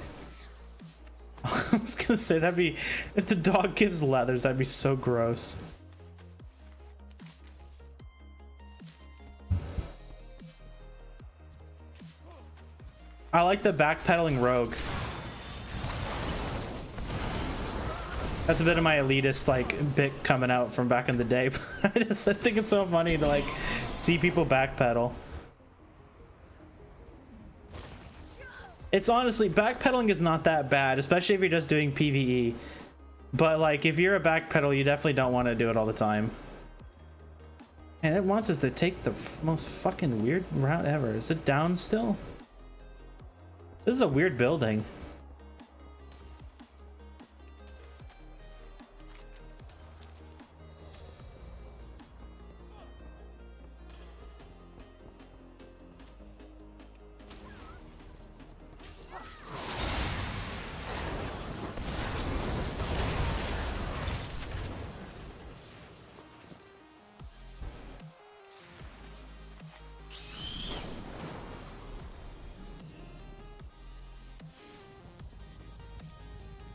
I was gonna say that'd be, if the dog gives leathers, that'd be so gross. I like the backpedaling rogue. That's a bit of my elitist like bit coming out from back in the day. I think it's so funny to like see people backpedal. It's honestly, backpedaling is not that bad, especially if you're just doing PvE. But like if you're a backpedal, you definitely don't want to do it all the time. And it wants us to take the most fucking weird route ever. Is it down still? This is a weird building.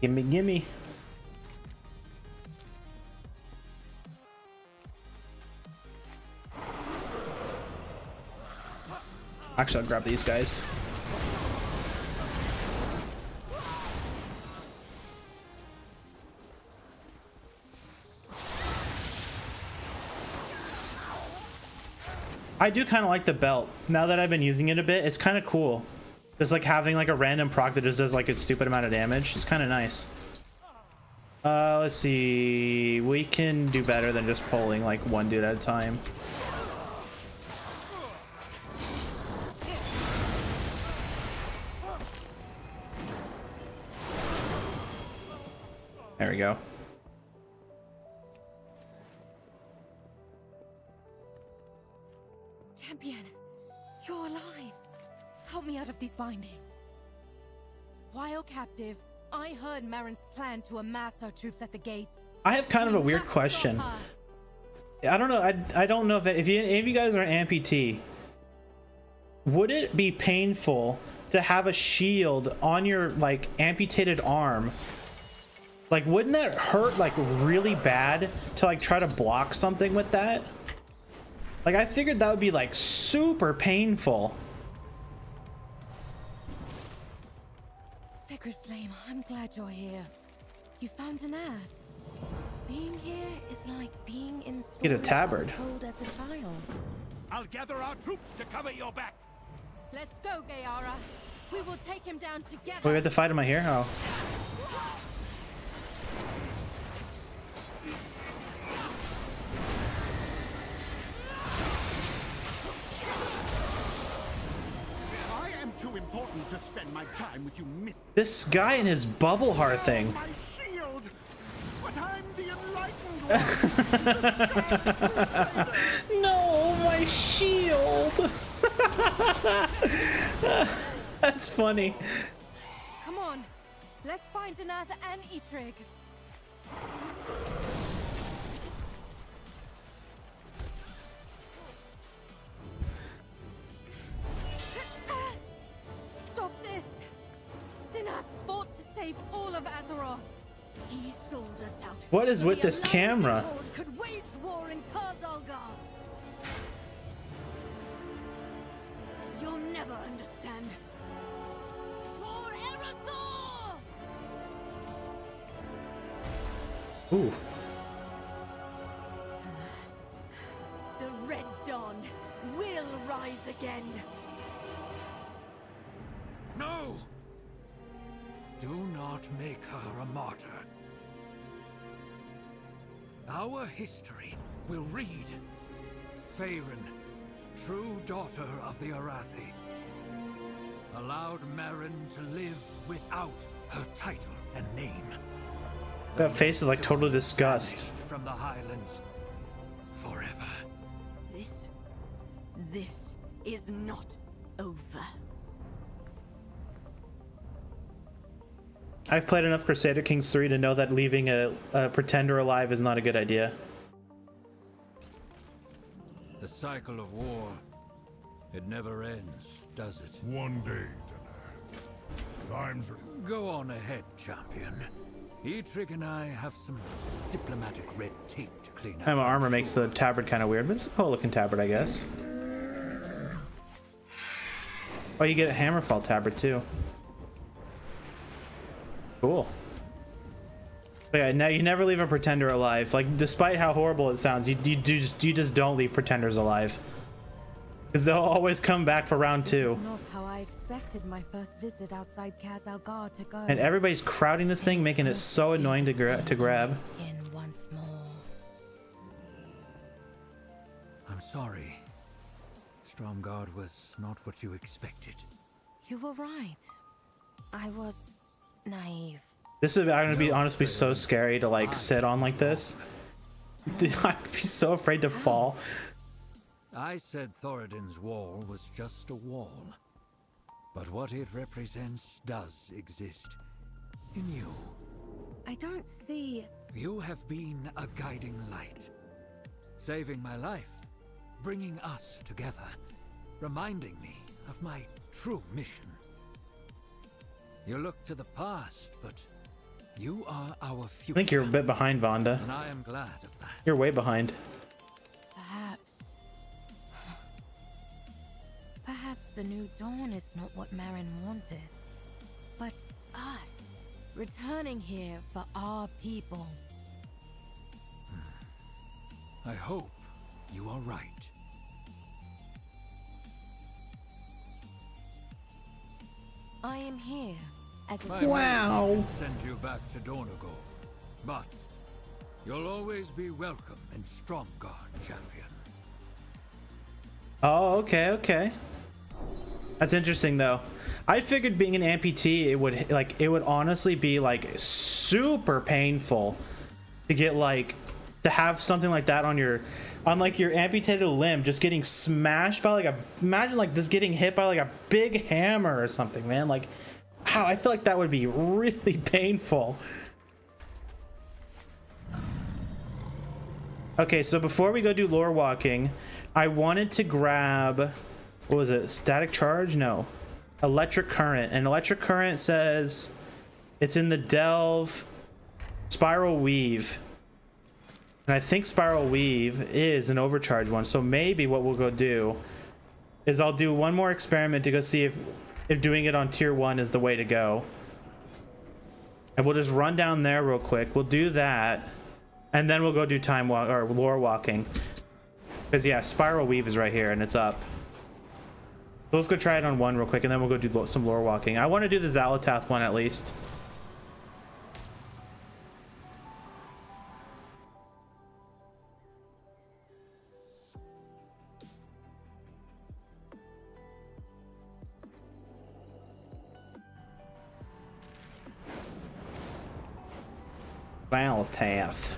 Gimme, gimme. Actually, I'll grab these guys. I do kind of like the belt. Now that I've been using it a bit, it's kind of cool. Just like having like a random proc that just does like a stupid amount of damage. It's kind of nice. Let's see. We can do better than just pulling like one dude at a time. There we go. Champion, you're alive. Help me out of these bindings. While captive, I heard Marin's plan to amass her troops at the gates. I have kind of a weird question. I don't know. I don't know if any of you guys are an amputee. Would it be painful to have a shield on your like amputated arm? Like, wouldn't that hurt like really bad to like try to block something with that? Like, I figured that would be like super painful. Sacred Flame, I'm glad you're here. You found an ad. Being here is like being in the Get a tabard. told as a child. I'll gather our troops to cover your back. Let's go, Gayara. We will take him down together. Wait, we have to fight him right here? Oh. Too important to spend my time with you, miss. This guy and his bubble heart thing. My shield, but I'm the enlightened one. No, my shield. That's funny. Come on, let's find Danath and Etrig. Stop this! Danath fought to save all of Azeroth. He sold us out. What is with this camera? Could wage war in Karzalgar. You'll never understand. For Erethdor! Ooh. The Red Dawn will rise again. No! Do not make her a martyr. Our history will read Faerun, true daughter of the Arathi, allowed Marin to live without her title and name. That face is like total disgust. From the Highlands forever. This is not over. I've played enough Crusader Kings 3 to know that leaving a pretender alive is not a good idea. The cycle of war, it never ends, does it? One day, Danath. Times are... Go on ahead, champion. Etrig and I have some diplomatic red tape to clean up. My armor makes the tabard kind of weird, but it's a cool looking tabard, I guess. Oh, you get a Hammerfall tabard too. Cool. But yeah, now you never leave a pretender alive. Like, despite how horrible it sounds, you just don't leave pretenders alive. Because they'll always come back for round 2. Not how I expected my first visit outside Kaz-Algar to go. And everybody's crowding this thing, making it so annoying to grab. Skin once more. I'm sorry. Stromgarde was not what you expected. You were right. I was naive. This is going to be honestly so scary to like sit on like this. I'd be so afraid to fall. I said Thoradin's wall was just a wall. But what it represents does exist. In you. I don't see... You have been a guiding light. Saving my life. Bringing us together. Reminding me of my true mission. You look to the past, but you are our future. I think you're a bit behind, Vonda. And I am glad of that. You're way behind. Perhaps the new dawn is not what Marin wanted. But us. Returning here for our people. I hope you are right. I am here as a... Wow! Send you back to Dornogal. But you'll always be welcome in Stromgarde, champion. Oh, okay, okay. That's interesting though. I figured being an amputee, it would honestly be like super painful to get like to have something like that on your amputated limb, just getting smashed by like imagine like just getting hit by like a big hammer or something, man. Like, how I feel like that would be really painful. Okay, so before we go do lore walking, I wanted to grab, what was it? Static charge? No. Electric current. And electric current says it's in the delve spiral weave. And I think spiral weave is an overcharge one. So maybe what we'll go do is I'll do one more experiment to go see if doing it on tier 1 is the way to go. And we'll just run down there real quick. We'll do that. And then we'll go do time walk or lore walking. Because yeah, spiral weave is right here and it's up. So let's go try it on 1 real quick and then we'll go do some lore walking. I want to do the Xalatath one at least. Xalatath.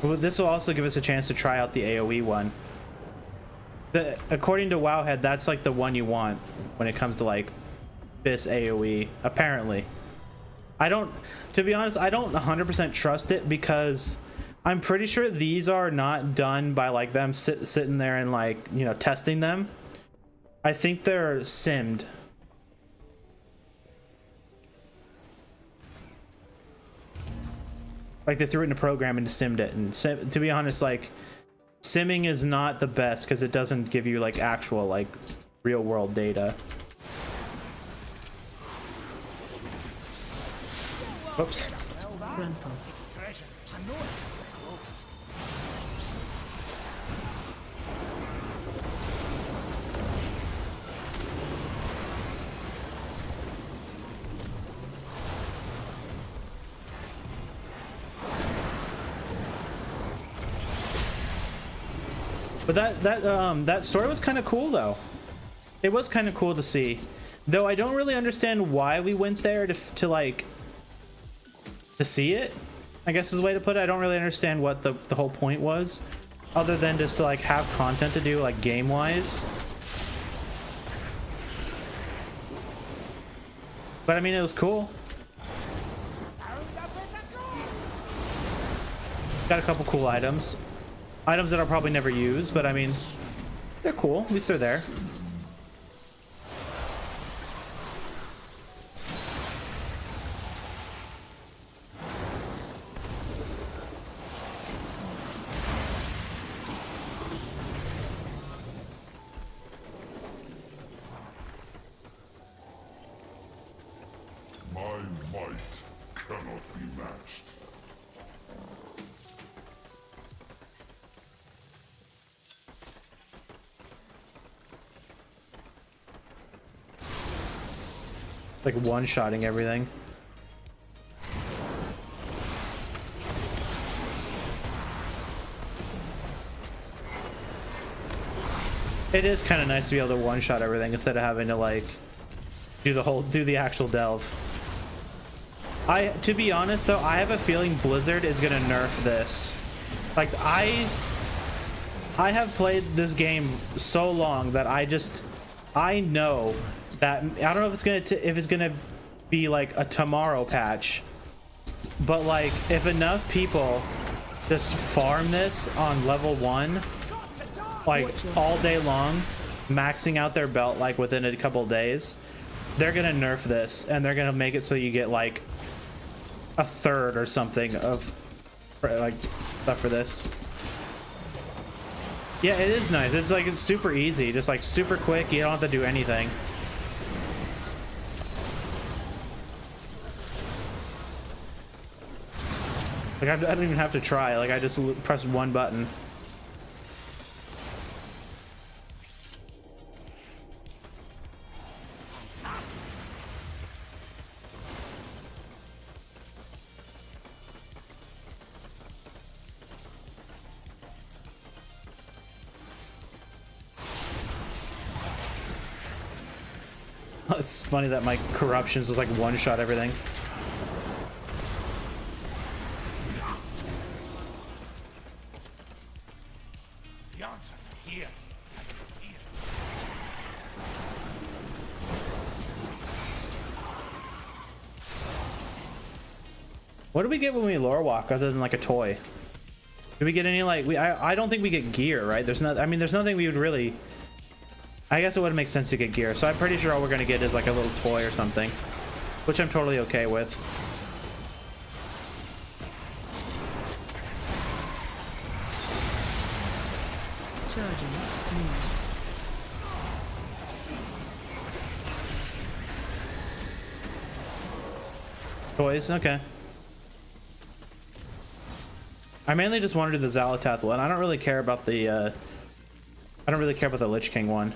Well, this will also give us a chance to try out the AoE one. According to Wowhead, that's like the one you want when it comes to like this AoE, apparently. To be honest, I don't 100% trust it because I'm pretty sure these are not done by like them sitting there and like, you know, testing them. I think they're simmed. Like they threw it in a program and simmed it, and to be honest, like simming is not the best because it doesn't give you like actual like real world data. Whoops. But that story was kind of cool though. It was kind of cool to see, though I don't really understand why we went there to see it, I guess is the way to put it. I don't really understand what the whole point was, other than just to like have content to do like game wise. But I mean, it was cool. Got a couple cool items. Items that I'll probably never use, but I mean, they're cool. At least they're there. might cannot be matched. Like one-shotting everything. It is kind of nice to be able to one-shot everything instead of having to like do the actual delve. To be honest though, I have a feeling Blizzard is gonna nerf this. Like I have played this game so long that I know that I don't know if it's gonna be like a tomorrow patch, but like if enough people just farm this on level 1 like all day long, maxing out their belt like within a couple of days, they're gonna nerf this and they're gonna make it so you get like a third or something of like stuff for this. Yeah, it is nice. It's super easy, just like super quick. You don't have to do anything. Like I don't even have to try. Like I just press one button. It's funny that my corruptions is like one-shot everything. The answers are here. What do we get when we lore walk other than like a toy? Do we get any like I don't think we get gear, right? There's nothing we would really. I guess it wouldn't make sense to get gear, so I'm pretty sure all we're gonna get is like a little toy or something, which I'm totally okay with. Charging. Toys, okay. I mainly just wanted to do the Xalatath one. I don't really care about the Lich King one.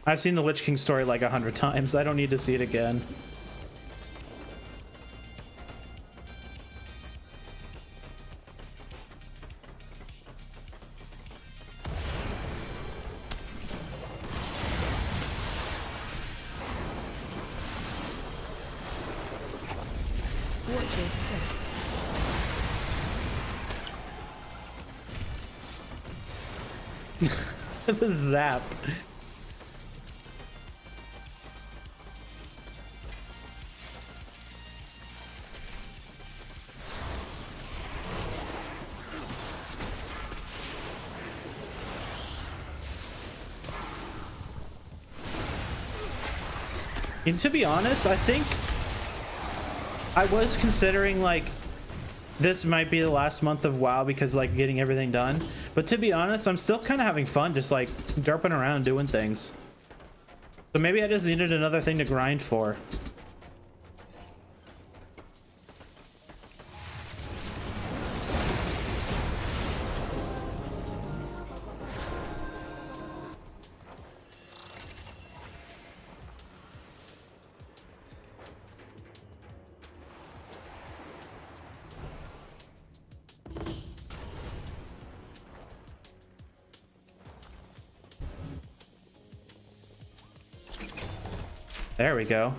I've seen the Lich King story like 100 times. I don't need to see it again. Watch your step. The zap. And to be honest, I think I was considering like this might be the last month of WoW because like getting everything done, but to be honest, I'm still kind of having fun just like derping around doing things. So maybe I just needed another thing to grind for. There we go.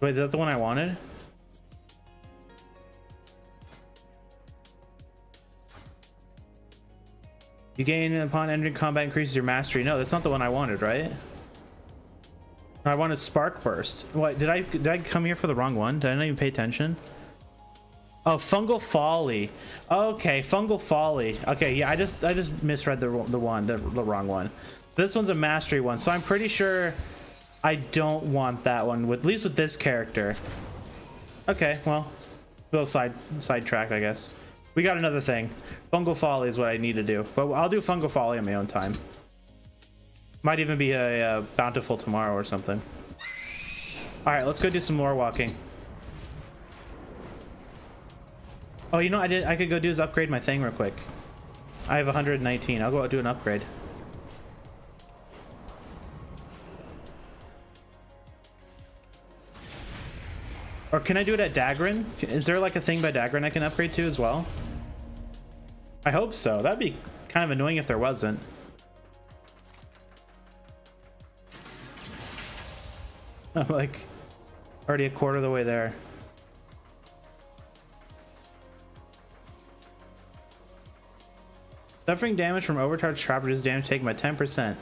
Wait, is that the one I wanted? You gain upon entering combat increases your mastery. No, that's not the one I wanted, right? I wanted Spark Burst. What, did I come here for the wrong one? Did I not even pay attention? Oh, Fungal Folly. Okay, Fungal Folly. Okay, yeah, I just misread the wrong one. This one's a mastery one, so I'm pretty sure I don't want that one, at least with this character. Okay, well, a little sidetracked, I guess. We got another thing. Fungal Folly is what I need to do, but I'll do Fungal Folly on my own time. Might even be a bountiful tomorrow or something. All right, let's go do some more walking. Oh, you know, I could go do is upgrade my thing real quick. I have 119. I'll go do an upgrade. Or can I do it at Dagran? Is there like a thing by Dagran I can upgrade to as well? I hope so. That'd be kind of annoying if there wasn't. I'm like already a quarter of the way there. Suffering damage from overcharged trap reduces damage taken by 10%.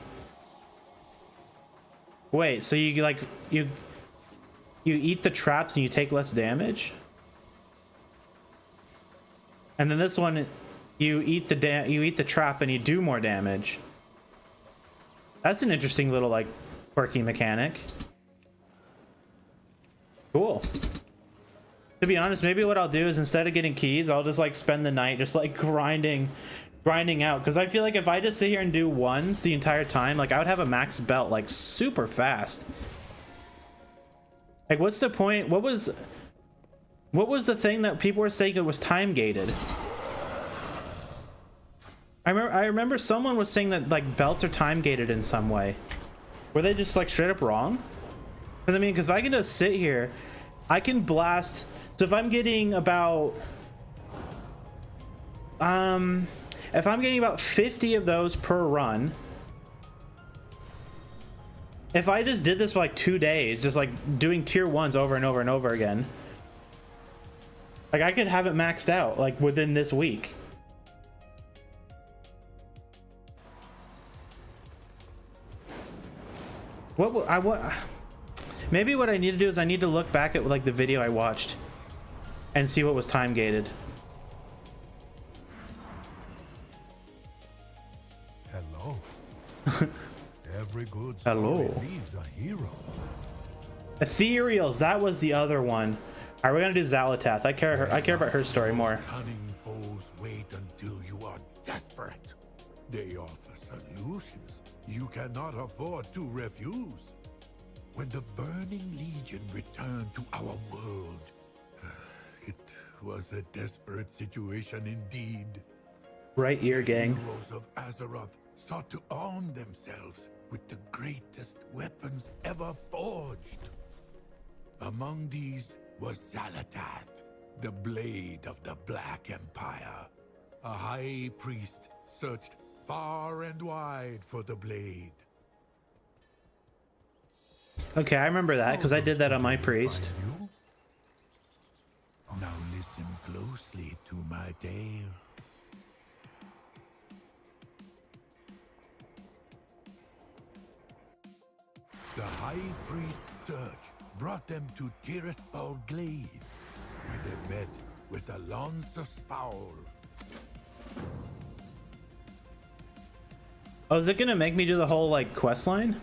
Wait, so you like you eat the traps and you take less damage? And then this one you eat the trap and you do more damage. That's an interesting little like quirky mechanic. Cool. To be honest, maybe what I'll do is instead of getting keys, I'll just like spend the night just like grinding out, because I feel like if I just sit here and do ones the entire time, like I would have a max belt like super fast. Like what's the point? What was the thing that people were saying it was time gated? I remember someone was saying that like belts are time gated in some way. Were they just like straight up wrong? Because I mean, because if I can just sit here, I can blast. So if I'm getting about if I'm getting about 50 of those per run, if I just did this for like 2 days, just like doing tier 1s over and over and over again, like I could have it maxed out like within this week. Maybe what I need to do is I need to look back at like the video I watched and see what was time gated. Hello. Every good Hello. story needs a hero. Ethereals, that was the other one. All right, we're gonna do Zalatath. I care about her story more. Cunning foes wait until you are desperate. They offer solutions you cannot afford to refuse. When the Burning Legion returned to our world, it was a desperate situation indeed. Right ear, gang. The heroes of Azeroth sought to arm themselves with the greatest weapons ever forged. Among these was Zalatath, the blade of the Black Empire. A high priest searched far and wide for the blade. Okay, I remember that because I did that on my priest. Now listen closely to my tale. The High Priest's search brought them to Tiraspal Glade, where they met with Alonso Fowl. Oh, is it gonna make me do the whole like quest line?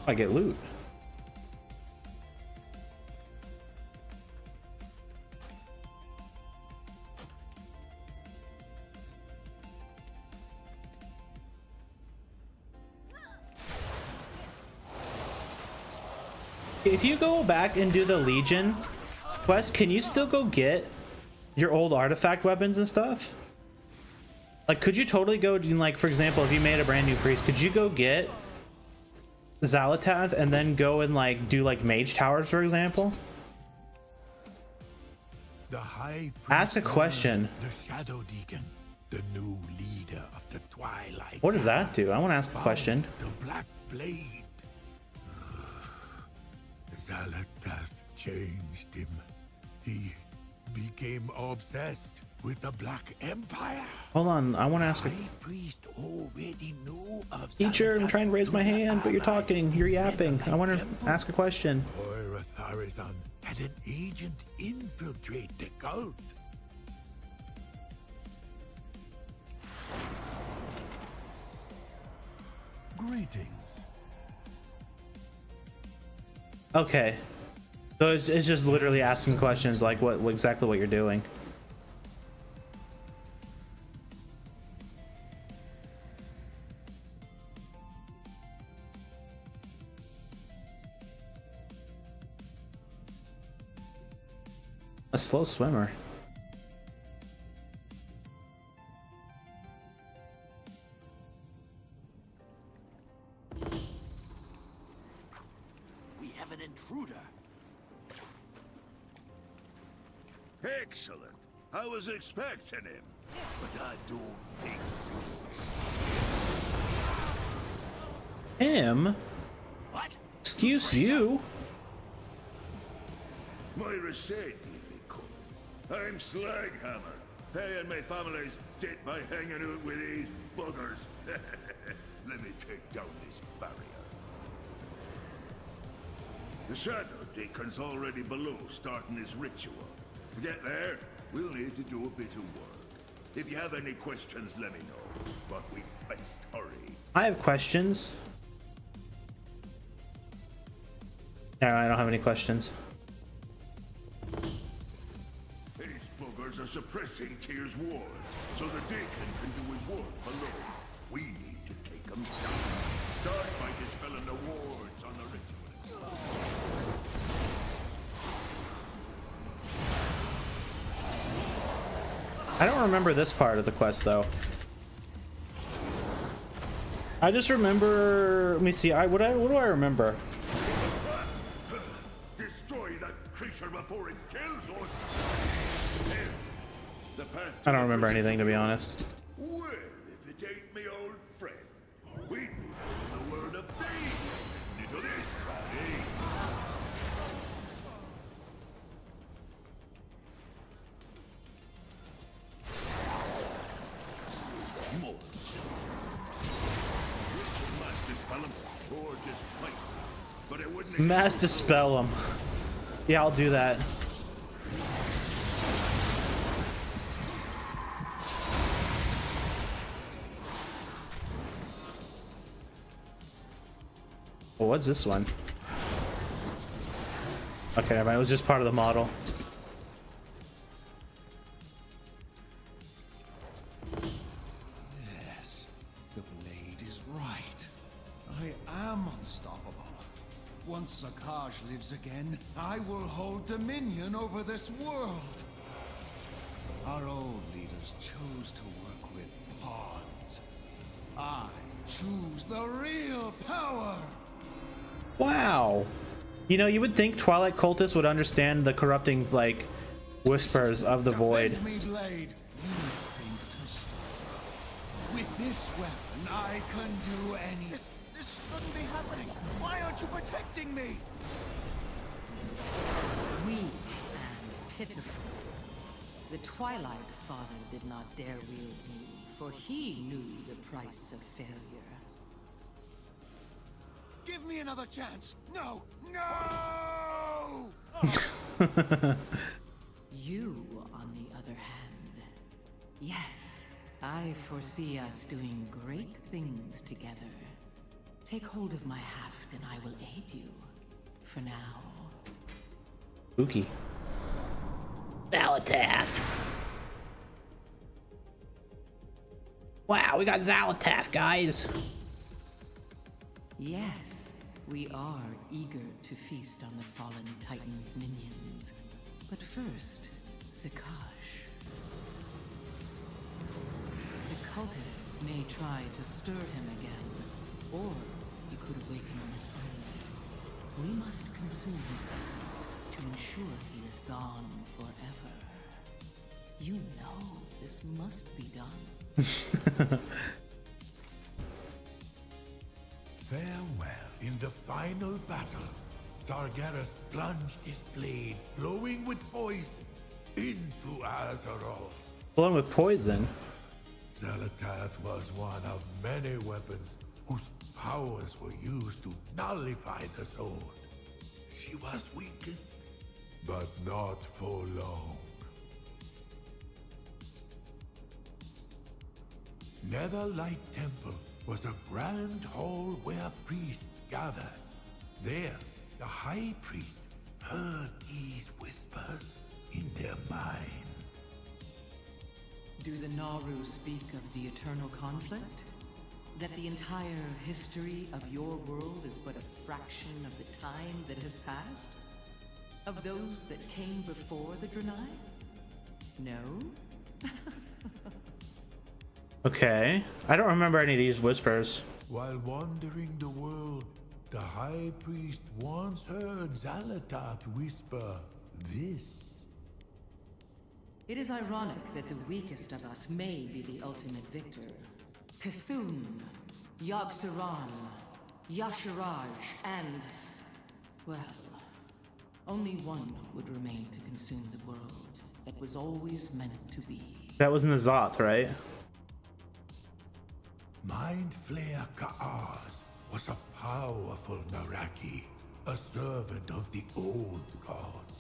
I get loot. If you go back and do the Legion quest, can you still go get your old artifact weapons and stuff? Like, could you totally go do, like, for example, if you made a brand new priest, could you go get Zalatath and then go and like do like mage towers, for example? The High Priest Ask a question. The Shadow Deacon, the new leader of the Twilight. What does that do? I want to ask a question. The Black Blade. Zalatath changed him. He became obsessed with the Black Empire. Hold on, I want to ask a priest already knew of teacher. I'm trying to raise my hand, but you're talking, you're yapping. I want to ask a question. Tharizon had an agent infiltrate the cult. Greetings. Okay, so it's just literally asking questions like what exactly what you're doing. A slow swimmer. We have an intruder. Excellent. I was expecting him, but I don't think Him? What? Excuse you? Myra said you'd be coming. I'm Slaghammer. Hey, and my family's dead by hanging out with these buggers. Let me take down this barrier. The Shadow Deacon's already below, starting his ritual. To get there, we'll need to do a bit of work. If you have any questions, let me know. But we best hurry. I have questions. No, I don't have any questions. These buggers are suppressing Tyr's wars, so the Deacon can do his work below. We need to take them down. Start by dispelling the wards on the ritual. I don't remember this part of the quest though. I just remember. Let me see. What do I remember? Destroy that creature before it kills us. The path I don't remember anything, to be honest. Well, if it ain't me old friend, we'd be in the world of thieves. Into this, buddy. More. Must dispel him, or just fight. But it wouldn't. Mass dispel him. Yeah, I'll do that. Well, what's this one? Okay, never mind. It was just part of the model. Yes, the blade is right. I am unstoppable. Once Zakaj lives again, I will hold dominion over this world. Our old leaders chose to work with pawns. I choose the real power. Wow. You know, you would think Twilight cultists would understand the corrupting, like, whispers of the void. Defend me, blade. You think to stop. With this weapon, I can do anything. This shouldn't be happening. Why aren't you protecting me? Weak and pitiful. The Twilight Father did not dare wield me, for he knew the price of failure. Give me another chance. No! No! You, on the other hand, yes, I foresee us doing great things together. Take hold of my haft and I will aid you. For now. Spooky. Zalatath. Wow, we got Zalatath, guys. Yes, we are eager to feast on the fallen Titan's minions. But first, Zakaj. The cultists may try to stir him again, or he could awaken on his own. We must consume his essence to ensure he is gone forever. You know this must be done. Farewell. In the final battle, Sargeras plunged his blade, flowing with poison, into Azeroth. Blowing with poison? Zalatath was one of many weapons whose powers were used to nullify the sword. She was weakened, but not for long. Netherlight Temple was a grand hall where priests gathered. There, the High Priest heard these whispers in their mind. Do the Naru speak of the eternal conflict? That the entire history of your world is but a fraction of the time that has passed? Of those that came before the Draenei? No? Okay. I don't remember any of these whispers. While wandering the world, the High Priest once heard Zalatath whisper this. It is ironic that the weakest of us may be the ultimate victor. Cthulhu, Yogg-Saron, Yasharaj, and... well, only one would remain to consume the world that was always meant to be. That was Nazoth, right? Mind Flayer Ka'az was a powerful Naraki, a servant of the old gods.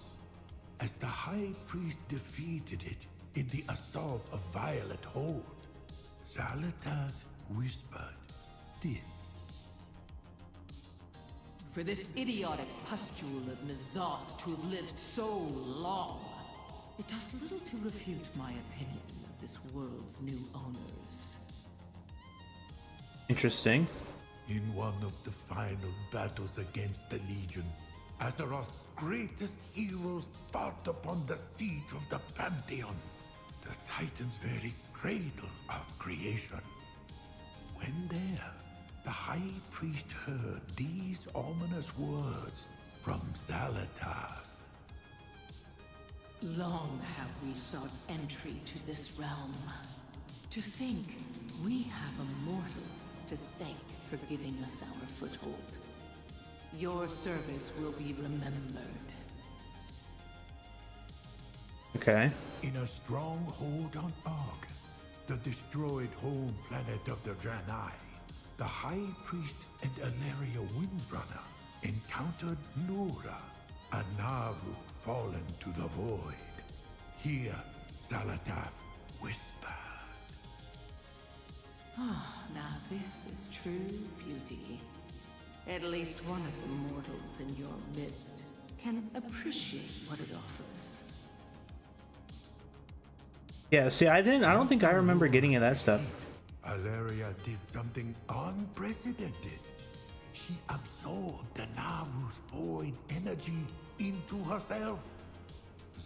As the High Priest defeated it in the assault of Violet Hold, Zalatath whispered this. For this idiotic pustule of Nazoth to have lived so long, it does little to refute my opinion of this world's new owners. Interesting. In one of the final battles against the Legion, Azeroth's greatest heroes fought upon the siege of the Pantheon, the Titan's very cradle of creation. When there, the High Priest heard these ominous words from Zalatath. Long have we sought entry to this realm. To think we have a mortal to thank for giving us our foothold. Your service will be remembered. Okay. In a stronghold on Argus, the destroyed home planet of the Draenei, the High Priest and Ilaria Windrunner encountered Nura, a Naru fallen to the void. Here, Zalatath whispered. Ah, now this is true beauty. At least one of the mortals in your midst can appreciate what it offers. Yeah, see, I don't think I remember getting of that stuff. Ilaria did something unprecedented. She absorbed the Naru's void energy into herself.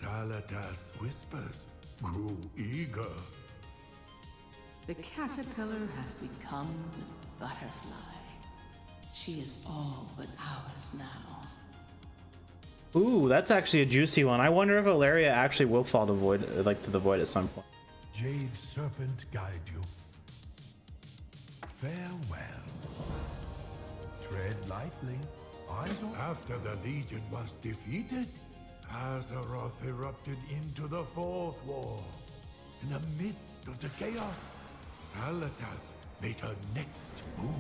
Zalatath's whispers grew eager. The caterpillar has become the butterfly. She is all but ours now. Ooh, that's actually a juicy one. I wonder if Ilaria actually will fall to void, like to the void at some point. Jade Serpent guide you. Farewell. Tread lightly. After the Legion was defeated, Azeroth erupted into the Fourth War. In the midst of the chaos, Zalatath made her next move.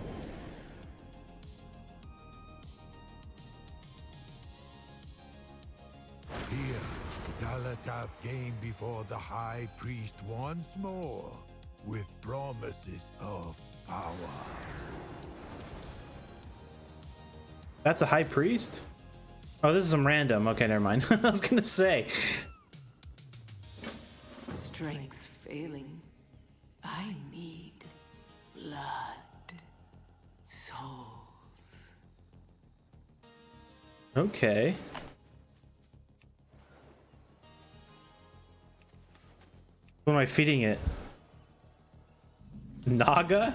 Here, Zalatath came before the High Priest once more, with promises of power. That's a High Priest? Oh, this is some random. Okay, never mind. I was gonna say. Strength failing. I need blood. Souls. Okay. What am I feeding it? Naga?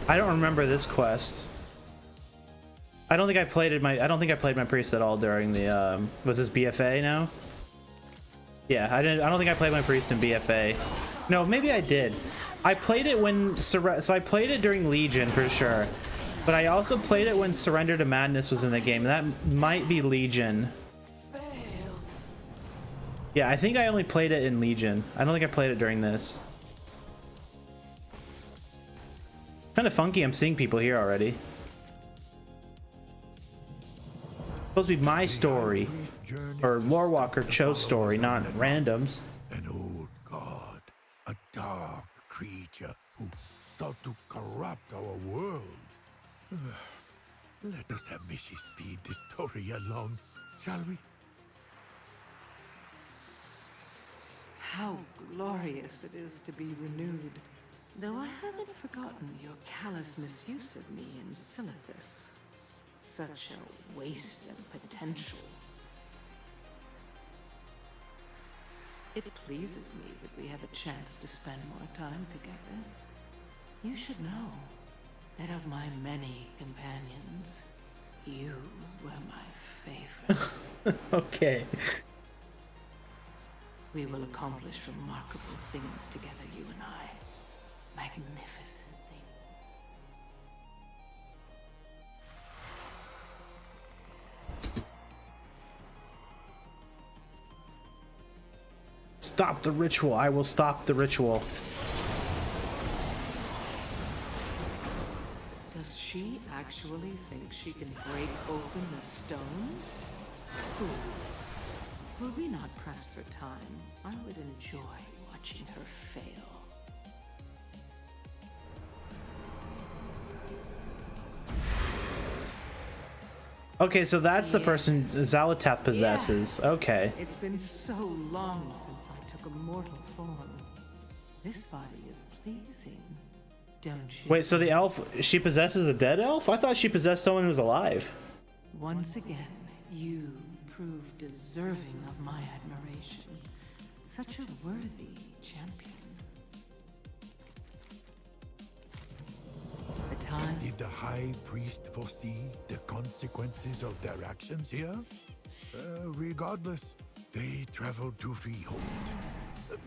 I don't remember this quest. I don't think I played my priest at all during the was this BFA now? Yeah, I don't think I played my priest in BFA. No, maybe I did. I played it when so I played it during Legion for sure. But I also played it when Surrender to Madness was in the game. That might be Legion. Yeah, I think I only played it in Legion. I don't think I played it during this. Kind of funky I'm seeing people here already. Supposed to be my story. Or Lorewalker Cho's story, not randoms. An old god, a dark creature who sought to corrupt our world. Let us have Missy speed this story along, shall we? How glorious it is to be renewed. Though I haven't forgotten your callous misuse of me in Silithus. Such a waste of potential. It pleases me that we have a chance to spend more time together. You should know that of my many companions, you were my favorite. Okay. We will accomplish remarkable things together, you and I. Magnificent things. Stop the ritual. I will stop the ritual. Does she actually think she can break open the stone? Fool. Were we not pressed for time, I would enjoy watching her fail. Okay, so that's the person Zalatath possesses. Yeah. Okay. It's been so long since I took a mortal form. This body is pleasing, don't you? Wait, so the elf, she possesses a dead elf? I thought she possessed someone who's alive. Once again, you prove deserving of my admiration. Such a worthy champion. The time. Did the High Priest foresee the consequences of their actions here? Regardless, they traveled to Freehold.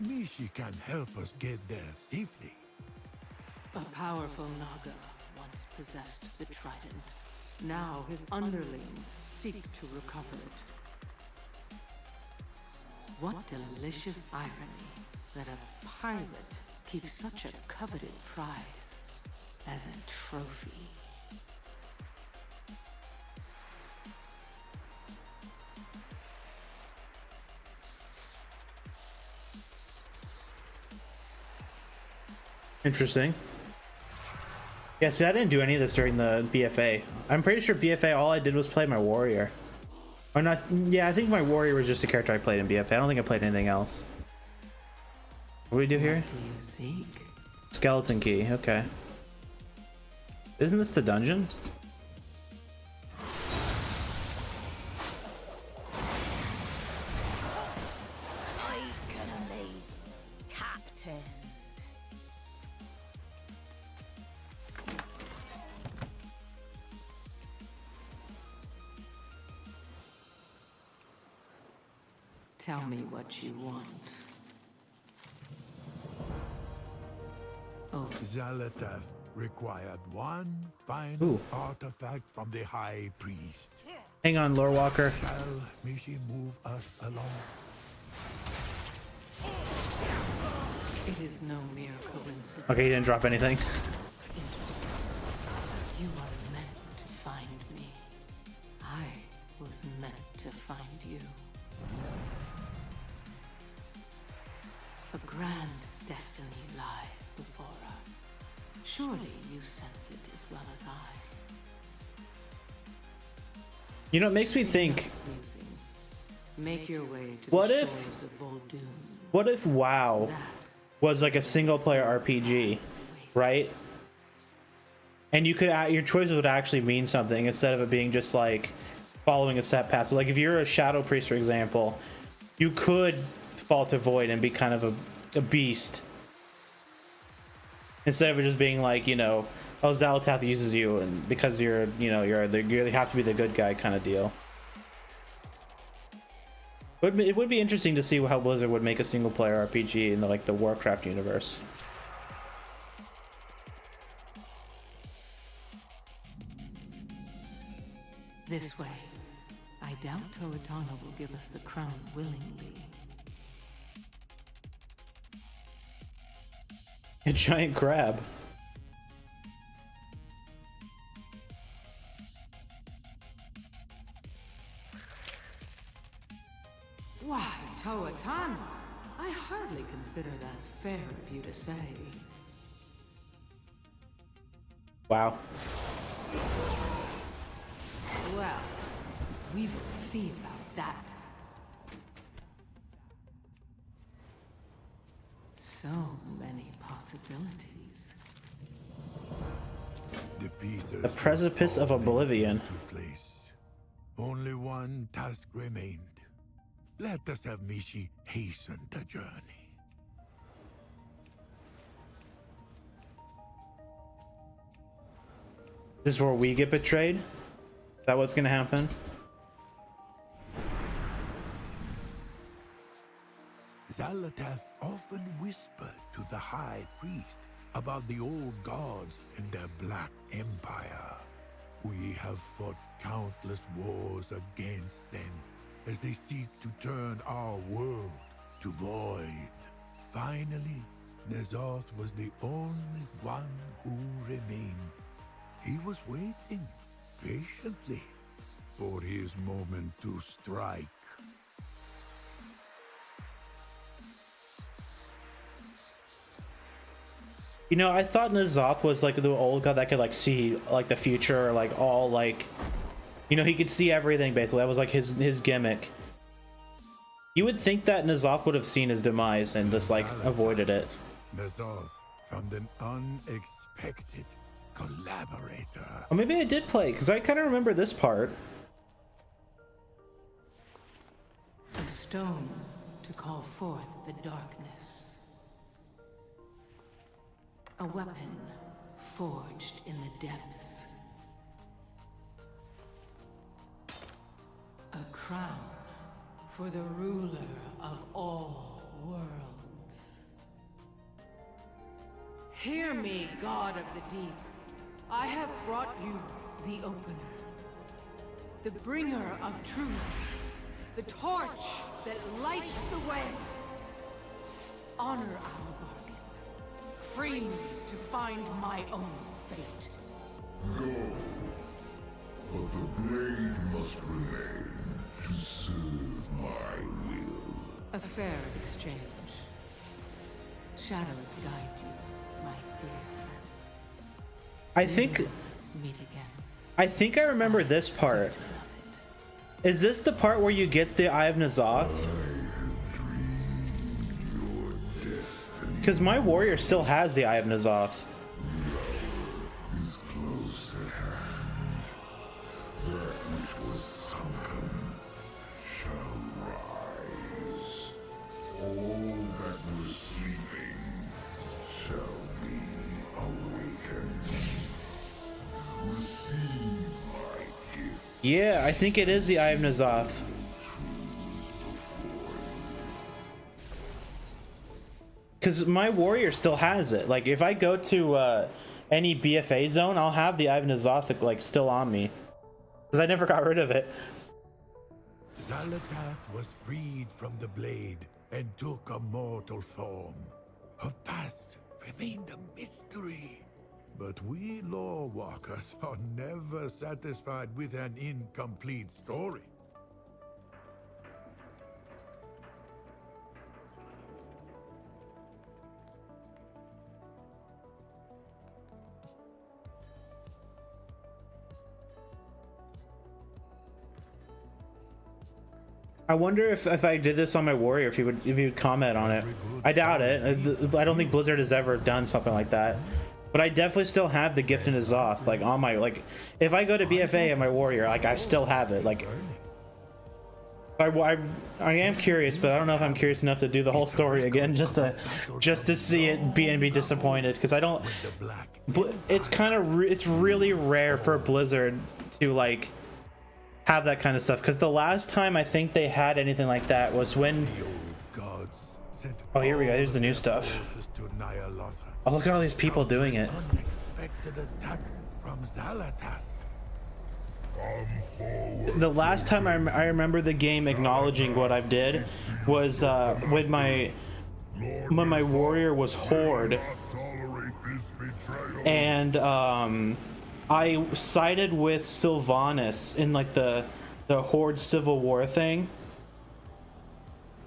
Mishi can help us get there safely. A powerful Naga once possessed the trident. Now his underlings seek to recover it. What delicious irony that a pirate keeps such a coveted prize as a trophy. Interesting. Yeah, see, I didn't do any of this during the BFA. I'm pretty sure BFA, all I did was play my warrior. Or not, yeah, I think my warrior was just a character I played in BFA. I don't think I played anything else. What do we do here? What do you seek? Skeleton key, okay. Isn't this the dungeon? I can lead, Captain. Tell me what you want. Oh. Zalatath required one final artifact from the High Priest. Hang on, Lore Walker. Shall Mishi move us along? It is no mere coincidence. Okay, he didn't drop anything. You are meant to find me. I was meant to find you. A grand destiny lies before us. Surely you sense it as well as I. You know, it makes me think, Make your way to what the if, shores of Voldoon. what if WoW was like a single player RPG, right? And you could, your choices would actually mean something instead of it being just like following a set path. So like if you're a Shadow Priest, for example, you could fall to Void and be kind of a beast. Instead of it just being like, you know, oh, Zalatath uses you and because you're, you know, you have to be the good guy kind of deal. But it would be interesting to see how Blizzard would make a single player RPG in the Warcraft universe. This way. I doubt Toritana will give us the crown willingly. A giant crab. Why, Toritana? I hardly consider that fair of you to say. Wow. Well, we will see about that. So many possibilities. The precipice of oblivion. Only one task remained. Let us have Mishi hasten the journey. This is where we get betrayed? Is that what's gonna happen? Zalatath often whispered to the High Priest about the old gods and their Black Empire. We have fought countless wars against them as they seek to turn our world to void. Finally, N'Zoth was the only one who remained. He was waiting patiently for his moment to strike. You know, I thought N'Zoth was like the old god that could like see like the future, or like all like, you know, he could see everything basically. That was like his gimmick. You would think that N'Zoth would have seen his demise and just like avoided it. N'Zoth found an unexpected collaborator. Or maybe I did play, because I kind of remember this part. A stone to call forth the darkness. A weapon forged in the depths. A crown for the ruler of all worlds. Hear me, God of the Deep. I have brought you the Opener, the bringer of truth, the torch that lights the way. Honor our bargain. Free me to find my own fate. Go. But the blade must remain to serve my will. A fair exchange. Shadows guide you, my dear friend. I think Meet again. I think I remember this part. Is this the part where you get the Eye of N'Zoth? Because my warrior still has the Eye of N'Zoth. Is close at hand. That which was sunken shall rise. All that was sleeping shall be awakened. Receive my gift. Yeah, I think it is the Eye of N'Zoth. Because my warrior still has it. Like, if I go to any BFA zone, I'll have the Eye of N'Zoth like still on me. Because I never got rid of it. Zalatath was freed from the blade and took a mortal form. Her past remained a mystery. But we lore walkers are never satisfied with an incomplete story. I wonder if I did this on my warrior, if he would comment on it. I doubt it. I don't think Blizzard has ever done something like that. But I definitely still have the gift in N'Zoth, like on my, like, if I go to BFA and my warrior, like I still have it. Like, I am curious, but I don't know if I'm curious enough to do the whole story again just to see it be disappointed, because I don't. It's kind of it's really rare for Blizzard to like have that kind of stuff, because the last time I think they had anything like that was when. Oh, here we go. Here's the new stuff. Oh, look at all these people doing it. Unexpected attack from Zalatath. The last time I remember the game acknowledging what I did was when my warrior was Horde, and I sided with Sylvanas in like the Horde Civil War thing.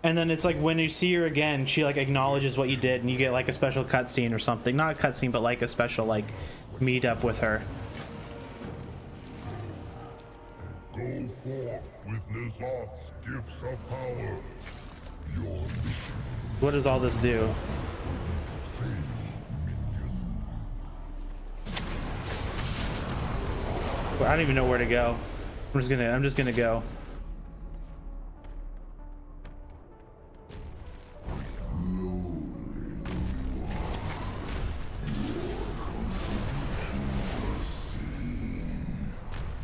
And then it's like when you see her again, she like acknowledges what you did, and you get like a special cutscene or something. Not a cutscene, but like a special like meetup with her. with N'Zoth's gifts of power. Your mission. What does all this do? I don't even know where to go. I'm just gonna go.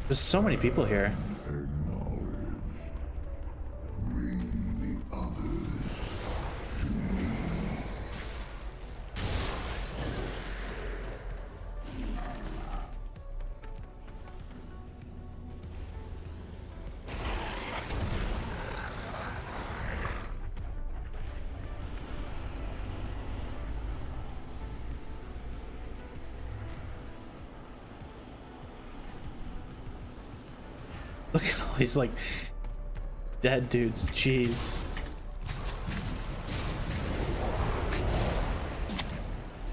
There's so many people here. Look at all these like dead dudes. Jeez.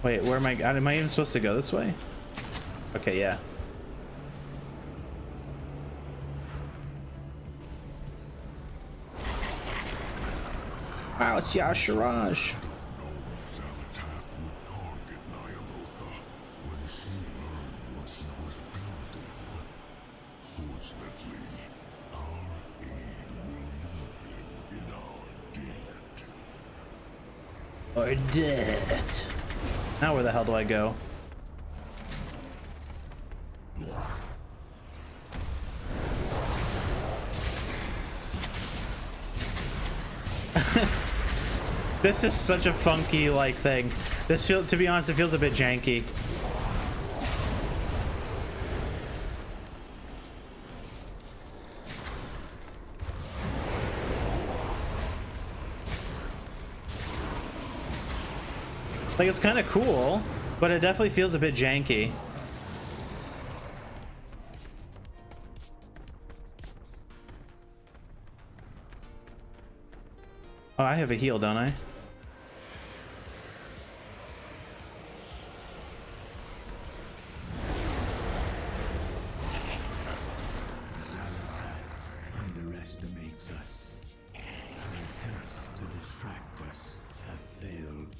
Wait, where am I? Am I even supposed to go this way? Okay, yeah. Wow, it's Yashiraj. Or dead. Now where the hell do I go? This is such a funky like thing. This to be honest, it feels a bit janky. Like, it's kind of cool, but it definitely feels a bit janky. Oh, I have a heal, don't I? Underestimates us. Her attempts to distract us have failed.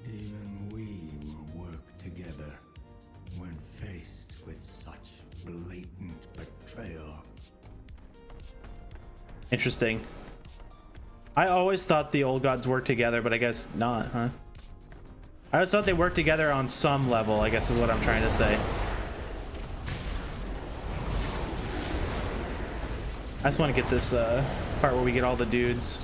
Even we will work together when faced with such blatant betrayal. Interesting. I always thought the old gods worked together, but I guess not, huh? I always thought they worked together on some level, I guess is what I'm trying to say. I just want to get this part where we get all the dudes.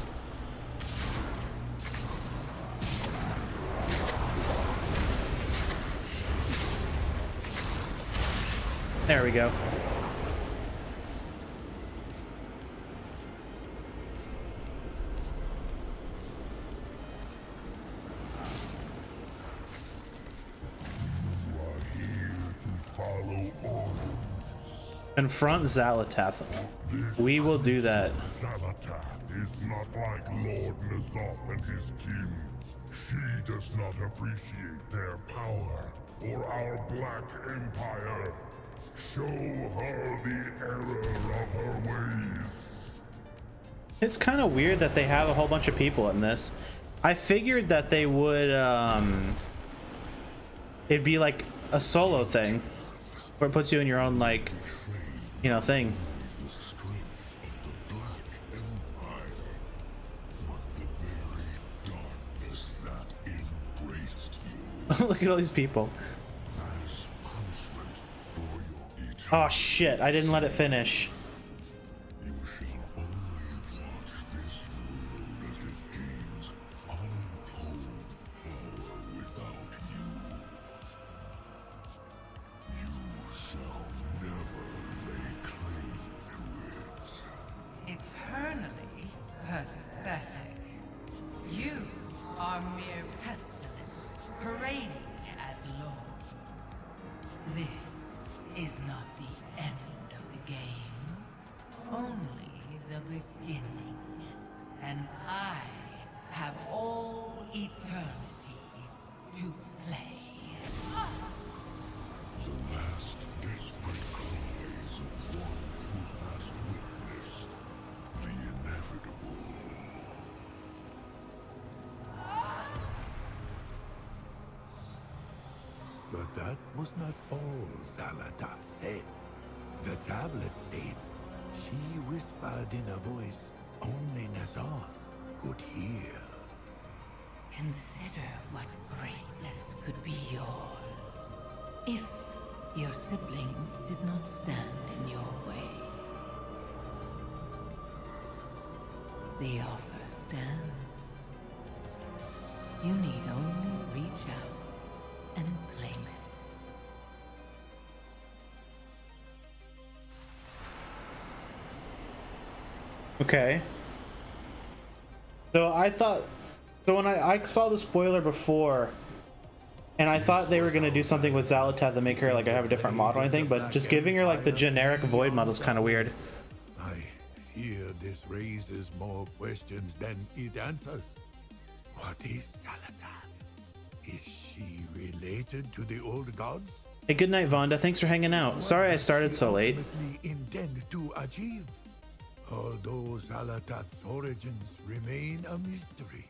There we go. Confront Xalatath. We will do that. Xalatath is not like Lord N'Zoth and his kin. She does not appreciate their power or our Black Empire. Show her the error of her ways. It's kind of weird that they have a whole bunch of people in this. I figured that they would it'd be like a solo thing where it puts you in your own, like, you know, thing. Look at all these people. Oh shit, I didn't let it finish. Eternally pathetic. You are mere pestilence, parading as lords. This is not the end of the game, only the beginning. And I have all eternity to play. The last desperate cries of one who has witnessed that was not all Zalatat said. The tablet states she whispered in a voice only Nazoth could hear. Consider what greatness could be yours if your siblings did not stand in your way. The offer stands. You need only reach out and claim it. Okay. So I thought, so when I saw the spoiler before, and I thought they were gonna do something with Xalatath to make her like have a different model or anything, but just giving her like the generic Void model is kind of weird. I fear this raises more questions than it answers. What is Zalatath? Is she related to the old gods? Hey, good night, Vonda. Thanks for hanging out. Sorry I started so late. Intend to achieve? Although Zalatath's origins remain a mystery,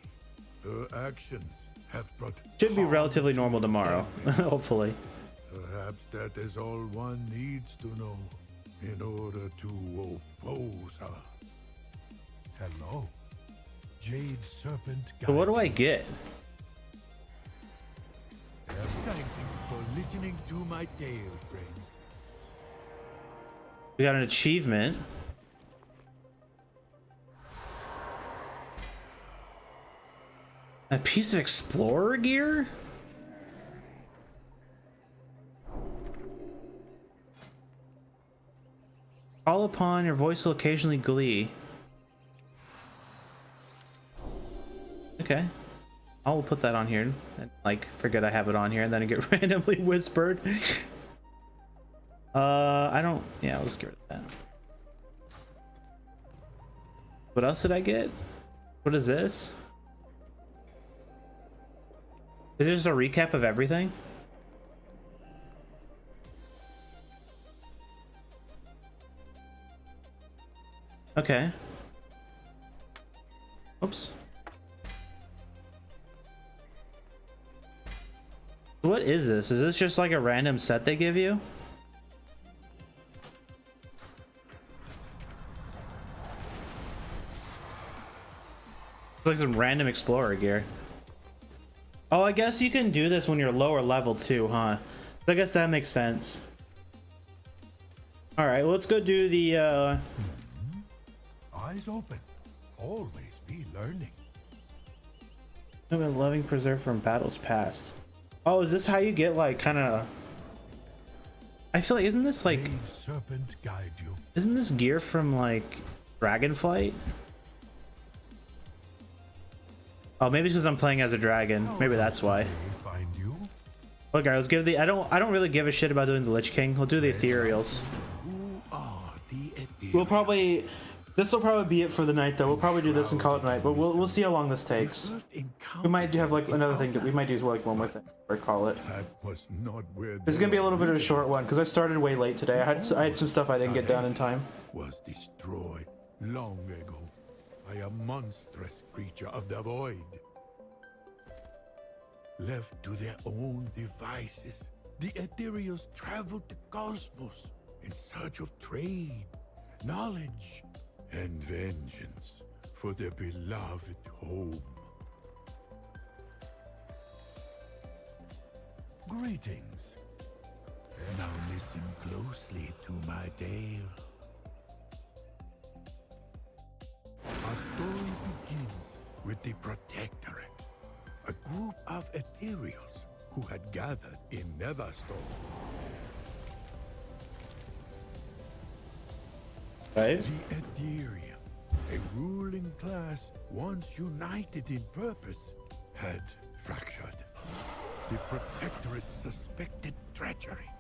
her actions have brought Should be relatively normal tomorrow, hopefully. Perhaps that is all one needs to know in order to oppose her. Hello. Jade Serpent Guide. So what do I get? Thank you for listening to my tale, friend. We got an achievement. A piece of explorer gear? Call upon, your voice will occasionally glee. Okay. I'll put that on here and like forget I have it on here and then it get randomly whispered. I don't, yeah, I'll just get rid of that. What else did I get? What is this? Is this just a recap of everything? Okay. Oops. What is this? Is this just like a random set they give you? It's like some random explorer gear. Oh, I guess you can do this when you're lower level too, huh? So I guess that makes sense. All right, well, let's go do the Eyes open. Always be learning. I've been loving preserve from battles past. Oh, is this how you get like kind of? I feel like isn't this like? Serpent guide you. Isn't this gear from like Dragonflight? Oh, maybe it's because I'm playing as a dragon. Maybe that's why. Find you. Okay, let's give the. I don't really give a shit about doing the Lich King. We'll do the Ethereals. Who are the Ethereals? We'll probably. This will probably be it for the night, though. We'll probably do this and call it night, but we'll see how long this takes. We might have like another thing that we might do like one more thing or call it. That was not where It's gonna be a little bit of a short one because I started way late today. I had some stuff I didn't get done in time. Was destroyed long ago by a monstrous creature of the void. Left to their own devices, the Ethereals traveled the cosmos in search of trade, knowledge, and vengeance for their beloved home. Greetings. Now listen closely to my tale. Our story begins with the Protectorate, a group of Ethereals who had gathered in Netherstone. Right? The Ethereum, a ruling class once united in purpose, had fractured. The Protectorate suspected treachery,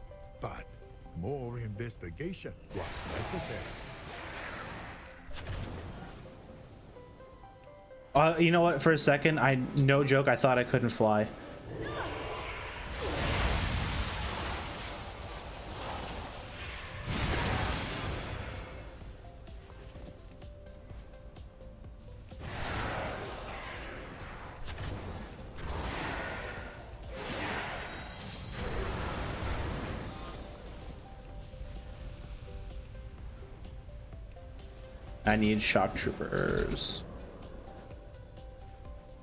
but more investigation was necessary. You know what? For a second, no joke, I thought I couldn't fly. I need shock troopers.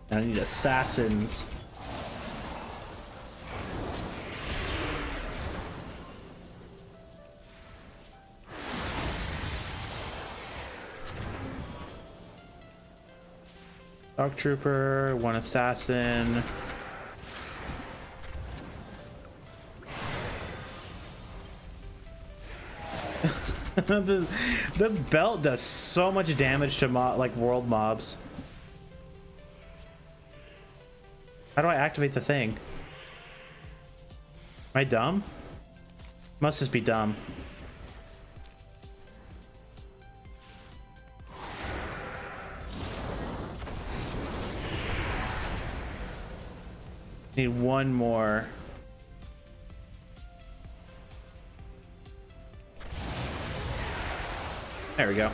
I need assassins. Shock trooper, one assassin. the belt does so much damage to like world mobs. How do I activate the thing? Am I dumb? Must just be dumb. Need one more. There we go.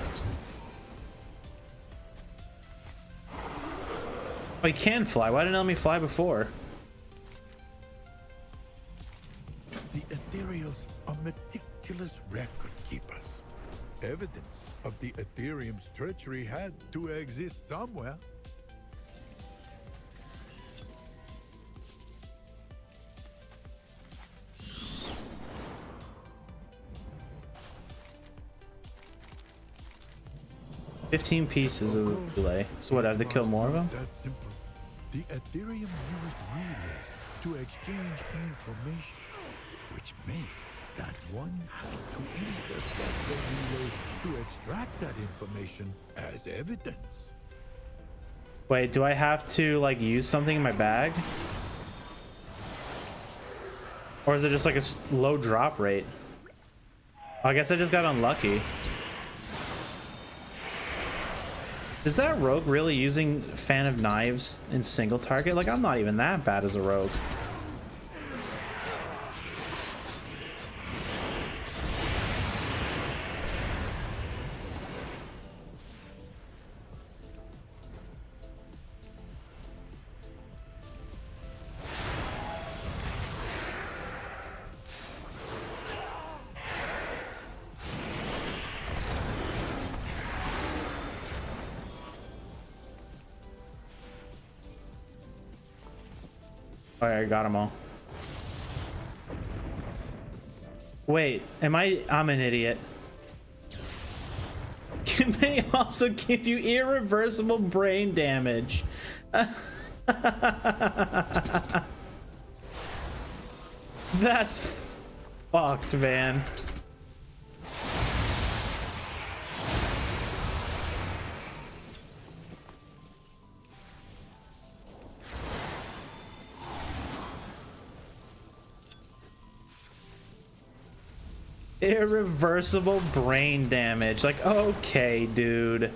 Oh, he can fly. Why didn't it let me fly before? The Ethereals are meticulous record keepers. Evidence of the Ethereum's treachery had to exist somewhere. $15 pieces of delay. So what, I have to kill more of them? That simple. The Ethereum used relays to exchange information, which meant that one had to intercept the relay to extract that information as evidence. Wait, do I have to like use something in my bag? Or is it just like a low drop rate? I guess I just got unlucky. Is that rogue really using Fan of Knives in single target? Like, I'm not even that bad as a rogue. Alright, I got them all. Wait, I'm an idiot. It may also give you irreversible brain damage. That's fucked, man. Irreversible brain damage. Like, okay, dude.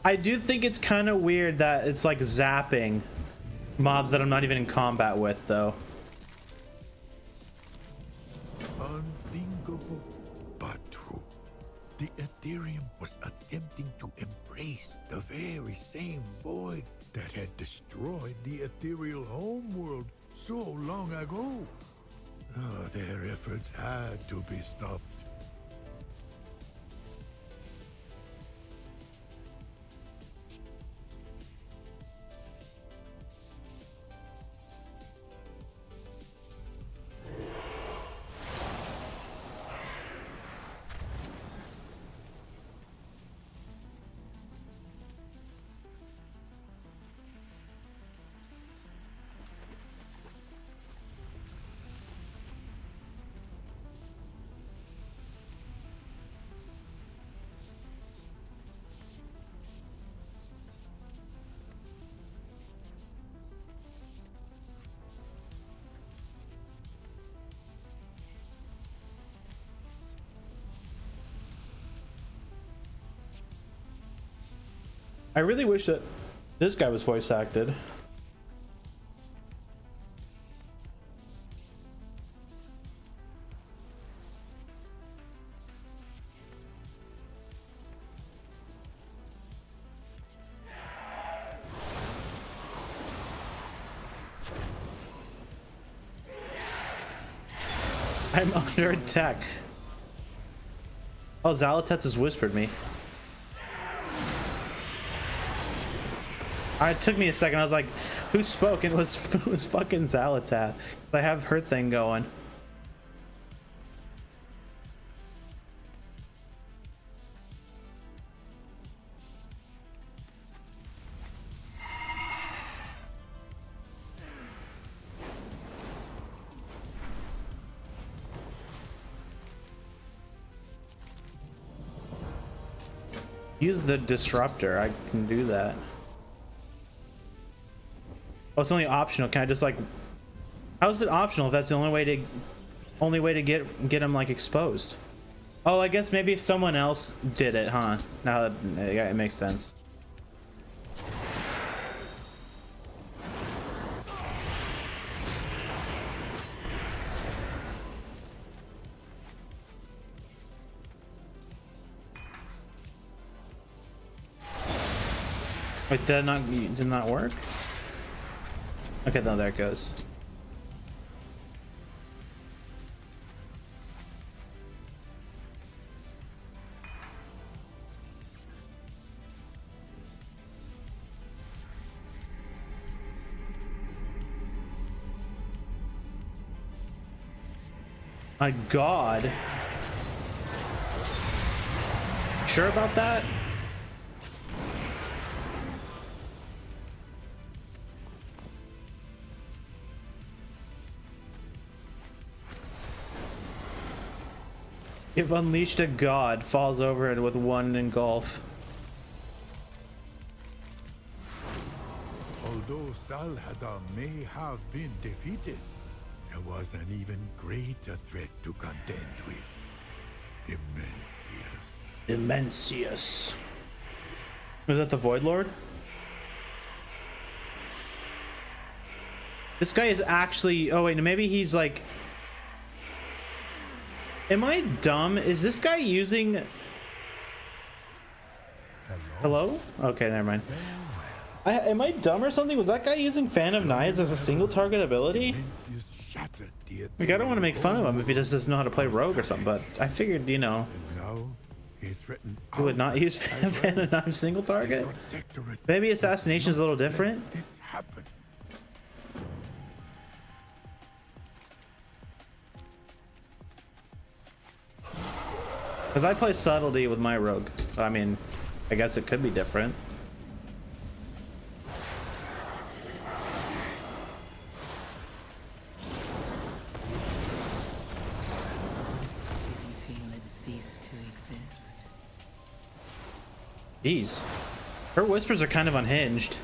I do think it's kind of weird that it's like zapping mobs that I'm not even in combat with, though. Unthinkable, but true. The Ethereum was attempting to embrace the very same void that had destroyed the ethereal homeworld so long ago. Their efforts had to be stopped. I really wish that this guy was voice acted. I'm under attack. Oh, Zalatetz has whispered me. It took me a second. I was like, who spoke? It was fucking Zalatet. I have her thing going. Use the disruptor. I can do that. Oh, it's only optional. Can I just like? How's it optional if that's the only way to get him like exposed? Oh, I guess maybe if someone else did it, huh? Now that yeah, it makes sense. Wait, did not work? Okay, no, there it goes. My God. Sure about that? If unleashed a god falls over it with one engulf. Although Salhadar may have been defeated, there was an even greater threat to contend with. Immensius. Was that the Void Lord? This guy is actually... Oh wait, maybe he's like... Am I dumb? Is this guy using... Hello? Okay, never mind. Am I dumb or something? Was that guy using Fan of Knives as a single target ability? Like, I don't want to make fun of him if he just doesn't know how to play Rogue or something, but I figured, you know, he would not use Fan of Knives single target. Maybe Assassination is a little different. Because I play Subtlety with my Rogue. I mean, I guess it could be different. Jeez. Her whispers are kind of unhinged.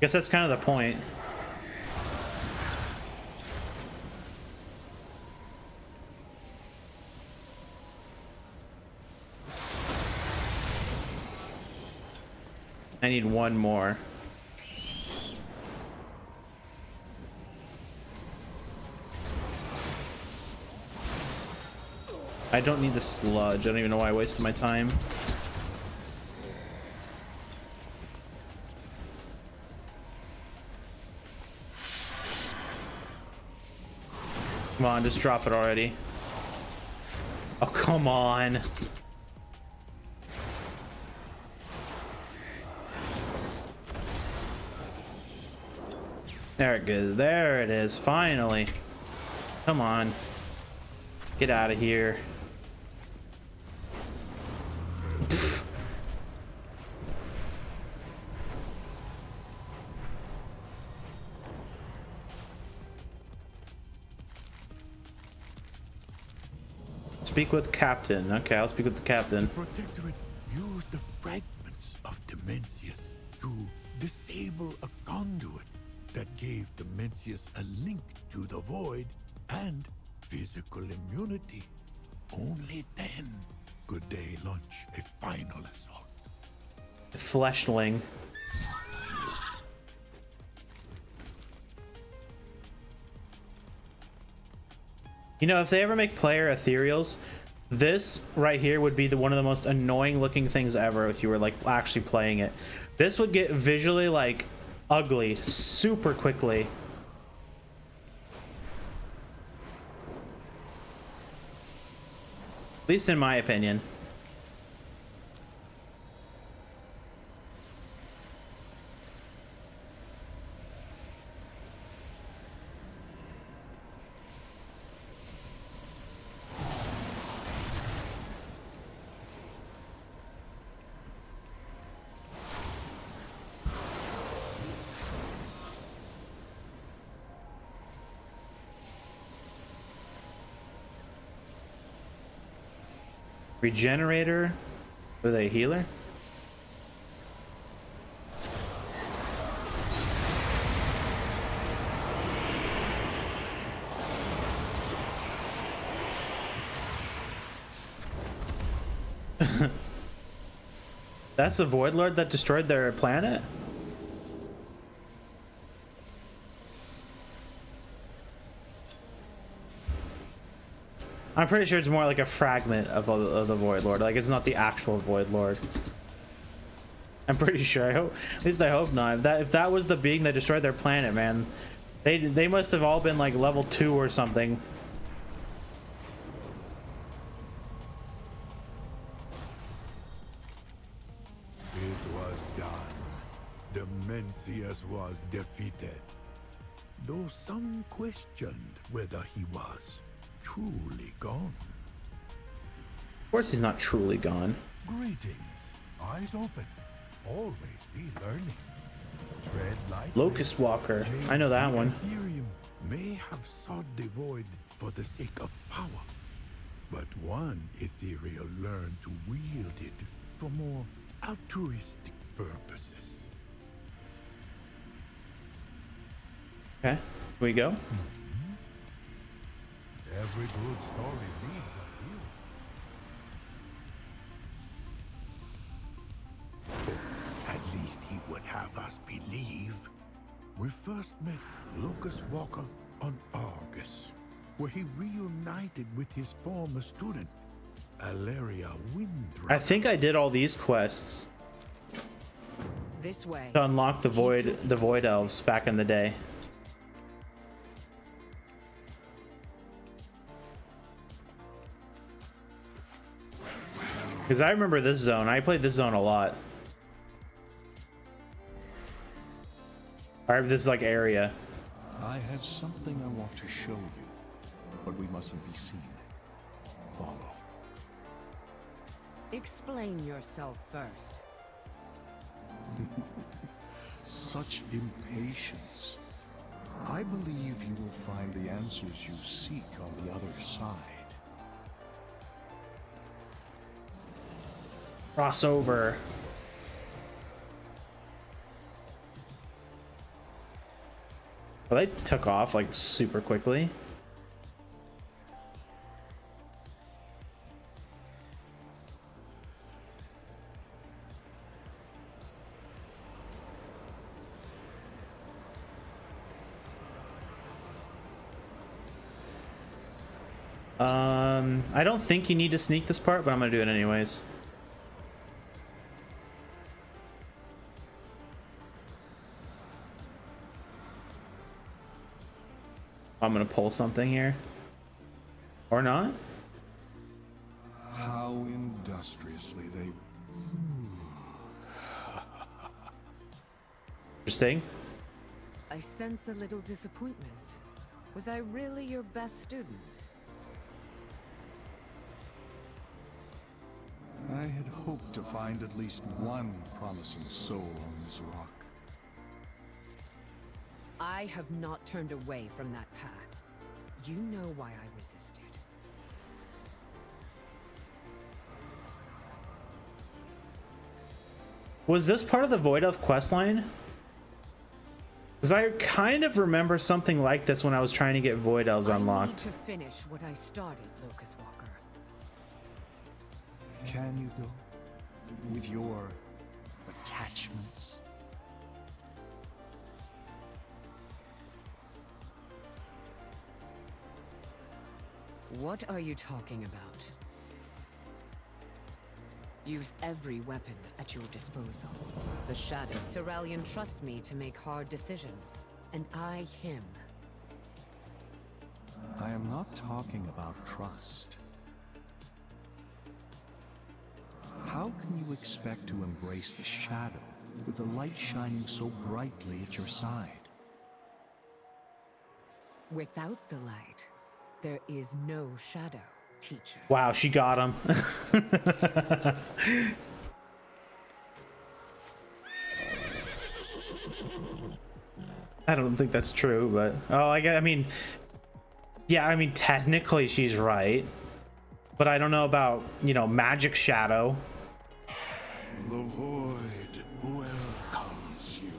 Guess that's kind of the point. I need one more. I don't need the sludge. I don't even know why I wasted my time. Come on, just drop it already. Oh, come on. There it goes. There it is. Finally. Come on. Get out of here. Speak with Captain. Okay, I'll speak with the Captain. The Protectorate used the fragments of Dimensius to disable a conduit that gave Dimensius a link to the Void and physical immunity. Only then could they launch a final assault. Fleshling. You know, if they ever make player ethereals, this right here would be one of the most annoying looking things ever if you were like actually playing it. This would get visually like ugly super quickly. At least in my opinion. Regenerator? Are they a healer? That's the Void Lord that destroyed their planet? I'm pretty sure it's more like a fragment of the Void Lord. Like, it's not the actual Void Lord. I'm pretty sure. I hope, at least I hope not. If that was the being that destroyed their planet, man, they must have all been like level 2 or something. It was done. The Mencius was defeated. Though some questioned whether he was truly gone. Of course he's not truly gone. Greetings. Eyes open. Always be learning. Tread lightly. Locust Walker. I know that one. Ethereum may have sought the void for the sake of power. But one ethereal learned to wield it for more altruistic purposes. Okay, here we go. Every good story needs a hero. At least he would have us believe. We first met Locust Walker on Argus, where he reunited with his former student, Alaria Windrunner. I think I did all these quests This way. to unlock the Void Elves back in the day. Because I remember this zone. I played this zone a lot. Or this like area. I have something I want to show you, but we mustn't be seen. Follow. Explain yourself first. Such impatience. I believe you will find the answers you seek on the other side. Crossover. Well, they took off like super quickly. I don't think you need to sneak this part, but I'm gonna do it anyways. I'm gonna pull something here. Or not? How industriously they... Interesting. I sense a little disappointment. Was I really your best student? I had hoped to find at least one promising soul on this rock. I have not turned away from that path. You know why I resisted. Was this part of the Void Elf questline? Because I kind of remember something like this when I was trying to get Void Elves unlocked. I need to finish what I started, Locust Walker. Can you though? With your attachments? What are you talking about? Use every weapon at your disposal. The Shadow. Terralion trusts me to make hard decisions, and I him. I am not talking about trust. expect to embrace the shadow with the light shining so brightly at your side? Without the light, there is no shadow, teacher. Wow, she got him. I don't think that's true, but I mean, yeah, I mean technically she's right, but I don't know about, you know, magic shadow. The void welcomes you.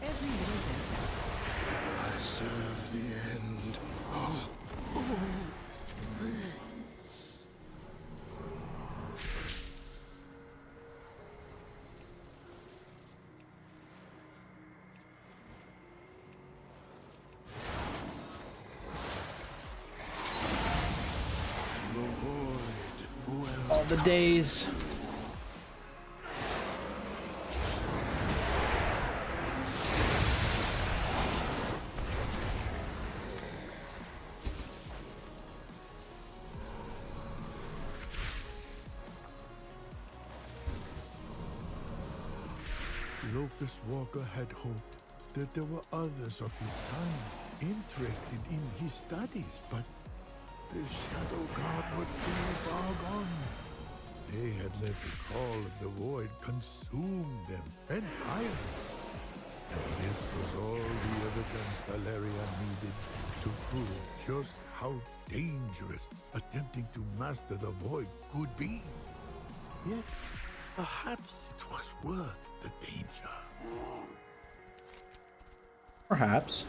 Every leader. I serve the end of all things. All the days. Locust Walker had hoped that there were others of his kind interested in his studies, but the Shadow God was too far gone. They had let the call of the void consume them entirely. And this was all the evidence Valeria needed to prove just how dangerous attempting to master the void could be. Yet, perhaps it was worth the danger. Perhaps.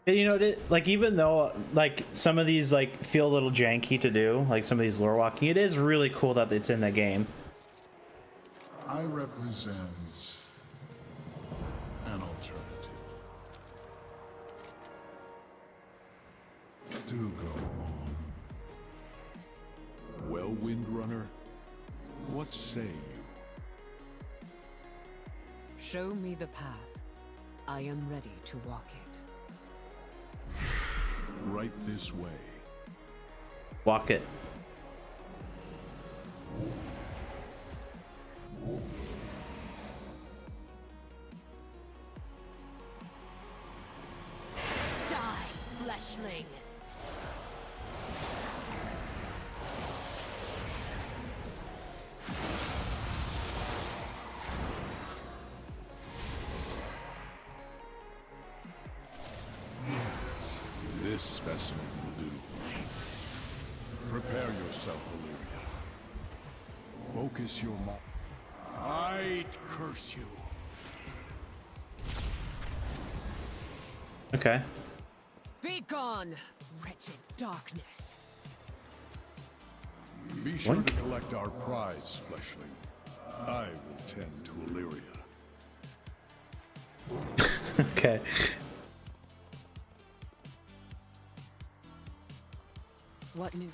You know, like, even though like some of these like feel a little janky to do, like some of these lore walking, it is really cool that it's in the game. I represent an alternative. Do go on. Well, Windrunner, what say you? Show me the path. I am ready to walk it. Right this way. Walk it. Die, fleshling! This specimen will do. Prepare yourself, Illyria. Focus your mind. I'd curse you. Okay. Be gone, wretched darkness. Be sure to collect our prize, Fleshling. I will tend to Illyria. Okay. What new?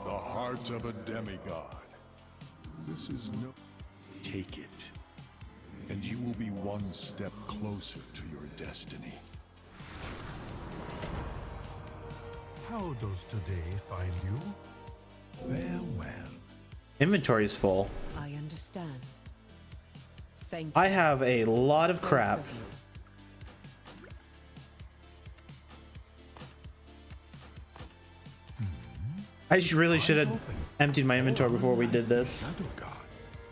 The heart of a demigod. This is no... Take it, and you will be one step closer to your destiny. How does today find you? Farewell. Inventory is full. I understand. Thank I have a lot of crap. I really should have emptied my inventory before we did this.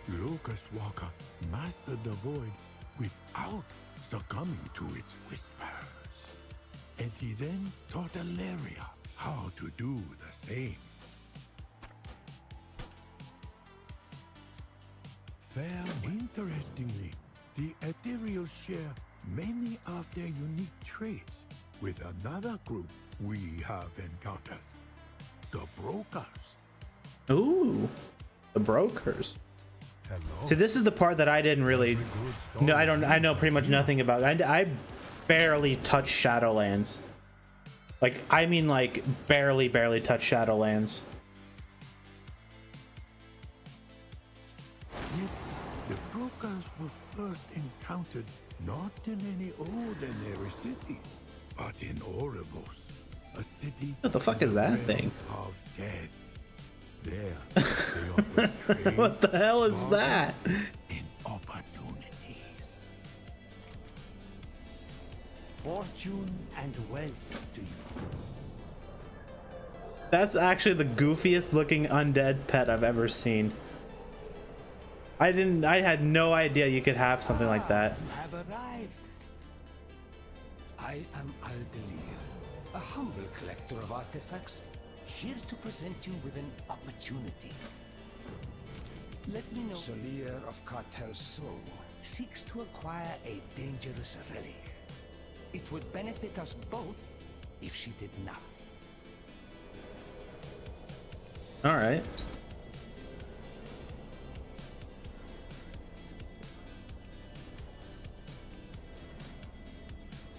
Locust Walker mastered the void without succumbing to its whispers. And he then taught Illyria how to do the same. Fair. Interestingly, the Ethereal share many of their unique traits with another group we have encountered. The Brokers. Ooh, the Brokers. Hello. So this is the part that I didn't really. No, I know pretty much nothing about. I barely touched Shadowlands. Like, I mean, like barely touched Shadowlands. Yet the Brokers were first encountered not in any old ordinary city, but in Oribos, a city. What the fuck is that thing? Of death. There, they offer trade, What the hell is barter, that? and opportunities. Fortune and wealth to you. That's actually the goofiest looking undead pet I've ever seen. I had no idea you could have something like that. You have arrived. I am Aldelir, a humble collector of artifacts, here to present you with an opportunity. Let me know. Solier of Cartel Soul seeks to acquire a dangerous relic. It would benefit us both if she did not. All right.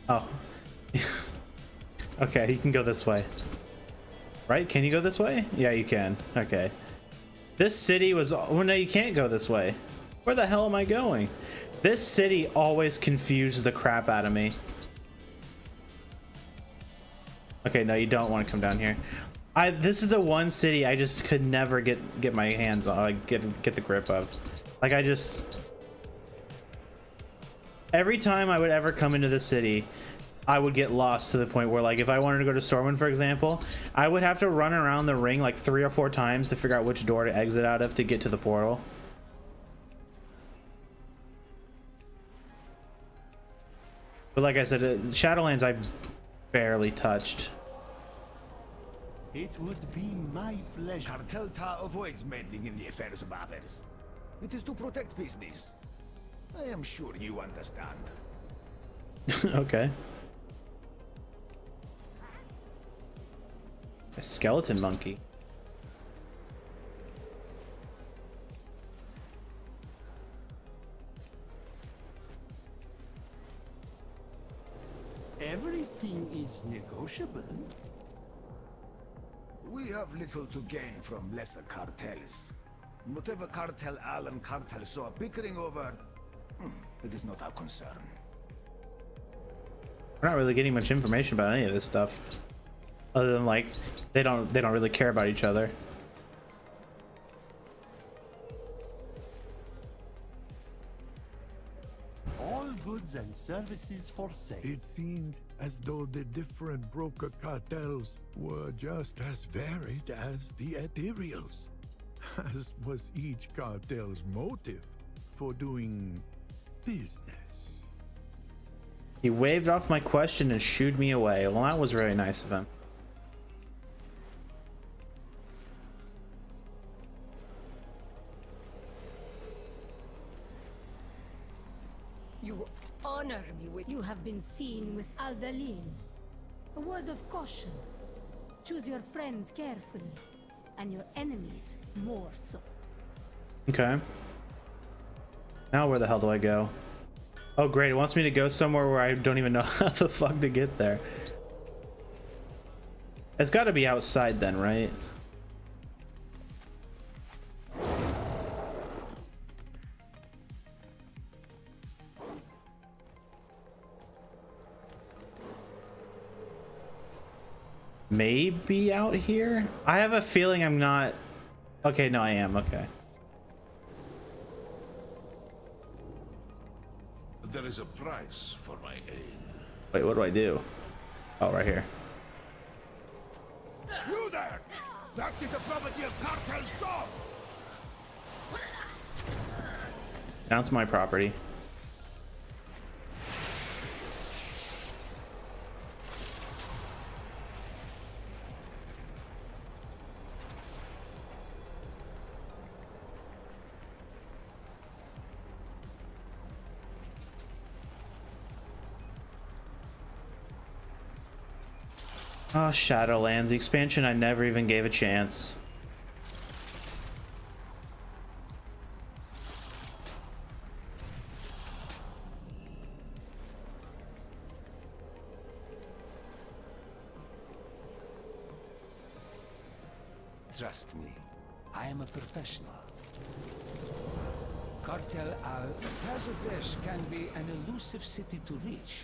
Oh. Okay, you can go this way. Right? Can you go this way? Yeah, you can. Okay. This city was... Oh, no, you can't go this way. Where the hell am I going? This city always confused the crap out of me. Okay, no, you don't want to come down here. This is the one city I just could never get my hands on, like get the grip of. Like I just... Every time I would ever come into the city, I would get lost to the point where, like, if I wanted to go to Stormwind, for example, I would have to run around the ring like 3 or 4 times to figure out which door to exit out of to get to the portal. But like I said, Shadowlands I barely touched. It would be my pleasure. Cartelta avoids meddling in the affairs of others. It is to protect business. I am sure you understand. Okay. A skeleton monkey. Everything is negotiable. We have little to gain from lesser cartels. Whatever cartel Al and cartel So are bickering over, it is not our concern. We're not really getting much information about any of this stuff, other than like they don't really care about each other. All goods and services for sale. It seemed as though the different broker cartels were just as varied as the Ethereals, as was each cartel's motive for doing business. He waved off my question and shooed me away. Well, that was very nice of him. You honor me with... You have been seen with Aldaline. A word of caution. Choose your friends carefully, and your enemies more so. Okay. Now where the hell do I go? Oh great, it wants me to go somewhere where I don't even know how the fuck to get there. It's got to be outside then, right? Maybe out here? I have a feeling I'm not... Okay, no, I am. Okay. There is a price for my aid. Wait, what do I do? Oh, right here. You there! That is the property of Cartel So! Now it's my property. Oh, Shadowlands, the expansion I never even gave a chance. Trust me, I am a professional. Cartel Al Tazavesh can be an elusive city to reach,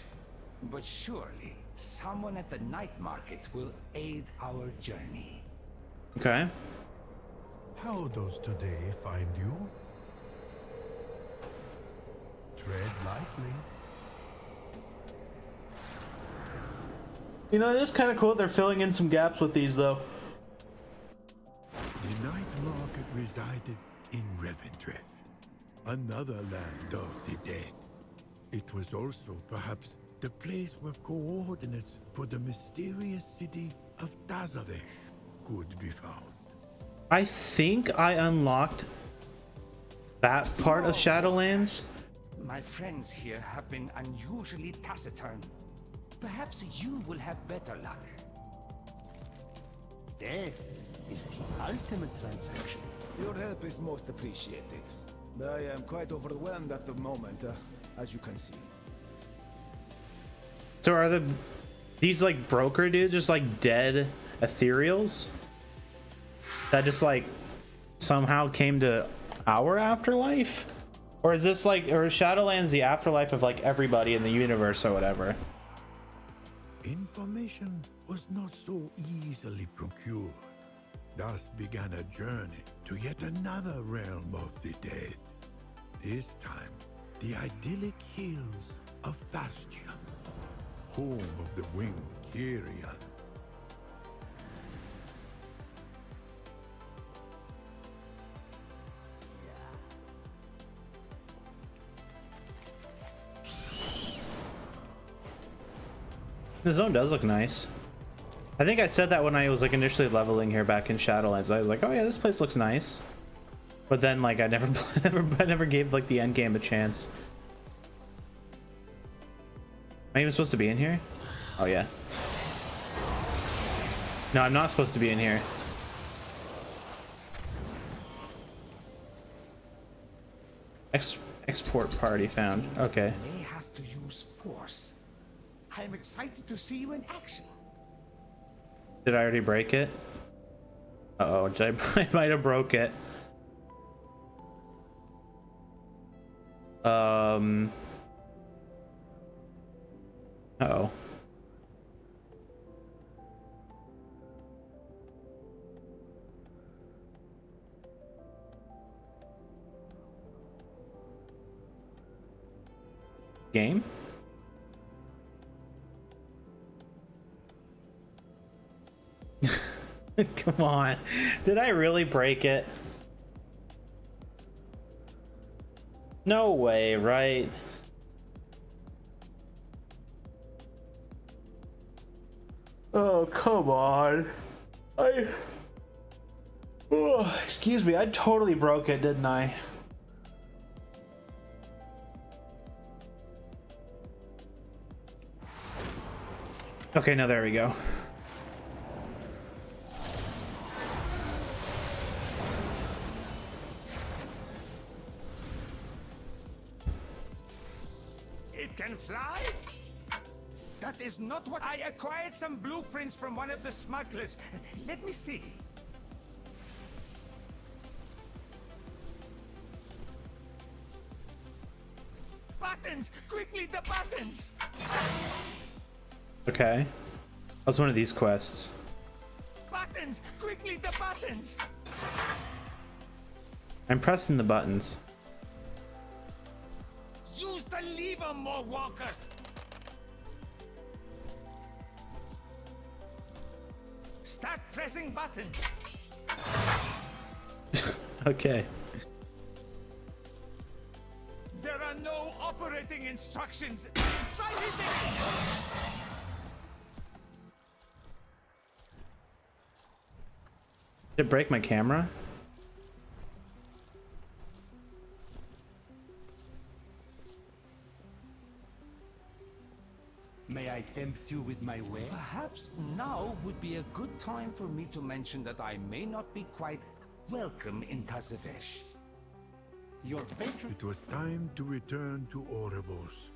But surely, someone at the night market will aid our journey. Okay. How does today find you? Tread lightly. You know, it is kind of cool they're filling in some gaps with these, though. The night market resided in Revendreth, another land of the dead. It was also perhaps the place where coordinates for the mysterious city of Tazavesh could be found. I think I unlocked that part of Shadowlands. My friends here have been unusually taciturn. Perhaps you will have better luck. Death is the ultimate transaction. Your help is most appreciated. I am quite overwhelmed at the moment, as you can see. So are these like broker dudes just like dead ethereals that just like somehow came to our afterlife? Or is this like, or is Shadowlands the afterlife of like everybody in the universe or whatever? Information was not so easily procured. Thus began a journey to yet another realm of the dead. This time, the idyllic hills of Bastion, home of the winged Kyrian. The zone does look nice. I think I said that when I was like initially leveling here back in Shadowlands. I was like, oh yeah, this place looks nice. But then like I never gave like the end game a chance. Am I even supposed to be in here? Oh yeah. No, I'm not supposed to be in here. Export party found. Okay. May have to use force. I'm excited to see you in action. Did I already break it? Uh-oh, I might have broke it. Uh-oh. Game? Come on. Did I really break it? No way, right? Oh, come on. Oh, excuse me. I totally broke it, didn't I? Okay, now there we go. It can fly? That is not what I acquired. Some blueprints from one of the smugglers. Let me see. Buttons! Quickly, the buttons! Okay. What's one of these quests? Buttons! Quickly, the buttons! I'm pressing the buttons. Use the lever, more Walker! Start pressing buttons! Okay. There are no operating instructions! Try hitting it! Did it break my camera? May I tempt you with my way? Perhaps now would be a good time for me to mention that I may not be quite welcome in Tazavesh. Your patron... It was time to return to Oribos.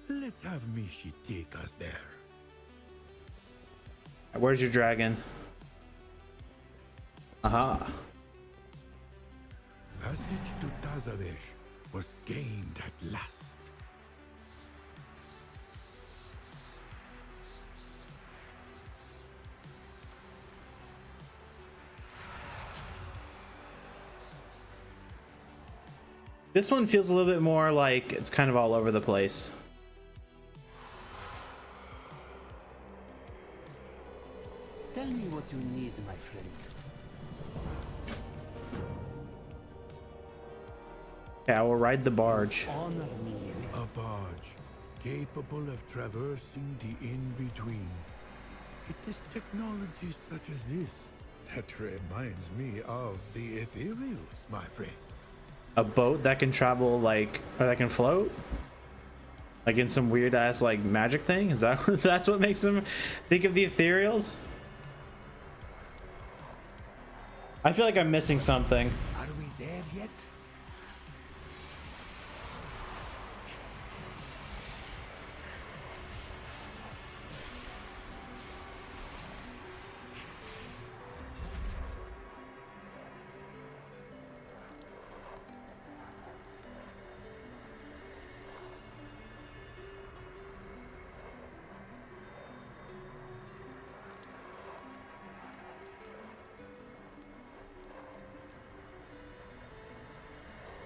Let's have Mishi take us there. Where's your dragon? Aha. Passage to Tazavesh was gained at last. This one feels a little bit more like it's kind of all over the place. Tell me what you need, my friend. Okay, I will ride the barge. Honor me. A barge capable of traversing the in-between. It is technology such as this that reminds me of the ethereals, my friend. A boat that can travel, like, or that can float? Like in some weird ass like magic thing? Is that that's what makes them think of the ethereals? I feel like I'm missing something. Are we there yet?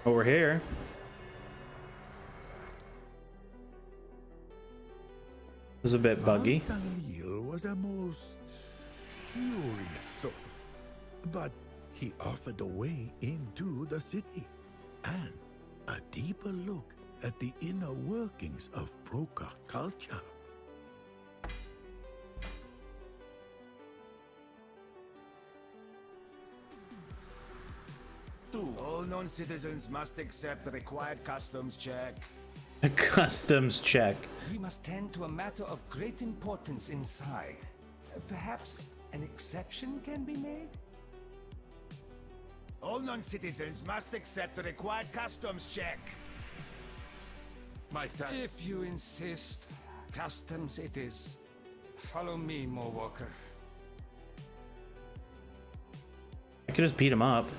Over here. This is a bit buggy. Al-Dalil was a most curious soul, but he offered a way into the city and a deeper look at the inner workings of Broca culture. All non-citizens must accept the required customs check. A customs check. We must tend to a matter of great importance inside. Perhaps an exception can be made? All non-citizens must accept the required customs check. My time. If you insist, customs it is. Follow me, Mowalker. I could just beat him up.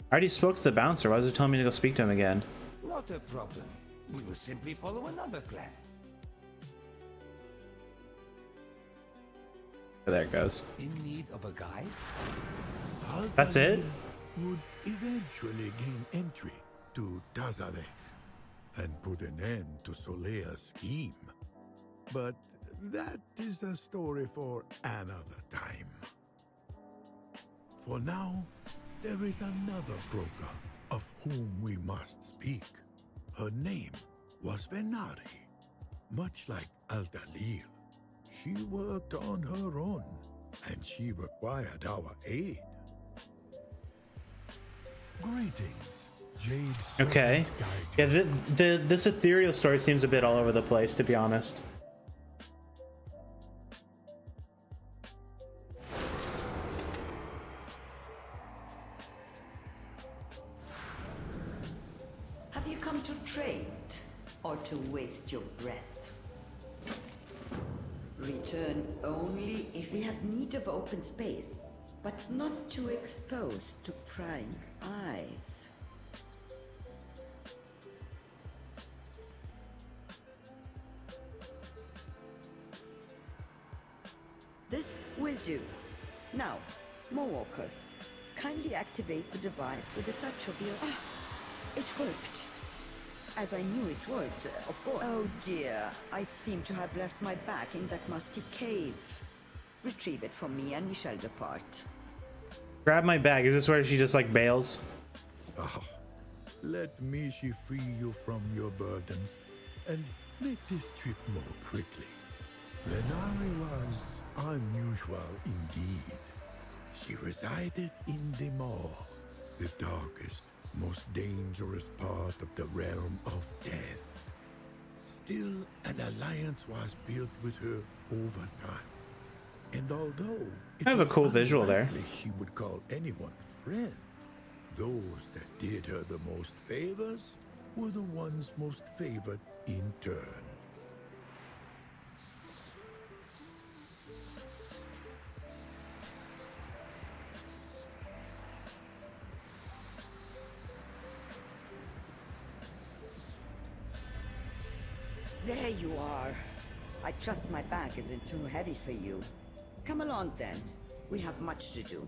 I already spoke to the bouncer. Why was he telling me to go speak to him again? Not a problem. We will simply follow another plan. There it goes. In need of a guide? That's it? Would eventually gain entry to Tazaveh and put an end to Solea's scheme. But that is a story for another time. For now, there is another broker of whom we must speak. Her name was Venari. Much like Al-Dalil, she worked on her own, and she required our aid. Greetings, Jade. Okay. Yeah, this ethereal story seems a bit all over the place, to be honest. Have you come to trade or to waste your breath? Return only if we have need of open space, but not too exposed to prying eyes. This will do. Now, Mowalker, kindly activate the device with a touch of your... It worked. As I knew it would, of course. Oh dear, I seem to have left my bag in that musty cave. Retrieve it from me and we shall depart. Grab my bag. Is this where she just like bails? Oh, let me she free you from your burdens and make this trip more quickly. Venari was unusual indeed. She resided in the Maw, the darkest, most dangerous part of the realm of death. Still, an alliance was built with her over time. And although I have a cool visual there. She would call anyone friend, those that did her the most favors were the ones most favored in turn. There you are. I trust my bag isn't too heavy for you. Come along then. We have much to do.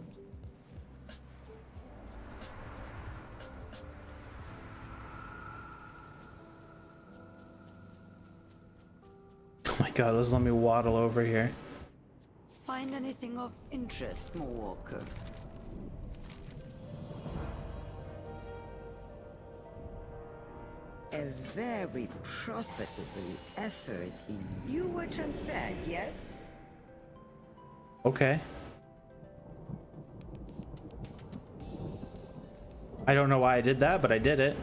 Oh my god, let's let me waddle over here. Find anything of interest, Walker? A very profitable effort in you were transferred, yes? Okay. I don't know why I did that, but I did it.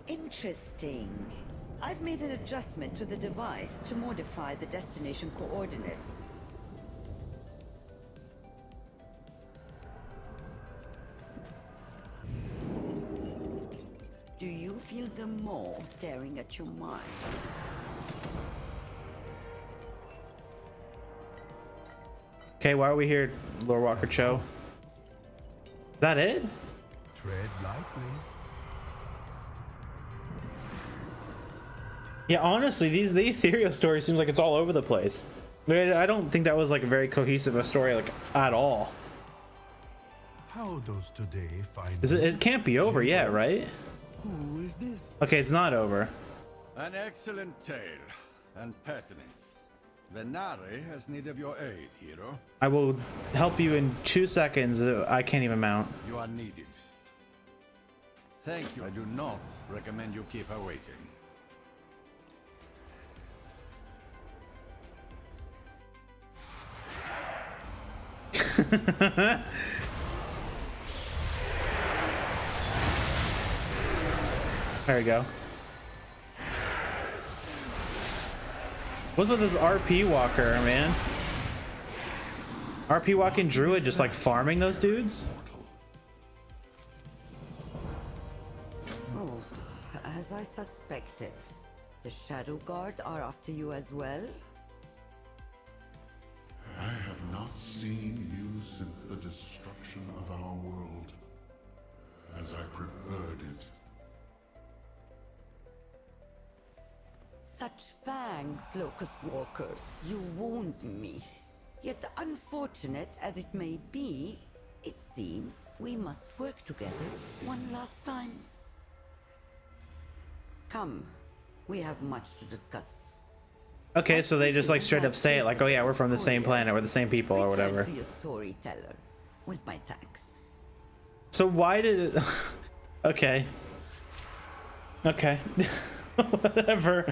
Interesting. I've made an adjustment to the device to modify the destination coordinates. Do you feel the maw tearing at your mind? Okay, why are we here, Lord Walker Cho? Is that it? Tread lightly. Yeah, honestly, the ethereal story seems like it's all over the place. I don't think that was like a very cohesive a story, like, at all. How does today find? It can't be over yet, right? Who is this? Okay, it's not over. An excellent tale and pertinent. Venari has need of your aid, hero. I will help you in 2 seconds. I can't even mount. You are needed. Thank you. I do not recommend you keep her waiting. There we go. What's with this RP walker, man? RP walking druid just like farming those dudes? Oh, as I suspected. The Shadow Guard are after you as well? I have not seen you since the destruction of our world, as I preferred it. Such fangs, Locust Walker. You wound me. Yet unfortunate as it may be, it seems we must work together one last time. Come, we have much to discuss. Okay, so they just like straight up say it like, oh yeah, we're from the same planet, we're the same people or whatever. To your storyteller, with my thanks. So why did it... Okay. Okay. Whatever.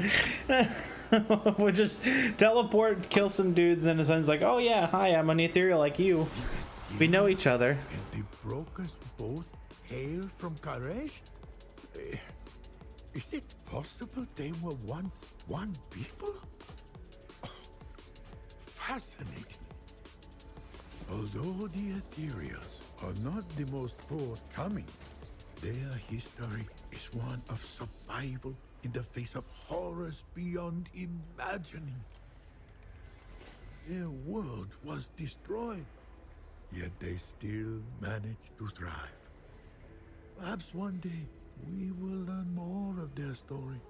We'll just teleport, kill some dudes, and the son's like, oh yeah, hi, I'm an ethereal like you. We know each other. And the brokers both hail from Karesh? Is it possible they were once one people? Oh, fascinating. Although the Ethereals are not the most forthcoming, their history is one of survival in the face of horrors beyond imagining. Their world was destroyed, yet they still managed to thrive. Perhaps one day we will learn more of their story,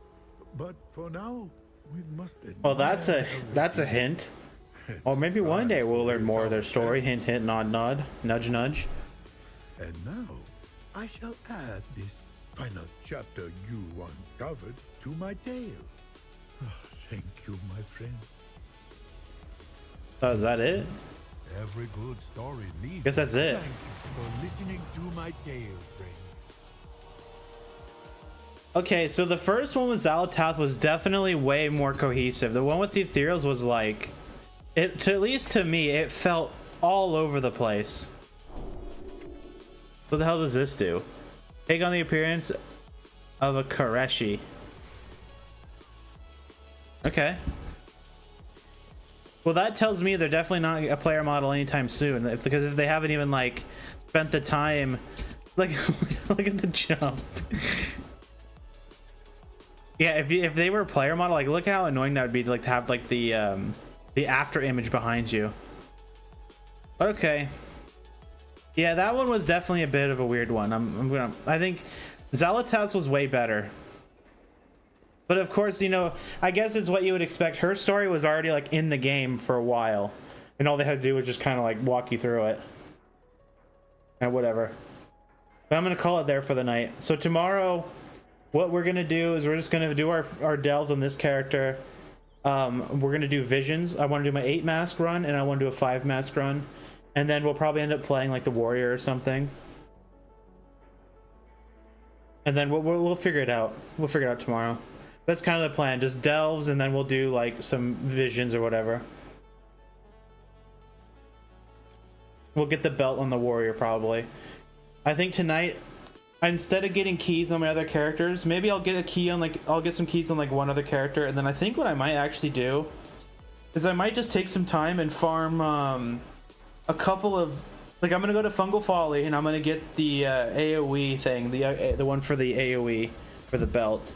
but for now we must admire. Well, that's a hint. Or maybe one day we'll learn more of their story. Hint, hint, nod, nod, nudge, nudge. And now I shall add this final chapter you uncovered to my tale. Oh, thank you, my friend. Oh, is that it? Every good story needs. Guess that's it. Thank you for listening to my tale, friend. Okay, so the first one with Xalatath was definitely way more cohesive. The one with the Ethereals was like, at least to me, it felt all over the place. What the hell does this do? Take on the appearance of a Kareshi. Okay. Well, that tells me they're definitely not a player model anytime soon. Because if they haven't even like spent the time, like look at the jump. Yeah, if they were a player model, like look how annoying that would be to like to have like the after image behind you. Okay. Yeah, that one was definitely a bit of a weird one. I think Xalatath's was way better. But of course, you know, I guess it's what you would expect. Her story was already like in the game for a while, and all they had to do was just kind of like walk you through it. And whatever. But I'm gonna call it there for the night. So tomorrow, what we're gonna do is we're just gonna do our delves on this character. We're gonna do visions. I want to do my 8 mask run, and I want to do a 5 mask run, and then we'll probably end up playing like the warrior or something. And then we'll figure it out. We'll figure it out tomorrow. That's kind of the plan. Just delves, and then we'll do like some visions or whatever. We'll get the belt on the warrior probably. I think tonight, instead of getting keys on my other characters, maybe I'll get a key on I'll get some keys on like one other character, and then I think what I might actually do is I might just take some time and farm a couple of, like, I'm gonna go to Fungal Folly and I'm gonna get the AoE thing, the one for the AoE for the belt.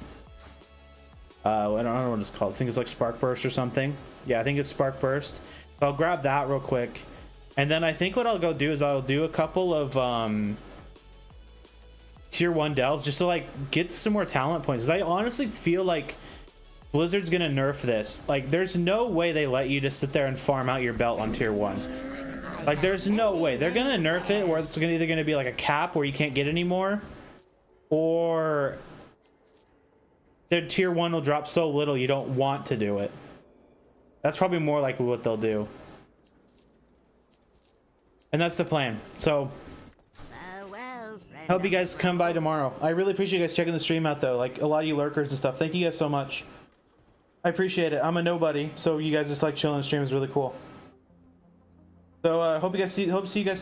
I don't know what it's called. I think it's like Spark Burst or something. Yeah, I think it's Spark Burst. So I'll grab that real quick, and then I think what I'll go do is I'll do a couple of tier 1 delves just to like get some more talent points. 'Cause I honestly feel like Blizzard's gonna nerf this. Like, there's no way they let you just sit there and farm out your belt on tier 1. Like, there's no way. They're gonna nerf it, where it's either gonna be like a cap where you can't get any more, or their tier 1 will drop so little you don't want to do it. That's probably more like what they'll do. And that's the plan. So hope you guys come by tomorrow. I really appreciate you guys checking the stream out though. Like, a lot of you lurkers and stuff. Thank you guys so much. I appreciate it. I'm a nobody, so you guys just like chilling the stream is really cool. So hope to see you guys